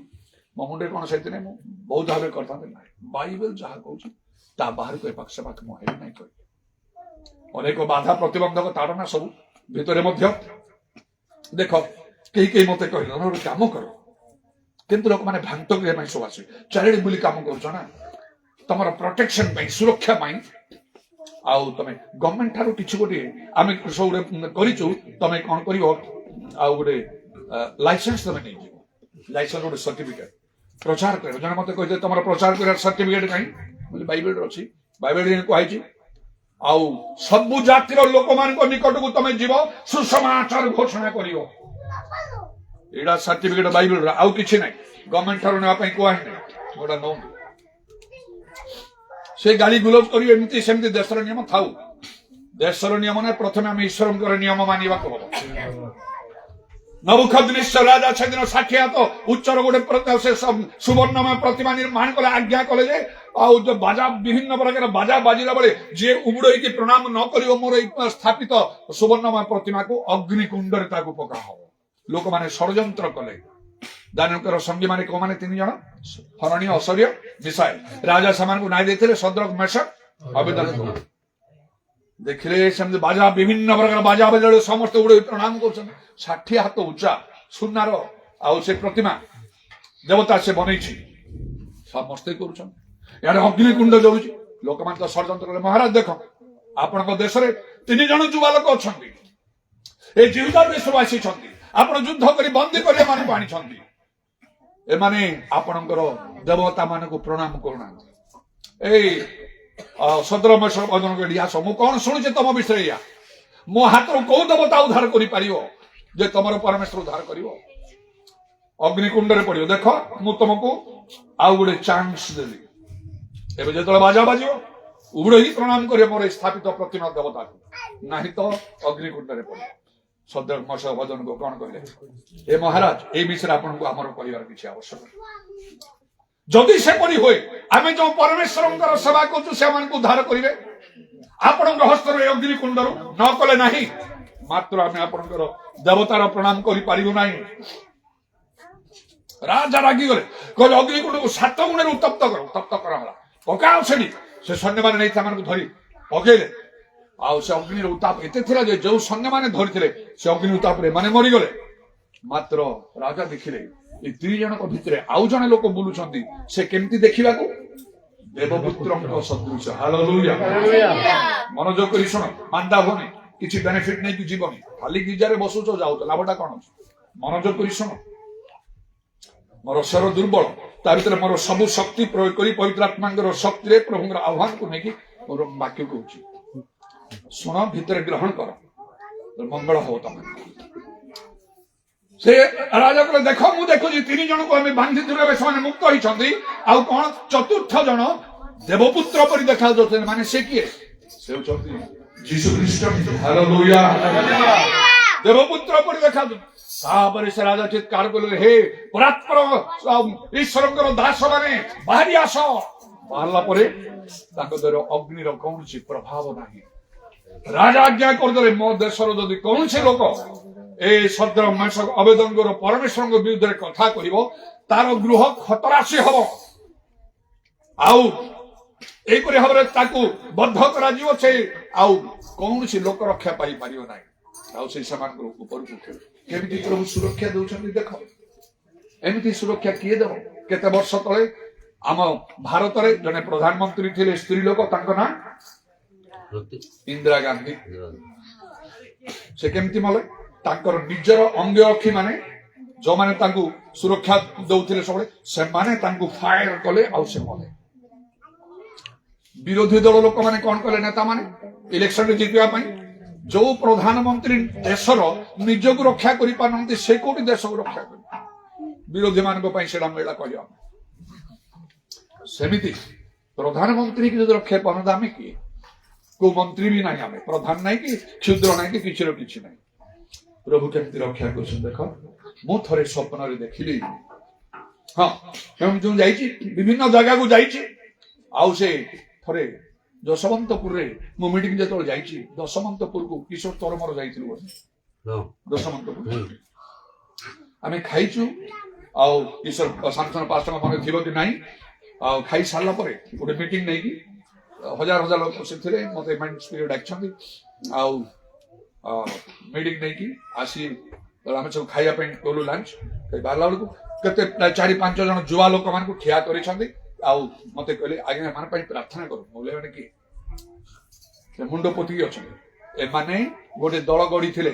ମୋ ମୁଣ୍ଡରେ କଣ ସେଥିରେ ମୁଁ ବହୁତ ଭାବେ କରିଥାନ୍ତି ନାହିଁ। ବାଇବେଲ ଯାହା କହୁଛି ତା ବାହାରକୁ ଏ ପାଖ ପାଖ ମୁଁ ହେବି ନାହିଁ କହିବି। ଅନେକ ବାଧା ପ୍ରତିବନ୍ଧକ ତାଡ଼ନା ସବୁ ଭିତରେ ମଧ୍ୟ ଦେଖ କେହି ମତେ କହିଲେ ଗୋଟେ କାମ କର, କିନ୍ତୁ ଲୋକମାନେ ଭ୍ରାନ୍ତ କରିବା ପାଇଁ ସବୁ ଆସିବେ। ଚାରିଆଡେ ବୁଲି କାମ କରୁଛ ନା, ତମର ପ୍ରୋଟେକ୍ସନ ପାଇଁ ସୁରକ୍ଷା ପାଇଁ ଆଉ ତମେ ଗଭର୍ଣ୍ଣମେଣ୍ଟ ଠାରୁ କିଛି ଗୋଟିଏ ଆମେ ସବୁ ଗୋଟେ କରିଛୁ, ତମେ କଣ କରିବ ଆଉ ଗୋଟେ ଲାଇସେନ୍ସ ତମେ ନେଇଯିବ, ଲାଇସେନ୍ସ ଗୋଟେ ସାର୍ଟିଫିକେଟ ପ୍ରଚାର କରିବ। ଜଣେ ମତେ କହିଥିଲେ ତମର ପ୍ରଚାର କରିବାର ସାର୍ଟିଫିକେଟ କାହିଁ, ବାଇବେଲରେ ଅଛି, ବାଇବେଲରେ କୁହାଯାଇଛି ଆଉ ସବୁ ଜାତିର ଲୋକମାନଙ୍କ ନିକଟକୁ ତମେ ଯିବ ସୁସମାଚାର ଘୋଷଣା କରିବ। ଏଇଟା ସାର୍ଟିଫିକେଟ ବାଇବେଲର, ଆଉ କିଛି ନାହିଁ। ଗଭର୍ଣ୍ଣମେଣ୍ଟ ଠାରୁ ନେବା ପାଇଁ କୁହା ହିଁ ନାହିଁ, ଗୋଟା ନଉନି। ସେ ଗାଳି ଗୁଲଜ କରିବେ ଏମିତି ସେମିତି ଦେଶର ନିୟମ ଥାଉ। ଦେଶର ନିୟମ ନାହିଁ, ପ୍ରଥମେ ଆମେ ଈଶ୍ୱରଙ୍କର ନିୟମ ମାନିବାକୁ ହବ। ନବୁକଦନେସ୍ୱର ରାଜା ସେଦିନ ସାକ୍ଷୀ ହାତ ଉଚ୍ଚର ଗୋଟେ ସେ ସୁବର୍ଣ୍ଣମୟ ପ୍ରତିମା ନିର୍ମାଣ କଲେ, ଆଜ୍ଞା କଲେ ଯେ ଆଉ ଯୋଉ ବାଜା ବିଭିନ୍ନ ପ୍ରକାର ବାଜା ବାଜିଲା ବେଳେ ଯିଏ ଉବୁଡେଇକି ପ୍ରଣାମ ନ କରିବ ମୋର ଏଇ ସ୍ଥାପିତ ସୁବର୍ଣ୍ଣମୟ ପ୍ରତିମାକୁ ଅଗ୍ନିକୁଣ୍ଡରେ ତାକୁ ପକା ହବ। ଲୋକମାନେ ଷଡଯନ୍ତ୍ର କଲେ। ଦାନିଏଲଙ୍କର ସଙ୍ଗୀ ମାନେ କୋଉମାନେ? 3 ଜଣ, ହରଣୀ, ଐଶ୍ୱର୍ଯ୍ୟ, ମିଶାଏଲ। ରାଜା ସେମାନଙ୍କୁ ନାଇଁ ଦେଇଥିଲେ ସଦ୍ରକ, ମେଶକ, ଅବେଦନେଗୋ। ଦେଖିଲେ ସେମିତି ବାଜା ବିଭିନ୍ନ ପ୍ରକାର ବାଜା ବାଜିଲେ ସମସ୍ତେ ଉଡେଇ ପ୍ରଣାମ କରୁଛନ୍ତି। 60 ହାତ ଉଚ୍ଚା ସୁନାର ଆଉ ସେ ପ୍ରତିମା ଦେବତା ସେ ବନେଇଛି, ସମସ୍ତେ କରୁଛନ୍ତି। ଇଆଡେ ଅଗ୍ନିକୁଣ୍ଡ ଜଳୁଛି। ଲୋକମାନେ ତ ଷଡଯନ୍ତ୍ର କଲେ, ମହାରାଜ ଦେଖ ଆପଣଙ୍କ ଦେଶରେ 3 ଜଣ ଯୁବା ଲୋକ ଅଛନ୍ତି, ଏ ଜିହୁଦା ଦେଶରୁ ଆସିଛନ୍ତି, ଆପଣ ଯୁଦ୍ଧ କରି ବନ୍ଦୀ କରି ଏମାନଙ୍କୁ ଆଣିଛନ୍ତି, ଏମାନେ ଆପଣଙ୍କର ଦେବତା ମାନଙ୍କୁ ପ୍ରଣାମ କରୁନାହାନ୍ତି। ଏଇ ସଦରମେଶ୍ୱର ଆସ, ମୁଁ କଣ ଶୁଣୁଛି ତମ ବିଷୟରେ, ଏଇଆ ମୋ ହାତରୁ କୋଉ ଦେବତା ଉଦ୍ଧାର କରିପାରିବ ଯେ ତମର ପରମେଶ୍ୱର ଉଦ୍ଧାର କରିବ? ଅଗ୍ନିକୁଣ୍ଡରେ ପଡିବ। ଦେଖ ମୁଁ ତମକୁ ଆଉ ଗୋଟେ ଚାନ୍ସ ଦେଲି, ଏବେ ଯେତେବେଳେ ବାଜା ବାଜିବ ଉଡେଇ ପ୍ରଣାମ କରିବ ମୋର ସ୍ଥାପିତ ପ୍ରତିମା ଦେବତାକୁ, ନାହିଁ ତ ଅଗ୍ନିକୁଣ୍ଡରେ ପଡିବ। ସଦରମେଶ୍ୱର ଭଜନକୁ କଣ କହିଲେ? ଏ ମହାରାଜ ଏଇ ବିଷୟରେ ଆପଣଙ୍କୁ ଆମର କହିବାର କିଛି ଆବଶ୍ୟକ ନାହିଁ। ଯଦି ସେପରି ହୁଏ ଆମେ ଯୋଉ ପରମେଶ୍ୱରଙ୍କର ସେବା କରୁଛୁ ସେମାନଙ୍କୁ ଉଦ୍ଧାର କରିବେ ଆପଣଙ୍କ ହସ୍ତରୁ ଏ ଅଗ୍ନିକୁଣ୍ଡରୁ, ନ କଲେ ନାହିଁ ମାତ୍ର ଆମେ ଆପଣଙ୍କର ଦେବତାର ପ୍ରଣାମ କରିପାରିବୁ ନାହିଁ। ରାଜା ରାଗିଗଲେ, କହିଲେ ଅଗ୍ନିକୁଣ୍ଡକୁ 7 ଗୁଣରେ ଉତ୍ତପ୍ତ କର। ଉତ୍ତପ୍ତ କରାଗଲା, ପକାଅ ସେଠି। ସେ ସୈନ୍ୟମାନେ ନେଇ ସେମାନଙ୍କୁ ଧରି ପକେଇଲେ। ଆଉ ସେ ଅଗ୍ନିର ଉତ୍ତାପ ଏତେ ଥିଲା ଯେ ଯୋଉ ସୈନ୍ୟମାନେ ଧରିଥିଲେ ସେ ଅଗ୍ନି ଉତ୍ତାପରେ ମାନେ ମରିଗଲେ। ମାତ୍ର ରାଜା ଦେଖିଲେ ଏ 3 ଜଣଙ୍କ ଭିତରେ ଆଉ ଜଣେ ଲୋକ ବୁଲୁଛନ୍ତି, ସେ କେମିତି ଦେଖିବାକୁ? ଦେବପୁତ୍ରଙ୍କ ସଦୃଶ। ହାଲେଲୁୟା। ମନୋଯୋଗ କରି ଶୁଣ, ମାନ୍ଦା ହବନି, କିଛି ବେନିଫିଟ ନେଇକି ଯିବନି, ଖାଲି ଗିଜାରେ ବସୁଛ ଯାଉଛ, ଲାଭଟା କଣ ଅଛି? ମନୋଯୋଗ କରି ଶୁଣ। ମୋର ଶରୀର ଦୁର୍ବଳ, ତା ଭିତରେ ମୋର ସବୁ ଶକ୍ତି ପ୍ରୟୋଗ କରି ପବିତ୍ର ଆତ୍ମାଙ୍କର ଶକ୍ତିରେ ପ୍ରଭୁଙ୍କର ଆହ୍ୱାନକୁ ନେଇକି ମୋର ବାକ୍ୟ କହୁଛି, ଶୁଣ, ଭିତରେ ଗ୍ରହଣ କର, ମଙ୍ଗଳ ହବ ତମେ। ସେ ରାଜା କହିଲେ, ଦେଖ ମୁଁ ଦେଖୁଛି 3 ଜଣଙ୍କୁ ଆମେ ବାନ୍ଧିଥିଲୁ, ଏବେ ସେମାନେ ମୁକ୍ତ ହେଇଛନ୍ତି। ଆଉ କଣ 4ର୍ଥ ଜଣ ଦେବପୁତ୍ର ପରି ଦେଖାଯାଉଛନ୍ତି, ମାନେ ସେ କିଏ? ସେ ହେଉଛନ୍ତି ଯୀଶୁ ଖ୍ରୀଷ୍ଟ। ହାଲେଲୁୟା। ଦେବପୁତ୍ର ପରି ଦେଖାଯାଉଛନ୍ତି। ତାପରେ ସେ ରାଜା ଚିତ୍କାର କଲେ, ହେ ପରାତ୍ପର ଈଶ୍ୱରଙ୍କର ଦାସ ମାନେ ବାହାରି ଆସ। ବାହାରିଲା ପରେ ତାଙ୍କ ଦେହରେ ଅଗ୍ନିର କୌଣସି ପ୍ରଭାବ ନାହିଁ। ରାଜା ଆଜ୍ଞା କରିଦେଲେ, ମୋ ଦେଶର ଯଦି କୌଣସି ଲୋକ ଏ ସଦର ମେଶକ ଅବେଦନେଗୋର ପରମେଶ୍ୱରଙ୍କ ବିରୁଦ୍ଧରେ କଥା କହିବ, ତାର ଗୃହ ଖତରାଶି ହବ, ଆଉ ଏଇପରି ଭାବରେ ତାକୁ ବଦ୍ଧ କରାଯିବ। ସେ ଆଉ କୌଣସି ଲୋକ ରକ୍ଷା ପାଇପାରିବ ନାହିଁ। ଆଉ ସେ ସେମାନଙ୍କ ଉପରକୁ ଉଠିବ। କେମିତି ପ୍ରଭୁ ସୁରକ୍ଷା ଦଉଛନ୍ତି ଦେଖ। ଏମିତି ସୁରକ୍ଷା କିଏ ଦେବ? କେତେ ବର୍ଷ ତଳେ ଆମ ଭାରତରେ ଜଣେ ପ୍ରଧାନମନ୍ତ୍ରୀ ଥିଲେ, ସ୍ତ୍ରୀ ଲୋକ, ତାଙ୍କ ନାଁ ଇନ୍ଦିରା ଗାନ୍ଧୀ। ସେ କେମିତି ମଲେ? ତାଙ୍କର ନିଜର ଅଙ୍ଗରକ୍ଷୀ ମାନେ ଯୋଉମାନେ ତାଙ୍କୁ ସୁରକ୍ଷା ଦଉଥିଲେ ସବୁବେଳେ, ସେମାନେ ତାଙ୍କୁ ଫାୟାର କଲେ, ଆଉ ସେ ମଲେ। ବିରୋଧୀ ଦଳ ଲୋକମାନେ କଣ କଲେ? ନେତା ମାନେ ଇଲେକ୍ସନରେ ଜିତିବା ପାଇଁ ଯୋଉ ପ୍ରଧାନମନ୍ତ୍ରୀ ଦେଶର ନିଜକୁ ରକ୍ଷା କରିପାରୁନାହାନ୍ତି, ସେ କୋଉଠି ଦେଶକୁ ରକ୍ଷା କରିବେ? ବିରୋଧୀ ମାନଙ୍କ ପାଇଁ ସେଟା ମିଳିଲା କହିବା। ସେମିତି ପ୍ରଧାନମନ୍ତ୍ରୀ କି ଯଦି ରକ୍ଷା ପାରୁନାହାନ୍ତି, ଆମେ କିଏ? କୋଉ ମନ୍ତ୍ରୀ ବି ନାହିଁ, ଆମେ ପ୍ରଧାନ ନାହିଁ କି କ୍ଷୁଦ୍ର ନାହିଁ କି କିଛି ନାହିଁ। ପ୍ରଭୁ କେମିତି ରକ୍ଷା କରୁଛନ୍ତି ଦେଖ। ମୁଁ ଥରେ ସ୍ୱପ୍ନରେ ଦେଖିଲି, ହଁ ଯୋଉ ଯାଇଛି ବିଭିନ୍ନ ଜାଗାକୁ ଯାଇଛି, ଆଉ ସେ ଥରେ ଯଶବନ୍ତପୁରରେ ମୁଁ ମିଟିଂ ଯେତେବେଳେ ଯାଇଛି, ଯଶବନ୍ତପୁରକୁ କିଶୋର ତୋର ମୋର ଯାଇଥିଲୁ ଦଶମନ୍ତପୁର। आम खाइचु आउ ईश्वर सांसन पास्ट मन थी कि ना आउ खाई सारा गोटे मीटिंग नहीं कि हजार हजार लोग से मत माइंड स्पिरिट डाक आउ मीटिंग नहीं कि आसी आम सब खाइबा गलु लंच बाहर बेलू केते 4-5 जन जुआ लोक मान ठिया कर मत कहले आज्ञा एम प्रार्थना करूँ बोले मैंने कि मुंड पोती अच्छा एमाने गोटे दल गढ़ी थे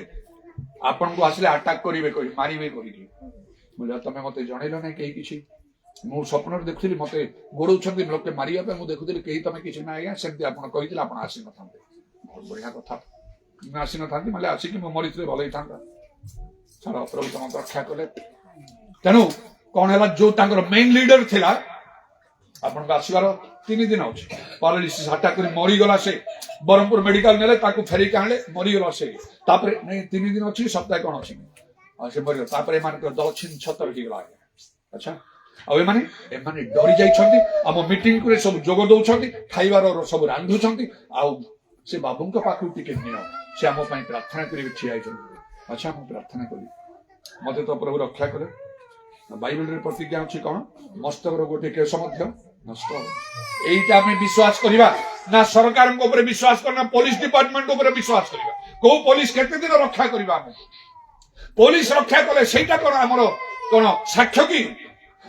आपण को आसिले अटैक करेंगे कह मारे बोले तुम मत जनइल ना कहीं किसी मु स्वप्न देखुली मत गोड़ लोके मारे मुझे देखुली कहीं तुम किसी ना आज्ञा सेमती आप कही आप आसी न था बहुत बढ़िया कथा आसी न था मतलब आसिक मरी भल ही था छाड़ प्रभु तुम रक्षा कले तेणु कौन है जो मेन लीडर थिला आपण आसबार 3 दिन अच्छे पारालिसिस अटैक कर मरीगला से ब्रह्मपुर मेडिकल ने फेरिक आने मरीगला से नहीं 3 दिन अच्छी सप्ताह कौन अच्छी से मरीगला एम दल छिन छतर होगा अच्छा आने डरी जाइए आम मीटिंग को सब जोग दौरान खाइबार सब रांधुंट से बाबू पाखु टिके नियो से आम प्रार्थना करेंगे ठिया अच्छा मुझे प्रार्थना करी मत तो प्रभु रक्षा करे बाइबल प्रतिज्ञा अच्छी कौन मस्तक गोटे केश नष्ट यहीटा आम विश्वास करवा ना सरकार विश्वास करना पुलिस डिपार्टमेंट विश्वास करवा कौ पुलिस केते दिन रक्षा करवा पुलिस रक्षा कले सेटा कौन आमर कौन साक्ष्य कि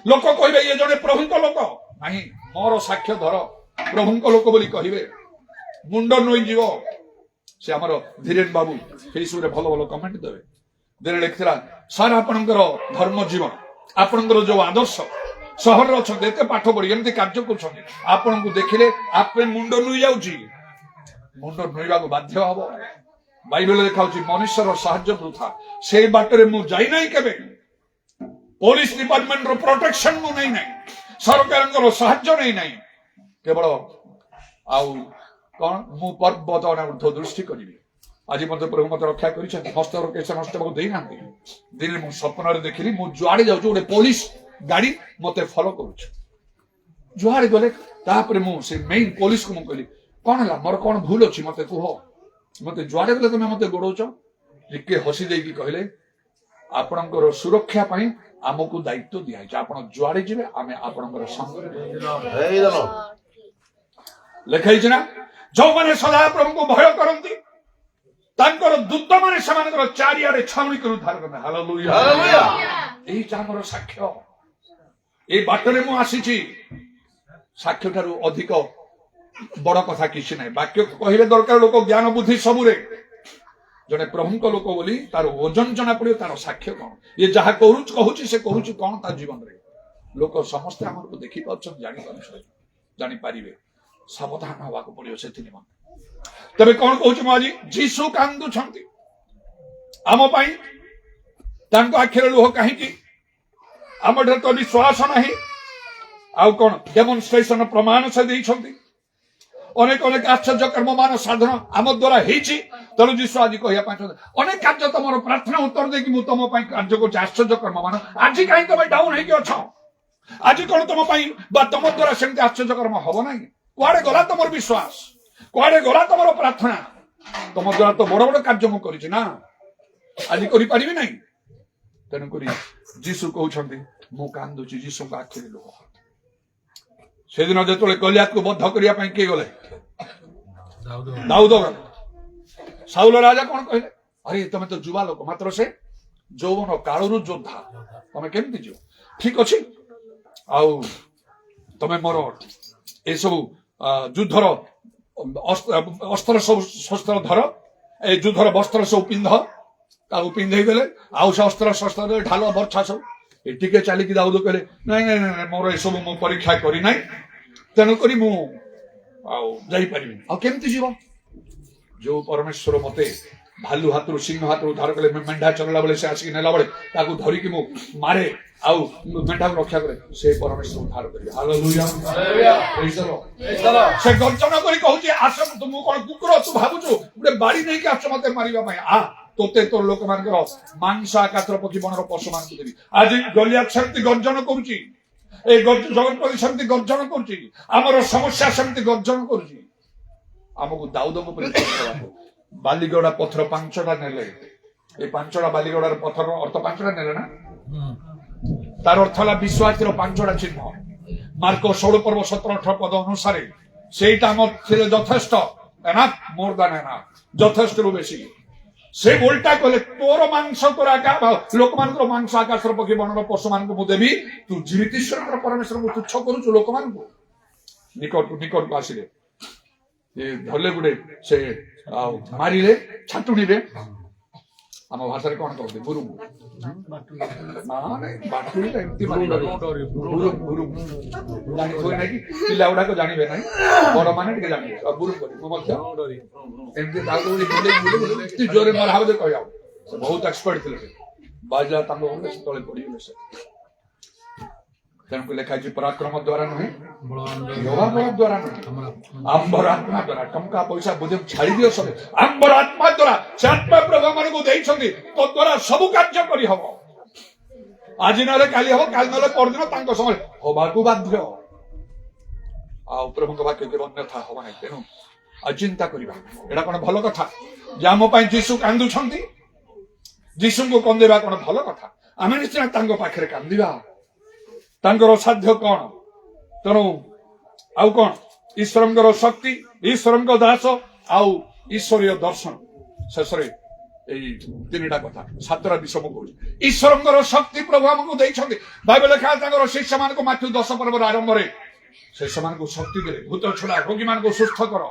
लोक कहे ये जड़े प्रभु लोक नहीं मोर साक्ष्य धर प्रभु लोक बोली कहे मुंड नई जीव से आमर धीरेन बाबू फेसबुक भल भल कमेंट देवे दिन लिखा सार आपणकर धर्म जीवन आपणकर जो आदर्श सहर अच्छे पाठ पढ़ी एमती कार्य कर देखिले आप मुंड नुई जाऊँगी मुंड नुईवा बाध्य हम बाइबल देखा मनुष्यर साहाय्य वृथा से बाटर मुझे केवे पुलिस डिपार्टमेंट रो प्रोटेक्शन मु नहीं सरकार साहाय्य नहीं केवल आउ कौन मु पर्वत ऊर्ध्व दृष्टि करी आज मत प्रभु मत रक्षा कर हस्तर केस नष्ट देना दिन मुझे स्वप्न देखिली मुझे जुआड़े जाऊँ गोटे पुलिस गाड़ी मत फॉलो करुच जुआड़े गले मुझे मेन पुलिस को कहली कौन है मोर कौन भूल अच्छी मत कह मत जुआड़े गले तुम मत गोड़ौच टिके हसी देकी कहले आपणकर सुरक्षा आमको दायित्व दिखाई आप जुआड़े जी आम आपणकर संग लिखाई ना जो मैंने सदा प्रभु को भय करती दूत मैंने चारिआडे छाउणी कर उद्धार करना हालेलुया एटा हमर साक्ष्य ए बाटरे मु आसीची साक्ष्य ठारू अधिक बड़ कथा किसी ना वाक्य कहले दरकार लोक ज्ञान बुद्धि सबुरे जड़े प्रभु लोक बोली तार ओजन जना पड़े तार साक्ष्य कौन ये जहाँ कहूँ से कहूँ कौन तार जीवन रे लोक समस्ते आम को देखी जापारे सावधान हवा को पड़ो से तबे कौन कहूँ आज जीशु कांदुंट आम आखिर लुह कहीं आम तो विश्वास नहीं आउ कौन डेमोन्स्ट्रेशन प्रमाण से देइछंती अनेक अनेक आश्चर्य कर्म मान साधन आम द्वारा तेणु जीशु आज कह अनेक कार्य तुम प्रार्थना उत्तर देकी तुम कार्य कर आश्चर्य कर्म मान आज कहीं तुम डाउन हो आज कौन तुम तुम द्वारा सेमती आश्चर्य कर्म हम ना कुआड़े गला तुम विश्वास कुआड़े गला तुम प्रार्थना तुम द्वारा तो बड़ बड़ कार्य मुझे ना आज करी ना तेणुक जीशु कहते मु कांदुची जीशु का आखिरी लुह से दिन जो गलियात को बद्ध करने किए गले दाऊद साउल राजा कौन कहले अरे तुम तो जुवा लोक मात्र से यौवन कालू योद्धा तुम केमती जीव ठीक अच्छे आउ तुम मोर ए सब युद्धर अस्त्र सब शस्त्र धर ए युद्धर वस्त्र सब पिंध पिंधे देले आउ से अस्त्र शस्त्र ढाल बर्छा सब टिके चलिकी दाऊद कहले नहीं नहीं नहीं मोर सब मु परीक्षा करी ना तेणुक केमती जीव जो परमेश्वर मते भालू हाथ सिंह हाथ उद्धार कले मेढा चलला बेले से आसिक नेला बेले धरिकी मु मारे आउ मेढा को रक्षा करे से परमेश्वर उद्धार करे हालेलुया प्रेज द लॉर्ड से गर्जना करी कहूची आस तुम कोन कुकुर तू भाबुछु गुडे बाड़ी नै के आस मते मारिबा पय आ तोते तो लोक मानकर मांस आकातर पक्षी बनर पशु मान देबी आज गलियात शक्ति गर्जन करूची ए जगतपति शक्ति गर्जन करूची हमर समस्या शक्ति गर्जन करूची आमको दाऊद बालीगड़ा पत्थर 5टा नेले ए 5टा बालीगड़ार पत्थर अर्थ 5टा नेले ना ତାର ଅର୍ଥ ହେଲା ବିଶ୍ୱାସର ପାଞ୍ଚଟା ଚିହ୍ନ। ମାର୍କ 16 ପର୍ବ 17-18 ପଦ ଅନୁସାରେ ସେଇଟା ଆମ ଥିଲେ ଯଥେଷ୍ଟ, ଏନାଫ୍, ମୋର ଦାନ ଏନାଫ୍, ଯଥେଷ୍ଟରୁ ବେଶୀ। ସେ ଓଲଟା କହିଲେ ତୋର ମାଂସ ତୋର ଲୋକମାନଙ୍କର ମାଂସ ଆକାଶର ପକ୍ଷୀ ବଣର ପଶୁମାନଙ୍କୁ ମୁଁ ଦେବି, ତୁ ଜୀବିତ ଈଶ୍ୱରଙ୍କର ପରମେଶ୍ୱରଙ୍କୁ ତୁଚ୍ଛ କରୁଛୁ ଲୋକମାନଙ୍କୁ। ନିକଟକୁ ଆସିଲେ ଧରିଲେ ଗୋଟେ ସେ ମାରିଲେ ଛାଟୁଣିରେ, ଆମ ଭାଷାରେ କଣ କହନ୍ତି ବୁରୁମ, ବାଟୁଳିଟା ଏମିତି ଜାଣିଥିବେ ନାଇଁ କି, ପିଲା ଗୁଡାକ ଜାଣିବେ ନାହିଁ, ବଡ ମାନେ ଟିକେ ଜାଣିବେ। ବୁରୁମ କରି ମୁଁ ମଧ୍ୟ ଏମିତି ତାକୁ ଏତେ ଜୋରରେ ମରା ହବ ଯେ କହିବାକୁ, ବହୁତ ଏକ୍ସପର୍ଟ ଥିଲେ ସେ। ବାଜିଲା ତାଙ୍କ ସେତେବେଳେ ପଡିଗଲେ ସେ। ତେଣୁକୁ ଲେଖା ହେଇଛି ପରାକ୍ରମ ଦ୍ଵାରା ନୁହେଁ, ଯବା ବଳ ଦ୍ଵାରା ନୁହେଁ, ଆମ୍ବର ଆତ୍ମା ଦ୍ଵାରା। ଟଙ୍କା ପଇସା ବୋଧେ ଛାଡି ଦିଅ ସବୁ, ଆମ୍ବର ଆତ୍ମା ଦ୍ଵାରା। ସେ ଆତ୍ମା ପ୍ରଭୁ ମାନଙ୍କୁ ଦେଇଛନ୍ତି, ତ ଦ୍ଵାରା ସବୁ କାର୍ଯ୍ୟ କରିହବ। ଆଜି ନହେଲେ କାଲି ହବ, କାଲି ନହେଲେ ପରଦିନ ତାଙ୍କ ସମୟ ହବାକୁ ବାଧ୍ୟ। ଆଉ ପ୍ରଭୁଙ୍କ ବାକ୍ୟ କେବେ ଅନ୍ୟଥା ହବ ନାହିଁ। ତେଣୁ ଆଉ ଚିନ୍ତା କରିବା, ଏଇଟା କଣ ଭଲ କଥା ଯେ ଆମ ପାଇଁ ଯୀଶୁ କାନ୍ଦୁଛନ୍ତି? ଯୀଶୁଙ୍କୁ କନ୍ଦେଇବା କଣ ଭଲ କଥା? ଆମେ ନିଶ୍ଚୟ ତାଙ୍କ ପାଖରେ କାନ୍ଦିବା। ତାଙ୍କର ସାଧ୍ୟ କଣ? ତେଣୁ ଆଉ କଣ? ଈଶ୍ୱରଙ୍କର ଶକ୍ତି, ଈଶ୍ୱରଙ୍କ ଦାସ ଆଉ ଈଶ୍ୱରୀୟ ଦର୍ଶନ। ଶେଷରେ ଏଇ ତିନିଟା କଥା, ସାତଟା ବିଷୟ ମୁଁ କହୁଛି। ଈଶ୍ୱରଙ୍କର ଶକ୍ତି ପ୍ରଭୁ ଆମକୁ ଦେଇଛନ୍ତି। ବାଇବେଲ ଲେଖା ତାଙ୍କର ଶିଷ୍ୟମାନଙ୍କୁ ମାଥ୍ୟୁ 10 ପର୍ବର ଆରମ୍ଭରେ ସେ ସେମାନଙ୍କୁ ଶକ୍ତି ଦେଲେ, ଭୂତ ଛଡା, ରୋଗୀମାନଙ୍କୁ ସୁସ୍ଥ କର।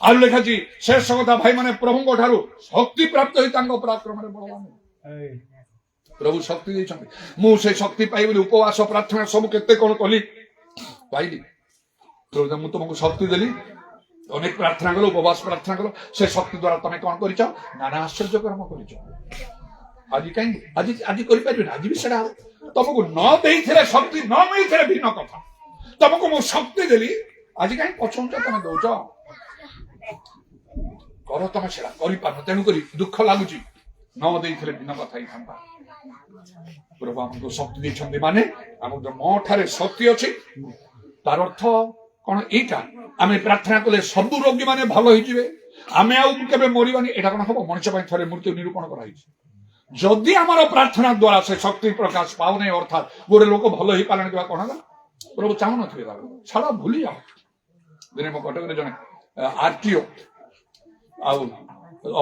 ଆଉ ଲେଖାଛି ଶେଷ କଥା, ଭାଇମାନେ ପ୍ରଭୁଙ୍କ ଠାରୁ ଶକ୍ତି ପ୍ରାପ୍ତ ହୋଇ ତାଙ୍କ ପରାକ୍ରମରେ ବଳବାନ। ପ୍ରଭୁ ଶକ୍ତି ଦେଇଛନ୍ତି। ମୁଁ ସେ ଶକ୍ତି ପାଇବି ବୋଲି ଉପବାସ ପ୍ରାର୍ଥନା ସବୁ କେତେ କଣ କଲି, ପାଇଲି। ମୁଁ ତୁମକୁ ଶକ୍ତି ଦେଲି, ଅନେକ ପ୍ରାର୍ଥନା କଲ, ଉପବାସ ପ୍ରାର୍ଥନା କଲ, ସେ ଶକ୍ତି ଦ୍ଵାରା ତମେ କଣ କରିଛ? ନାନା ଆଶ୍ଚର୍ଯ୍ୟ କର୍ମ କରିଛ। ଆଜି କାହିଁକି ଆଜି କରିପାରିବିନି, ଆଜି ବି ସେଟା ହବ। ତମକୁ ନ ଦେଇଥିଲେ, ଶକ୍ତି ନ ମିଳିଥିଲେ ଭିନ୍ନ କଥା। ତମକୁ ମୁଁ ଶକ୍ତି ଦେଲି, ଆଜି କାହିଁକି ପଛଉଛ? ତମେ ଦଉଛ, କର ତମେ ସେଟା କରିପାରୁନ। ତେଣୁକରି ଦୁଃଖ ଲାଗୁଛି, ନ ଦେଇଥିଲେ ଭିନ୍ନ କଥା ହେଇଥାନ୍ତା। ପ୍ରଭୁ ଆମକୁ ଶକ୍ତି ଦେଇଛନ୍ତି, ମାନେ ଆମ ମୋ ଠାରେ ଶକ୍ତି ଅଛି। ତାର ଅର୍ଥ କଣ? ଏଇଟା ଆମେ ପ୍ରାର୍ଥନା କଲେ ସବୁ ରୋଗୀ ମାନେ ଭଲ ହେଇଯିବେ, ଆମେ ଆଉ କେବେ ମରିବାନି। ଏଇଟା କଣ ହବ? ମଣିଷ ପାଇଁ ଥରେ ମୃତ୍ୟୁ ନିରୂପଣ କରାଯାଇଛି। ଯଦି ଆମର ପ୍ରାର୍ଥନା ଦ୍ଵାରା ସେ ଶକ୍ତି ପ୍ରକାଶ ପାଉନାହିଁ, ଅର୍ଥାତ୍ ଗୋଟେ ଲୋକ ଭଲ ହେଇପାରିଲାନି, କିମ୍ବା କଣ ହେଲା, ପ୍ରଭୁ ଚାହୁଁନଥିବେ, ଛାଡ ଭୁଲି ଯାଅ। ଦିନେ ମୋ କଟକରେ ଜଣେ ଆରଟିଓ ଆଉ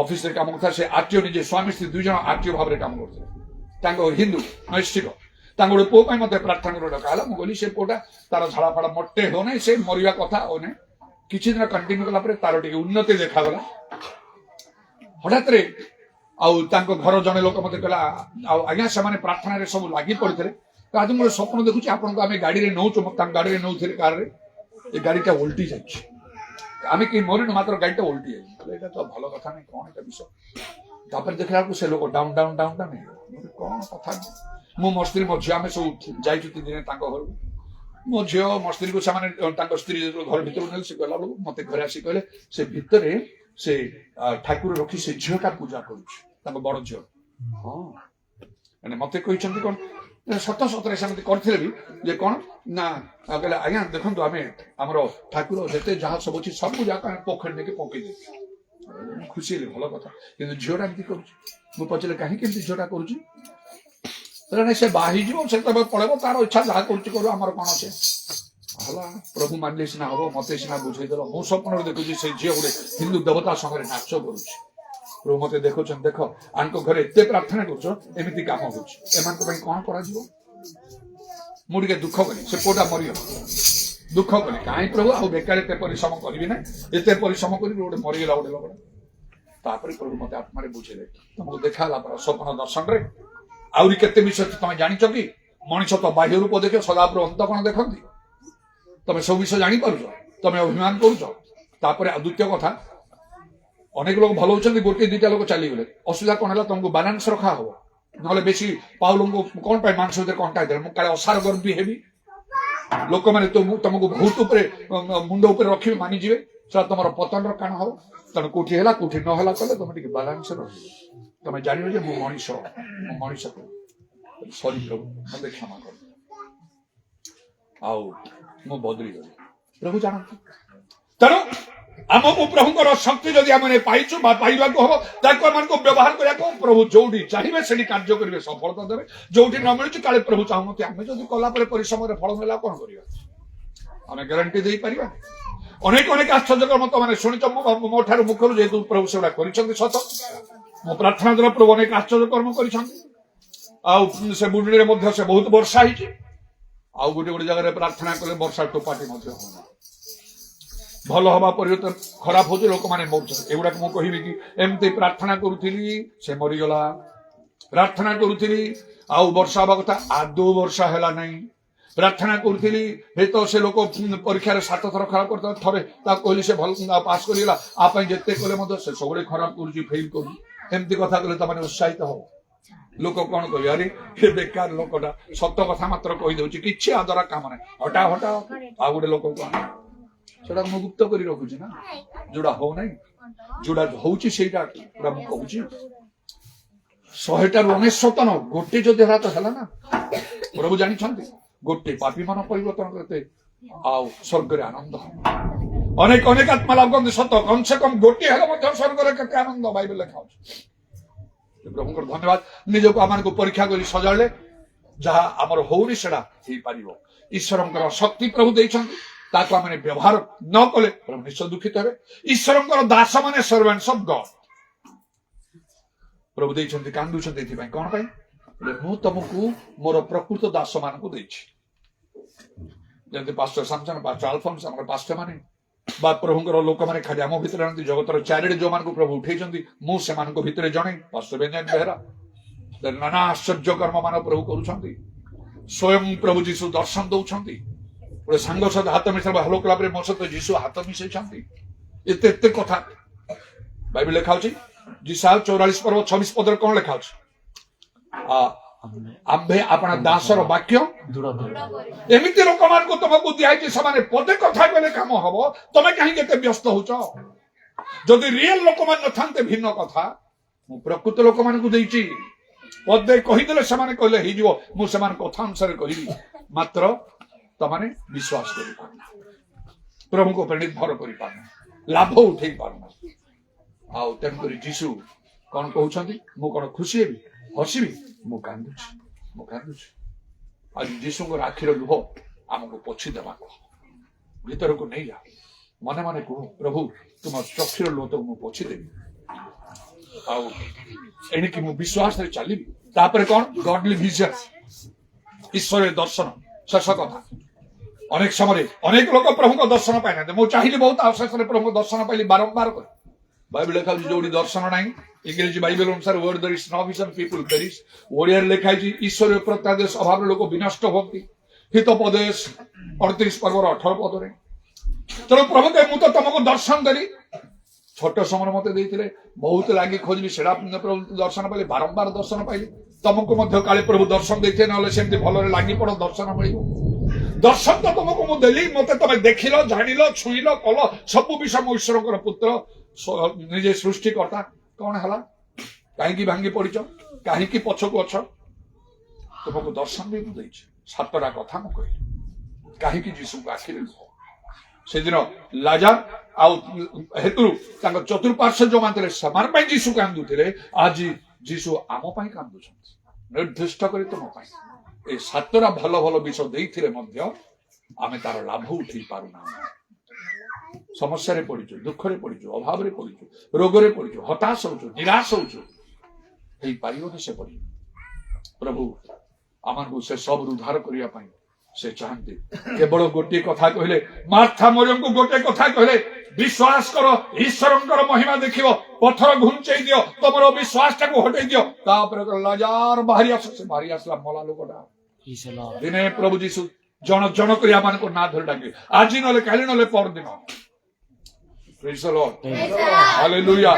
ଅଫିସରେ କାମ କରୁଥିଲା। ସେ ଆରଟିଓ ନିଜେ ସ୍ୱାମୀ ସ୍ତ୍ରୀ 2 ଜଣ ଆରଟିଓ ଭାବରେ କାମ କରୁଥିଲେ। ତାଙ୍କ ହିନ୍ଦୁ ନୈଷ୍ଠିକ। ତାଙ୍କ ଗୋଟେ ପୁଅ ପାଇଁ ମତେ ପ୍ରାର୍ଥନା କରି ଡକା ହେଲା। ମୁଁ କହିଲି ସେ ପୁଅଟା ତାର ଝାଡା ଫାଡା ମୋଟେ ହଉନାହିଁ, ସେ ମରିବା କଥା ହଉନାହିଁ। କିଛି ଦିନ କଣ୍ଟିନ୍ୟୁ କଲା ପରେ ତାର ଟିକେ ଉନ୍ନତି ଦେଖାଗଲା। ହଠାତରେ ଆଉ ତାଙ୍କ ଘର ଜଣେ ଲୋକ ମତେ କହିଲା, ଆଉ ଆଜ୍ଞା ସେମାନେ ପ୍ରାର୍ଥନାରେ ସବୁ ଲାଗି ପଡିଥିଲେ, ଆଜି ମୁଁ ସ୍ୱପ୍ନ ଦେଖୁଛି ଆପଣଙ୍କୁ ଆମେ ଗାଡିରେ ନଉଛୁ। ତାଙ୍କ ଗାଡିରେ ନଉଥିଲେ କାରରେ, ଏ ଗାଡିଟା ଓଲଟି ଯାଇଛି। ଆମେ କେହି ମରିନୁ, ମାତ୍ର ଗାଡିଟା ଓଲଟି ଯାଇଛି। ଏଇଟା ତ ଭଲ କଥା ନାହିଁ, କଣ ଏଟା ବିଷୟ? ତାପରେ ଦେଖିଲା ବେଳକୁ ସେ ଲୋକ ଡାଉନ କଣ କଥା। ମୁଁ ମୋ ସ୍ତ୍ରୀ ମୋ ଝିଅ ଆମେ ସବୁ ଯାଇଛୁ 3 ଦିନ ତାଙ୍କ ଘରକୁ। ମୋ ଝିଅ ମୋ ସ୍ତ୍ରୀକୁ ସେମାନେ ତାଙ୍କ ସ୍ତ୍ରୀ ଘର ଭିତରକୁ ନେଲେ, ସେ ଗଲା ବେଳକୁ ମତେ ଘରେ ଆସି କହିଲେ ସେ ଭିତରେ ସେ ଠାକୁର ରଖି ସେ ଝିଅଟା ପୂଜା କରୁଛି, ତାଙ୍କ ବଡ ଝିଅ। ହଁ, ମତେ କହିଛନ୍ତି କଣ ସତରେ ସେମିତି କରିଥିଲେ ବି, ଯେ କଣ ନା କହିଲେ ଆଜ୍ଞା ଦେଖନ୍ତୁ ଆମେ ଆମର ଠାକୁର ଯେତେ ଯାହା ସବୁ ଅଛି ସବୁ ଯାକ ଆମେ ପୋଖରୀ ନେଇକି ପକେଇ ଦେଇଛୁ। ଖୁସି ହେଲି, ଭଲ କଥା। କିନ୍ତୁ ଝିଅଟା ଏମିତି କରୁଛି। ମୁଁ ପଚାରିଲି କାହିଁକି ଏମିତି ଝିଅଟା କରୁଛି? ସେ ବାହା ହେଇଯିବ, ସେ ତବେ ପଳେଇବ, ତାର ଇଚ୍ଛା ଯାହା କରୁଛି କରୁ, ଆମର କଣ ଅଛି? ହେଲା, ପ୍ରଭୁ ମାନିଲେ ସିନା ହବ, ମତେ ସିନା ବୁଝେଇଦେଲ। ମୁଁ ସ୍ୱପ୍ନରେ ଦେଖୁଛି ସେ ଝିଅ ଗୋଟେ ହିନ୍ଦୁ ଦେବତା ସାଙ୍ଗରେ ନାଚ କରୁଛି। ପ୍ରଭୁ ମତେ ଦେଖୁଛନ୍ତି, ଦେଖ ଆଙ୍କ ଘରେ ଏତେ ପ୍ରାର୍ଥନା କରୁଛ, ଏମିତି କାମ ହଉଛି, ଏମାନଙ୍କ ପାଇଁ କଣ କରାଯିବ? ମୁଁ ଟିକେ ଦୁଃଖ କଲି, ସେ ପୁଅଟା ମରିଗଲା। ଦୁଃଖ କଲି, କାହିଁ ପ୍ରଭୁ ଆଉ ବେକାର ଏତେ ପରିଶ୍ରମ କରିବି ନା, ଏତେ ପରିଶ୍ରମ କରିବି, ଗୋଟେ ମରିଗଲା ଗୋଟେ ଲୋକଟା। ତାପରେ ପ୍ରଭୁ ମତେ ଆତ୍ମାରେ ବୁଝେଇଲେ, ତମକୁ ଦେଖା ହେଲା ପରା ସ୍ୱପ୍ନ ଦର୍ଶନରେ। ଆହୁରି କେତେ ବିଷୟ ତମେ ଜାଣିଛ କି? ମଣିଷ ତ ବାହ୍ୟ ରୂପ ଦେଖ, ସଦାପ୍ରଭୁ ଅନ୍ତ କଣ ଦେଖନ୍ତି? ତମେ ସବୁ ବିଷୟ ଜାଣିପାରୁଛ, ତମେ ଅଭିମାନ କରୁଛ। ତାପରେ ଆଉ ଦ୍ୱିତୀୟ କଥା, ଅନେକ ଲୋକ ଭଲ ହଉଛନ୍ତି, 1-2ଟା ଲୋକ ଚାଲିଗଲେ, ଅସୁବିଧା କଣ ହେଲା? ତମକୁ ବାଲାନ୍ସ ରଖା ହବ। ନହେଲେ ବେଶୀ ପାଉଲଙ୍କୁ କଣ ପାଇଁ ମାଂସ ଭିତରେ କଣ୍ଟା ହେଇଥିଲା? ମୁଁ କାଳେ ଅସାର ଗର୍ବୀ ହେବି, ଲୋକମାନେ ତମକୁ ବହୁତ ଉପରେ ମୁଣ୍ଡ ଉପରେ ରଖିବେ, ମାନିଯିବେ, ସେଟା ତମର ପତନର କାରଣ ହବ। ତେଣୁ କୋଉଠି ହେଲା କୋଉଠି ନ ହେଲା କଲେ ତମେ ଟିକେ ବାଲାନ୍ସ ରହିବ। ତମେ ଜାଣିବ ଯେ ମୁଁ ମଣିଷ ସରି ପ୍ରଭୁ ମତେ କ୍ଷମା କର, ଆଉ ମୁଁ ବଦଳିଗଲି। ପ୍ରଭୁ ଜାଣନ୍ତି। ତେଣୁ आमको प्रभुଙ୍କର शक्ति जदि आमे पाइछु बा पाइबाको हो ताको हमको व्यवहार करिया प्रभु जोडी चाहिबे सेडी कार्य करिवे सफलता देबे जोडी न मिलुची काले प्रभु चाहमते आमे जदि कला परे परिश्रम रे फल मिला कोन करिया आमे ग्यारंटी देई परिबा अनेक अनेक आश्चर्य कर्म तो माने सुनिच मो ठार मुखरु जेतु प्रभु सेवा करिसंती सत मो प्रार्थना द्वारा प्रभु अनेक आश्चर्य कर्म करिसंती आ से बुडीरे मध्ये से बहुत वर्षा हिची आ गोटे गोटे जगह प्रार्थना कले वर्षा टोपाटी मध्ये हो भल हवा परिवर्तन खराब हो लोक मैंने मर एगुड़ा मुझे कहबी कि एमती प्रार्थना करुली से मरीगला प्रार्थना करुली आउ वर्षा हवा कथा आदौ वर्षा है नहीं प्रार्थना करुली हे तो से लोक परीक्षा 7 थर खराब करता थे कहली से भल पास करगला आप जिते कले से सब खराब कर फेल कर एमती कथा कले तुम उत्साहित हो लोक कौन कह अरे ये बेकार लोकटा सत कथा मात्र कहीदे कि आदरा काम ना हटा हटा आ गोटे लोक कौन सेटा मु गुप्त करी रखुची ना जोड़ा हो नहीं जोड़ा होउची सेटा पूरा मु कहूची 100 19 न गोटे जो देहरा तो हला ना प्रभु जानी छंती गोटे पापी मन परिवर्तन करते आउ स्वर्ग रे आनंद अनेक अनेक आत्मा लाभ करते सत कम से कम गोटे हला मध्य स्वर्ग रे केते आनंद बाइबल लिखा अछि प्रभु को धन्यवाद निज को आमान को परीक्षा करी सजाले जहा हमर होउनी सेडा ही पारिबो ईश्वरंकर शक्ति प्रभु दैछंती ताको आमे व्यवहार न कले प्रभु निश्चय दुखित हेबे ईश्वरंकर दास माने सर्वेंट्स ऑफ गॉड प्रभु दैछंती कांदुछंती एथि पय कोन पय मु तुमको मोर प्रकृत दास मान को दैछि जंते पास्टर सामसन पास्टर अल्फोंस हमर पास्टर माने बा प्रभुंकर लोक माने खाली आम भितर रहंती जगतर चारिडे जो मान को प्रभु उठैछंती मु से मान को भितर जणे पास्टर बेंजामिन बेहरा नाना आश्चर्य कर्म मान प्रभु करूछंती स्वयं प्रभु जीसु दर्शन दउछंती गोटे सांग सहित हाथ मिसा हलो कला मो सहित जीशु हाथ मिसई एते एते कथा बाइबल लिखा होची जिसा 44 पर्व 26 पद कौन लिखा होची आंबे अपना दासर वाक्य एमिति लोक मान को तुमको दियाई से पदे कथा कहले काम हम तुम कहीं व्यस्त होच जदि रियल लोक मान न भिन्न कथा मु प्रकृत लोक मान को देइची पदे कहीदेले से कहले ही जीवो मु से कथा अनुसार कहबी मात्र तमाने विश्वास करि पारना प्रभु को प्रेरित भर करि पारना लाभ उठै पारना आउ तेन करी जीशु कोन कहउछंती मु कोन खुशी हेबी हसीबी मु कांदुछि आज जीशु को आखिर लुह हमको पोछि देबा भीतर को नहीं जा मने मने को प्रभु तुम चक्षुर लुह तो मु पोछि देबी आउ एनी कि मु विश्वास रे चली तापर कोन गॉडली विजन ईश्वर दर्शन शेष कथा अनेक समय अनेक लोग प्रभु को दर्शन पाई ना मुझे चाहिए बहुत अवशेष प्रभु को दर्शन पाइली बारंबार कर बाइबल लिखा जो दर्शन ना इंग्रेजी बाइबल अनुसार word there is no vision people perish Odia लिखा ईश्वर प्रत्यादेश अभाव लोक विनष्ट होती हितोपदेश 38 पर्व 18 पद रे चलो प्रभु के मु तो तुमको दर्शन देली छोट समय मते देइथिले बहुत लागी खोजली सेडा प्रभु दर्शन पाइली बारंबार दर्शन पाइली तुमको मध्य काले प्रभु दर्शन देइथे नले सेमति भलरे लागी पड़ दर्शन मिलिबो दर्शन तो तुमको मु देली मते तमे देखिलो जानिलो छुइलो कलो सब विषय मो ईश्वरकर पुत्र निजे सृष्टिकर्ता कौन हला कहीं भांगी पड़च कहीं पछकू अछ तुमको दर्शन भी मुझे सातटा कथा मु कहली कहीं जीशु को आखिर से दिन लाजार हेतु चतुर्पार्श्व जो मानते से जीशु कांदुले आज जीशु आम कांदुं निर्दिष्ट कर तुम ए सातटा भल भल विषय देते आमे तार लाभ उठे पारुना समस्या पड़ीचु दुख रे पड़ीचु अभाव रे पड़ीचु रोग रे पड़ीचु हताश होचु निराश होचु एई पारियोनी से पड़ी प्रभु आमान को से सब उद्धार करिया पाई से चाहते केवल गोटे कथा कहले मार्था मरियम को गोटे कथा कहले विश्वास करो ईश्वरंकर महिमा देखियो पत्थर घुंचई दियो तमरो विश्वास टाको हटई दियो तापर लाजार बाहरी आसला मला लोकटा दिने प्रभु जीशु जन जन करिया मान को ना धर डाके आज नले काली नले पर दिन praise the Lord hallelujah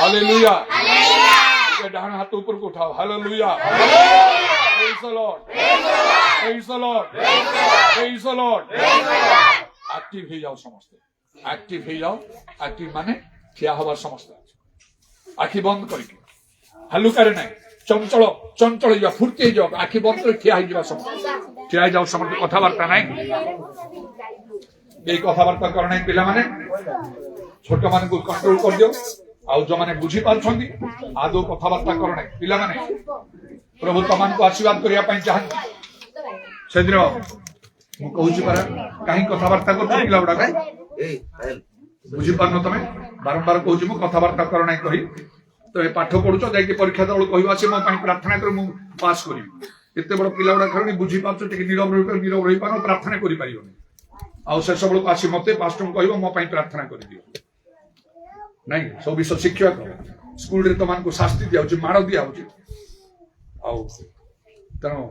hallelujah ये डान हाथ ऊपर को उठाओ hallelujah praise the Lord praise the Lord praise the Lord active हो जाओ समस्त एक्टिव हो जाओ एक्टिव माने क्या हवा समस्त आखि बंद करके हलुकारे नहीं चंचल चंचल जा फुर्ती जाओ आखि बंद कर ठिया हो जाओ समस्त ठिया जाओ समस्त कथाबार्ता नहीं এই কথাবার্তা কর নাই ପିଲାମାନେ ଛୋଟ ମାନଙ୍କୁ କଣ୍ଟ୍ରୋଲ କରିଦିଅ ଆଉ ଯୋଉମାନେ ବୁଝି ପାରୁଛନ୍ତି ଆଦୌ କଥାବାର୍ତ୍ତା କର ନାହିଁ ପିଲାମାନେ ପ୍ରଭୁ ତମାନଙ୍କୁ ଆଶୀର୍ବାଦ କରିବା ପାଇଁ ଚାହାନ୍ତି ସେଦିନ ମୁଁ କହୁଛି ପରା କାହିଁ କଥାବାର୍ତ୍ତା କରୁଛ ପିଲା ଗୁଡାକ ବୁଝିପାରୁନ ତମେ ବାରମ୍ବାର କହୁଛି ମୁଁ କଥାବାର୍ତ୍ତା କର ନାହିଁ କହି ତମେ ପାଠ ପଢୁଛ ଯାଇକି ପରୀକ୍ଷା ଦେବାକୁ କହିବ ଆସି ମୋ ପାଇଁ ପ୍ରାର୍ଥନା କରି ମୁଁ ପାସ୍ କରିବି ଏତେ ବଡ ପିଲା ଗୁଡା ଖେଳଣି ବୁଝିପାରୁଛ ଟିକେ ନିରବ ରହିପାର ପ୍ରାର୍ଥନା କରିପାରିବନି ଆଉ ଶେଷ ବେଳକୁ ଆସି ମତେ ପାଷ୍ଟରଙ୍କୁ କହିବ ମୋ ପାଇଁ ପ୍ରାର୍ଥନା କରିଦିଅ ନାଇଁ ସବୁ ବିଷୟ ଶିକ୍ଷକ ସ୍କୁଲରେ ତମାନଙ୍କୁ ଶାସ୍ତି ଦିଆହଉଛି ମାଡ଼ ଦିଆହଉଛି ଆଉ ତେଣୁ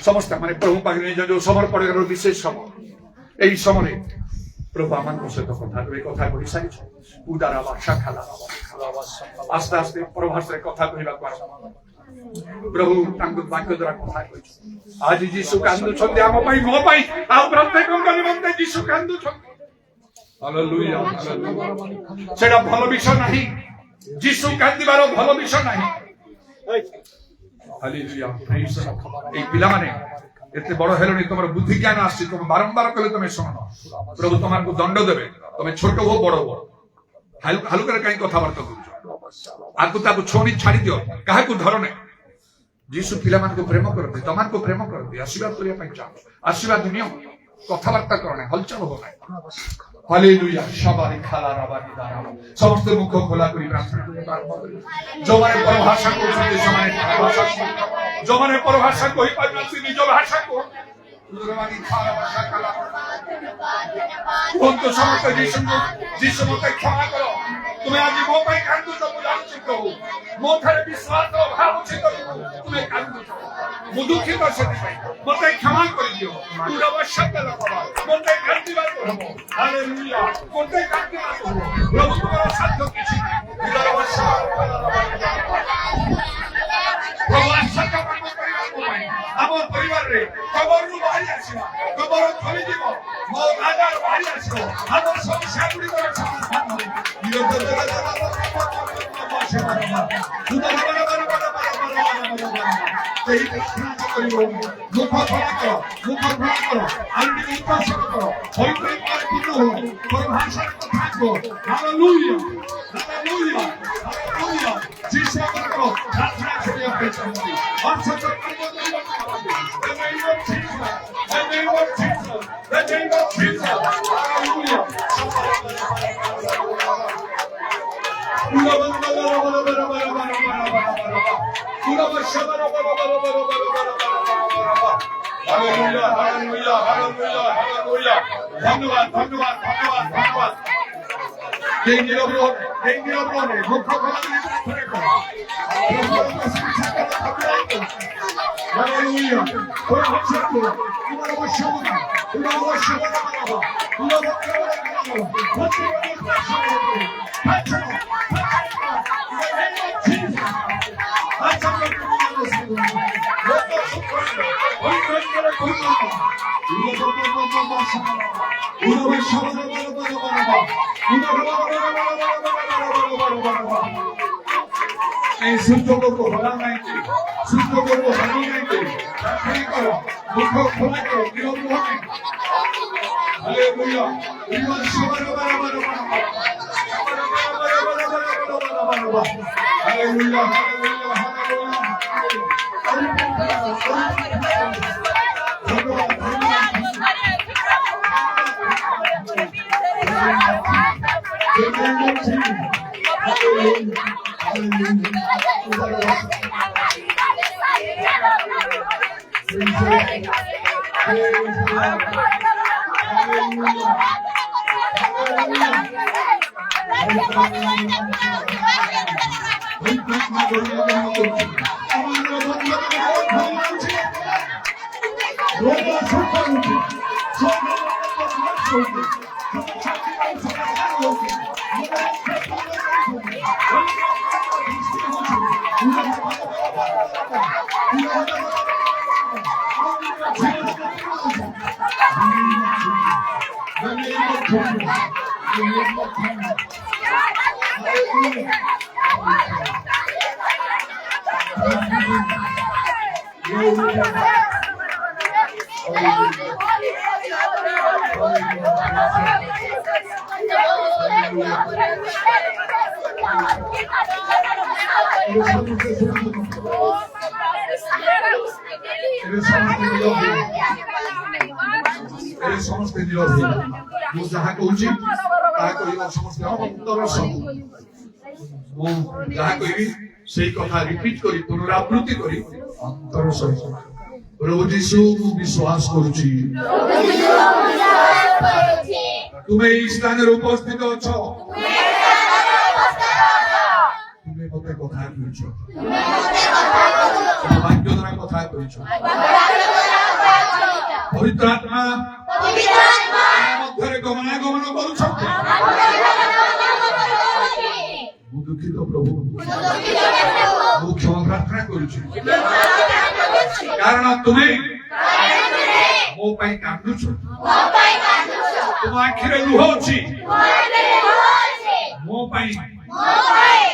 ସମସ୍ତେ ମାନେ ପ୍ରଭୁ ପାଖରେ ନିଜ ଯୋଉ ସମର୍ପଣର ବିଶେଷ ସମୟ ଏହି ସମୟରେ ପ୍ରଭୁ ଆମମାନଙ୍କ ସହିତ କଥା କହିସାରିଛ ଉଦାର ଭାଷା ଖାଲା ଆସ୍ତେ ଆସ୍ତେ ପ୍ରଭାଷରେ କଥା କହିବାକୁ ଆରମ୍ଭ ପ୍ରଭୁ ତାଙ୍କ ବାକ୍ୟ ଦ୍ୱାରା କଥା କହିଛୁ ଆଜି ଯୀଶୁ କାନ୍ଦୁଛନ୍ତି ଆମ ପାଇଁ ମୋ ପାଇଁ ଆଉ ପ୍ରତ୍ୟେକଙ୍କ ନିମନ୍ତେ ଯୀଶୁ କାନ୍ଦୁଛନ୍ତି ହାଲେଲୁୟା ସେଟା ଭଲ ବିଷୟ ନାହିଁ ଯୀଶୁ କାନ୍ଦିବାର ଭଲ ବିଷୟ ନାହିଁ ହାଲେଲୁୟା এই ପିଲାମାନେ ଏତେ ବଡ ହେଲେଣି ତମର ବୁଦ୍ଧି ଜ୍ଞାନ ଆସିଛି ତମେ ବାରମ୍ବାର କଲେ ତମେ ଶୁଣ ପ୍ରଭୁ ତମକୁ ଦଣ୍ଡ ଦେବେ ତମେ ଛୋଟ ହୁଅ ବଡ ହୁଅ ହାଲୁକାରେ କାହିଁ କଥାବାର୍ତ୍ତା କରୁଛ ଆକୁ ତାକୁ ଛୁଣି ଛାଡି ଦିଅ କାହାକୁ ଧର ନାହିଁ ଯୀଶୁ ପିଲାମାନଙ୍କୁ ପ୍ରେମ କରନ୍ତି ତମମାନଙ୍କୁ ପ୍ରେମ କରନ୍ତି ଆଶୀର୍ବାଦ କରିବା ପାଇଁ ଚାହ ଆଶୀର୍ବାଦ ନିଅ କଥାବାର୍ତ୍ତା କର ନାହିଁ ହଲଚଲ ହବ ନାହିଁ ହାଲେଲୁୟା ସବାରି ଖାଲା ରାବାନି ଦାରା ସମସ୍ତେ ମୁଖ ଖୋଲା କରି ପ୍ରାର୍ଥନା ଯୋଉମାନେ ପରଭାଷା କରୁଛନ୍ତି ସେମାନେ ଯୋଉମାନେ ପରଭାଷା କହିପାରୁନାହାନ୍ତି ନିଜ ଭାଷାକୁ କୁହନ୍ତୁ ସମସ୍ତେ ଯୀଶୁ ମତେ କ୍ଷମା କର ତୁମେ ଆଜି ମୋ ପାଇଁ କାନ୍ଦୁଛ ମୁଁ ଜାଣୁଛି ପ୍ରଭୁ ମୋ ଠାରେ ବିଶ୍ୱାସ ଅଭାବ ଅଛି ତୁମେ କାନ୍ଦୁଛ ମୁଁ ଦୁଃଖିତ ସେଥିପାଇଁ ମତେ କ୍ଷମା କରିଦିଅ ମତେ କାନ୍ଦିବାକୁ ହବ ହାଲେଲୁୟା ମତେ କାନ୍ଦିବାକୁ ହବ ପ୍ରଭୁ ତୁମର ସାଧ୍ୟ କିଛି ପ୍ରଭୁ ଆଶା କାମ କରିବାକୁ ପାଇଁ ଆମ ପରିବାରରେ କବରରୁ ବାହାରି ଆସିବା କବର ଖୋଲିଯିବ ମୋ ରାଜାର ବାହାରି ଆସିବ ଆମ ସମସ୍ୟା ଗୁଡ଼ିକର ସମାଧାନ ମୁଖ ଖୋଲା କର ଆଉ ଟିକେ ଉପାସନା କର ପବିତ୍ର ପୂର୍ଣ୍ଣ ହୁଅ ଭାଷାରେ କଥା କୁହ ହାଲେଲୁୟା ହାଲେଲୁୟା ହାଲେଲୁୟା ଯୀଶୁ ଆମକୁ ପ୍ରାର୍ଥନା କରିବା ପାଇଁ ଚାହାନ୍ତି ଅର୍ଥ ধন্যবাদ ধন্যবাদ ধন্যবাদ ধন্যবাদ মুখ্য এই সূর্যকে হলা নাই সূর্যকে হানি নাই করো মুখ খোলা করো বিরোধ হবে হালেলুয়া ইমান সবার বরাবর হালেলুয়া হালেলুয়া ସମସ୍ତେ ନିରବ ମୁଁ ଯାହା କହୁଛି ତାହା କରିବା ସମସ୍ତେ ଅନ୍ତର ସହ ମୁଁ ଯାହା କହିବି ସେଇ କଥା ରିପିଟ୍ କରି ପୁନରାବୃତ୍ତି କରି ଅନ୍ତର ସହିତ ପ୍ରଭୁ ଯୀଶୁ ମୁଁ ବିଶ୍ୱାସ କରୁଛି ତୁମେ ଏହି ସ୍ଥାନରେ ଉପସ୍ଥିତ ଅଛ ତୁମେ ମତେ କଥା କହିଛ ଭାଗ୍ୟ ଦ୍ୱାରା କଥା କହିଛ ପବିତ୍ର ଆତ୍ମା ମଧ୍ୟରେ ଗମନାଗମନ କରୁଛନ୍ତି ମୁଁ ଦୁଃଖିତ ପ୍ରଭୁ ମୁଁ କ୍ଷମା ପ୍ରାର୍ଥନା କରୁଛି କାରଣ ତୁମେ ମୋ ପାଇଁ କାନ୍ଦୁଛ ତୁମ ଆଖିରେ ଲୁହ ଅଛି ମୋ ପାଇଁ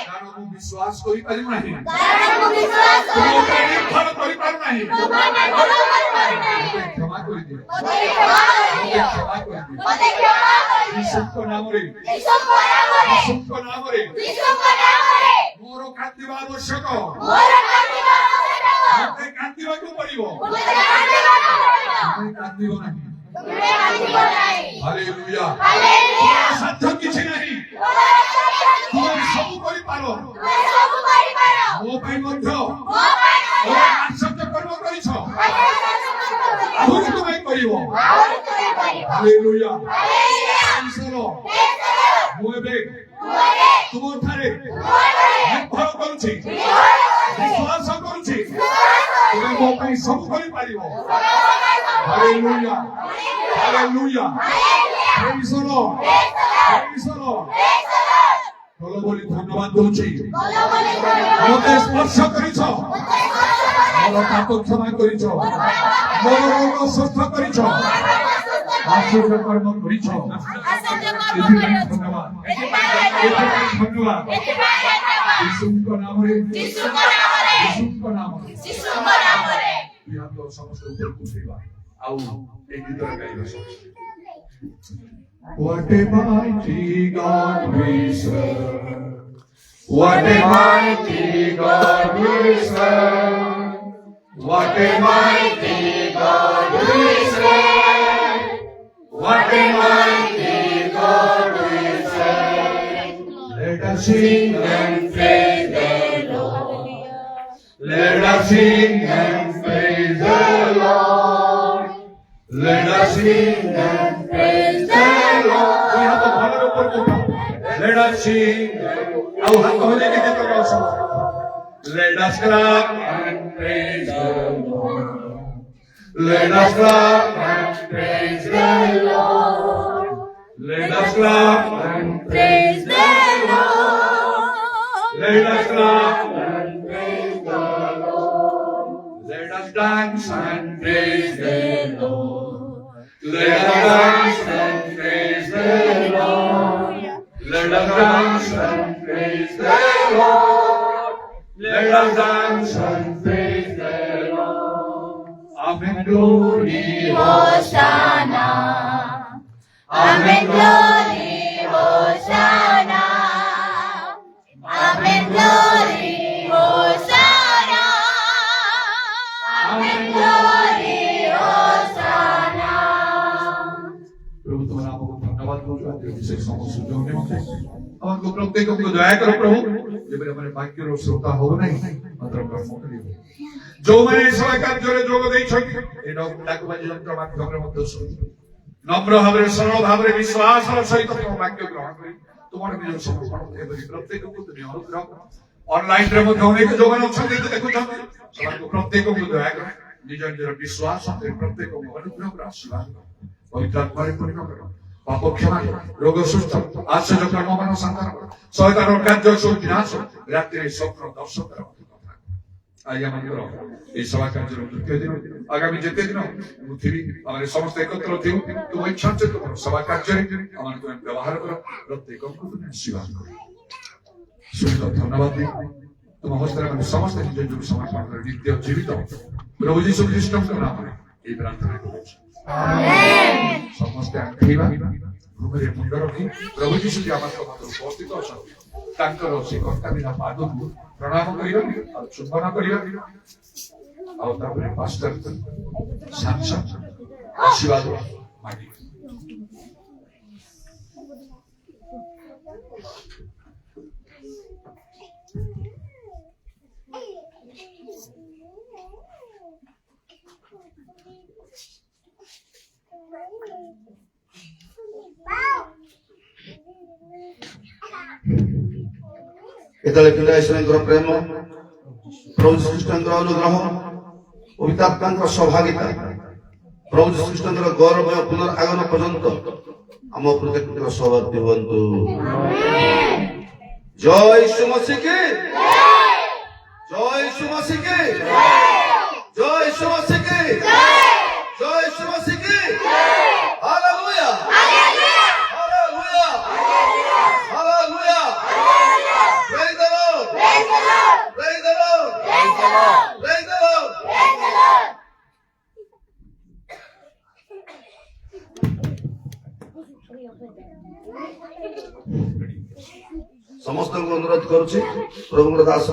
କାରଣ ମୁଁ ବିଶ୍ୱାସ କରିପାରିବୁ ନାହିଁ ତୁମ ଉପରେ ନିର୍ଭର କରିପାରୁ ନାହିଁ କ୍ଷମା କରିଦିଅ କ୍ଷମା କରିଦିଅ ଯୀଶୁଙ୍କ ନାମରେ ଯୀଶୁଙ୍କ ନାମରେ ମୋର କାନ୍ଦିବା ଆବଶ୍ୟକ ମତେ କାନ୍ଦିବାକୁ ପଡିବ କାନ୍ଦିବ ନାହିଁ ହାଲେଲୁୟା ସାଧ୍ୟ କିଛି ନାହିଁ ତୁମେ ସବୁ କରିପାର ମୋ ପାଇଁ ମଧ୍ୟ ଆଶ୍ଚର୍ଯ୍ୟ କର୍ମ କରିଛ ଆହୁରି ତୁମେ କରିବ ହାଲେଲୁୟା ମୁଁ ଏବେ ତୁମଠାରେ ନିର୍ଭର କରୁଛି ବିଶ୍ୱାସ କରୁଛି ତୁମେ ମୋ ପାଇଁ ସବୁ କରିପାରିବ ହାଲେଲୁୟା ହାଲେଲୁୟା ପ୍ରେଜ୍ ଦ ଲର୍ଡ ପ୍ରେଜ୍ ଦ ଲର୍ଡ ଭଲ ବୋଲି ଧନ୍ୟବାଦ ଦଉଛି ମୋତେ ସ୍ପର୍ଶ କରିଛ ମୋର ପାପ କ୍ଷମା କରିଛ ମୋର ରୋଗ ସୁସ୍ଥ କରିଛ ଆଶ୍ଚର୍ଯ୍ୟ କର୍ମ କରିଛ ଏଥିପାଇଁ ଧନ୍ୟବାଦ ଏଥିପାଇଁ ଧନ୍ୟବାଦ ଯୀଶୁଙ୍କ ନାମରେ ଯୀଶୁଙ୍କ ନାମରେ ହାତ ସମସ୍ତ ଉପରକୁ ଉଠେଇବା ଆଉ ଏ ଗୀତର ଗାଇବା ସମସ୍ତେ What a mighty God we serve. What a mighty God we serve. What a mighty God we serve. What a mighty God we serve. Let us sing and praise the Lord. Let us sing and praise the Lord. Let us sing and praise the Lord. Let us sing. Let us clap and praise the Lord. Let us clap and praise the Lord. Let us clap and praise the Lord. Let us clap and praise the Lord. Let us dance and praise the Lord. Let us dance and praise the Lord. Let us dance and praise the Lord. Let us dance and praise the Lord. Amen. Glory, Hosanna. Amen. Glory, Hosanna. Amen. Glory, Hosanna. Amen. Glory, Hosanna. प्रभु तुम्हारा आपको धन्यवाद दो जो आपके विशेष समस्त जोड़ने में हमको प्रत्येक को दया करो प्रभु जब हमारे भाग्य रो श्रोता हो नहीं मात्र कर्म करियो जो मैंने सेवा कार्य जोग देई छथि ए डाकु बाजी यंत्र माध्यम मध्य सुनि नम्र भावरे सरल भावरे विश्वास सहित तुम वाक्य ग्रहण करी तुमर निज समर्पण एबरी प्रत्येक को तुम अनुग्रह ऑनलाइन रे मध्य अनेक जोगन अछथि देखु छ सबको प्रत्येक को दया करो निज निज विश्वास से प्रत्येक को अनुग्रह कर आशीर्वाद पवित्र आत्मा पूर्ण करो पाप क्षमा रोग सुस्थ आश्चर्य कर्म मान संहार शैतान कार्य सब विनाश रात्रि स्वप्न दर्शन कर आज आमर ये सभा कार्य तृतीय दिन आगामी जिते दिन पृथ्वी आम समस्त एकत्र थी तुम इच्छा तुम सभा कार्य तुम व्यवहार कर प्रत्येक को तुम आशीर्वाद कर सुनित धन्यवाद दी तुम हस्ते समस्त निज समर्पण कर नित्य जीवित प्रभु यीशु ख्रीष्ट नाम এই প্রার্থনা করছি ସମସ୍ତେ ଆଖେଇବା ମୁଣ୍ଡରେ ମୁଣ୍ଡ ରଖି ପ୍ରଭୁ ଯୀଶୁ ଯେ ଆମ ସମାଜରେ ଉପସ୍ଥିତ ଅଛନ୍ତି ତାଙ୍କର ସେ କର୍ତ୍ତାବିନା ପାଦକୁ ପ୍ରଣାମ କରିବା ଆଉ ଚୁମ୍ବନ କରିବା ଆଉ ତାପରେ ପାଷ୍ଟର ସାଂସଦ ଆଶୀର୍ବାଦ ମାଗିବା। କେତେବେଳେ ପିଲା ଈଶ୍ୱରଙ୍କର ପ୍ରେମ ପ୍ରଭୁ ଶ୍ରୀକୃଷ୍ଣଙ୍କର ଅନୁଗ୍ରହ ଓ ପିତାଙ୍କର ସୌଭାଗ୍ୟତା ପ୍ରଭୁ ଶ୍ରୀକୃଷ୍ଣଙ୍କର ଗୌରବମୟ ପୁନରାଗମନ ପର୍ଯ୍ୟନ୍ତ ଆମ ପ୍ରତ୍ୟେକଙ୍କର ସୌଭାଗ୍ୟ ହୁଅନ୍ତୁ। ଜୟ ଈଶୁ ମସିହ କି ଜୟ ଈଶୁ ମସିହ କି ଜୟ ଈଶୁ ମସିହ କି ଜୟ ଈଶୁ ମସିହ କି hallelujah hallelujah hallelujah Praise the Lord. Praise the Lord. Praise the Lord. Praise the Lord. Praise the Lord. Praise the Lord. ସମସ୍ତଙ୍କୁ ଅନୁରୋଧ କରୁଛି ପ୍ରଭୁଙ୍କର ଦାସ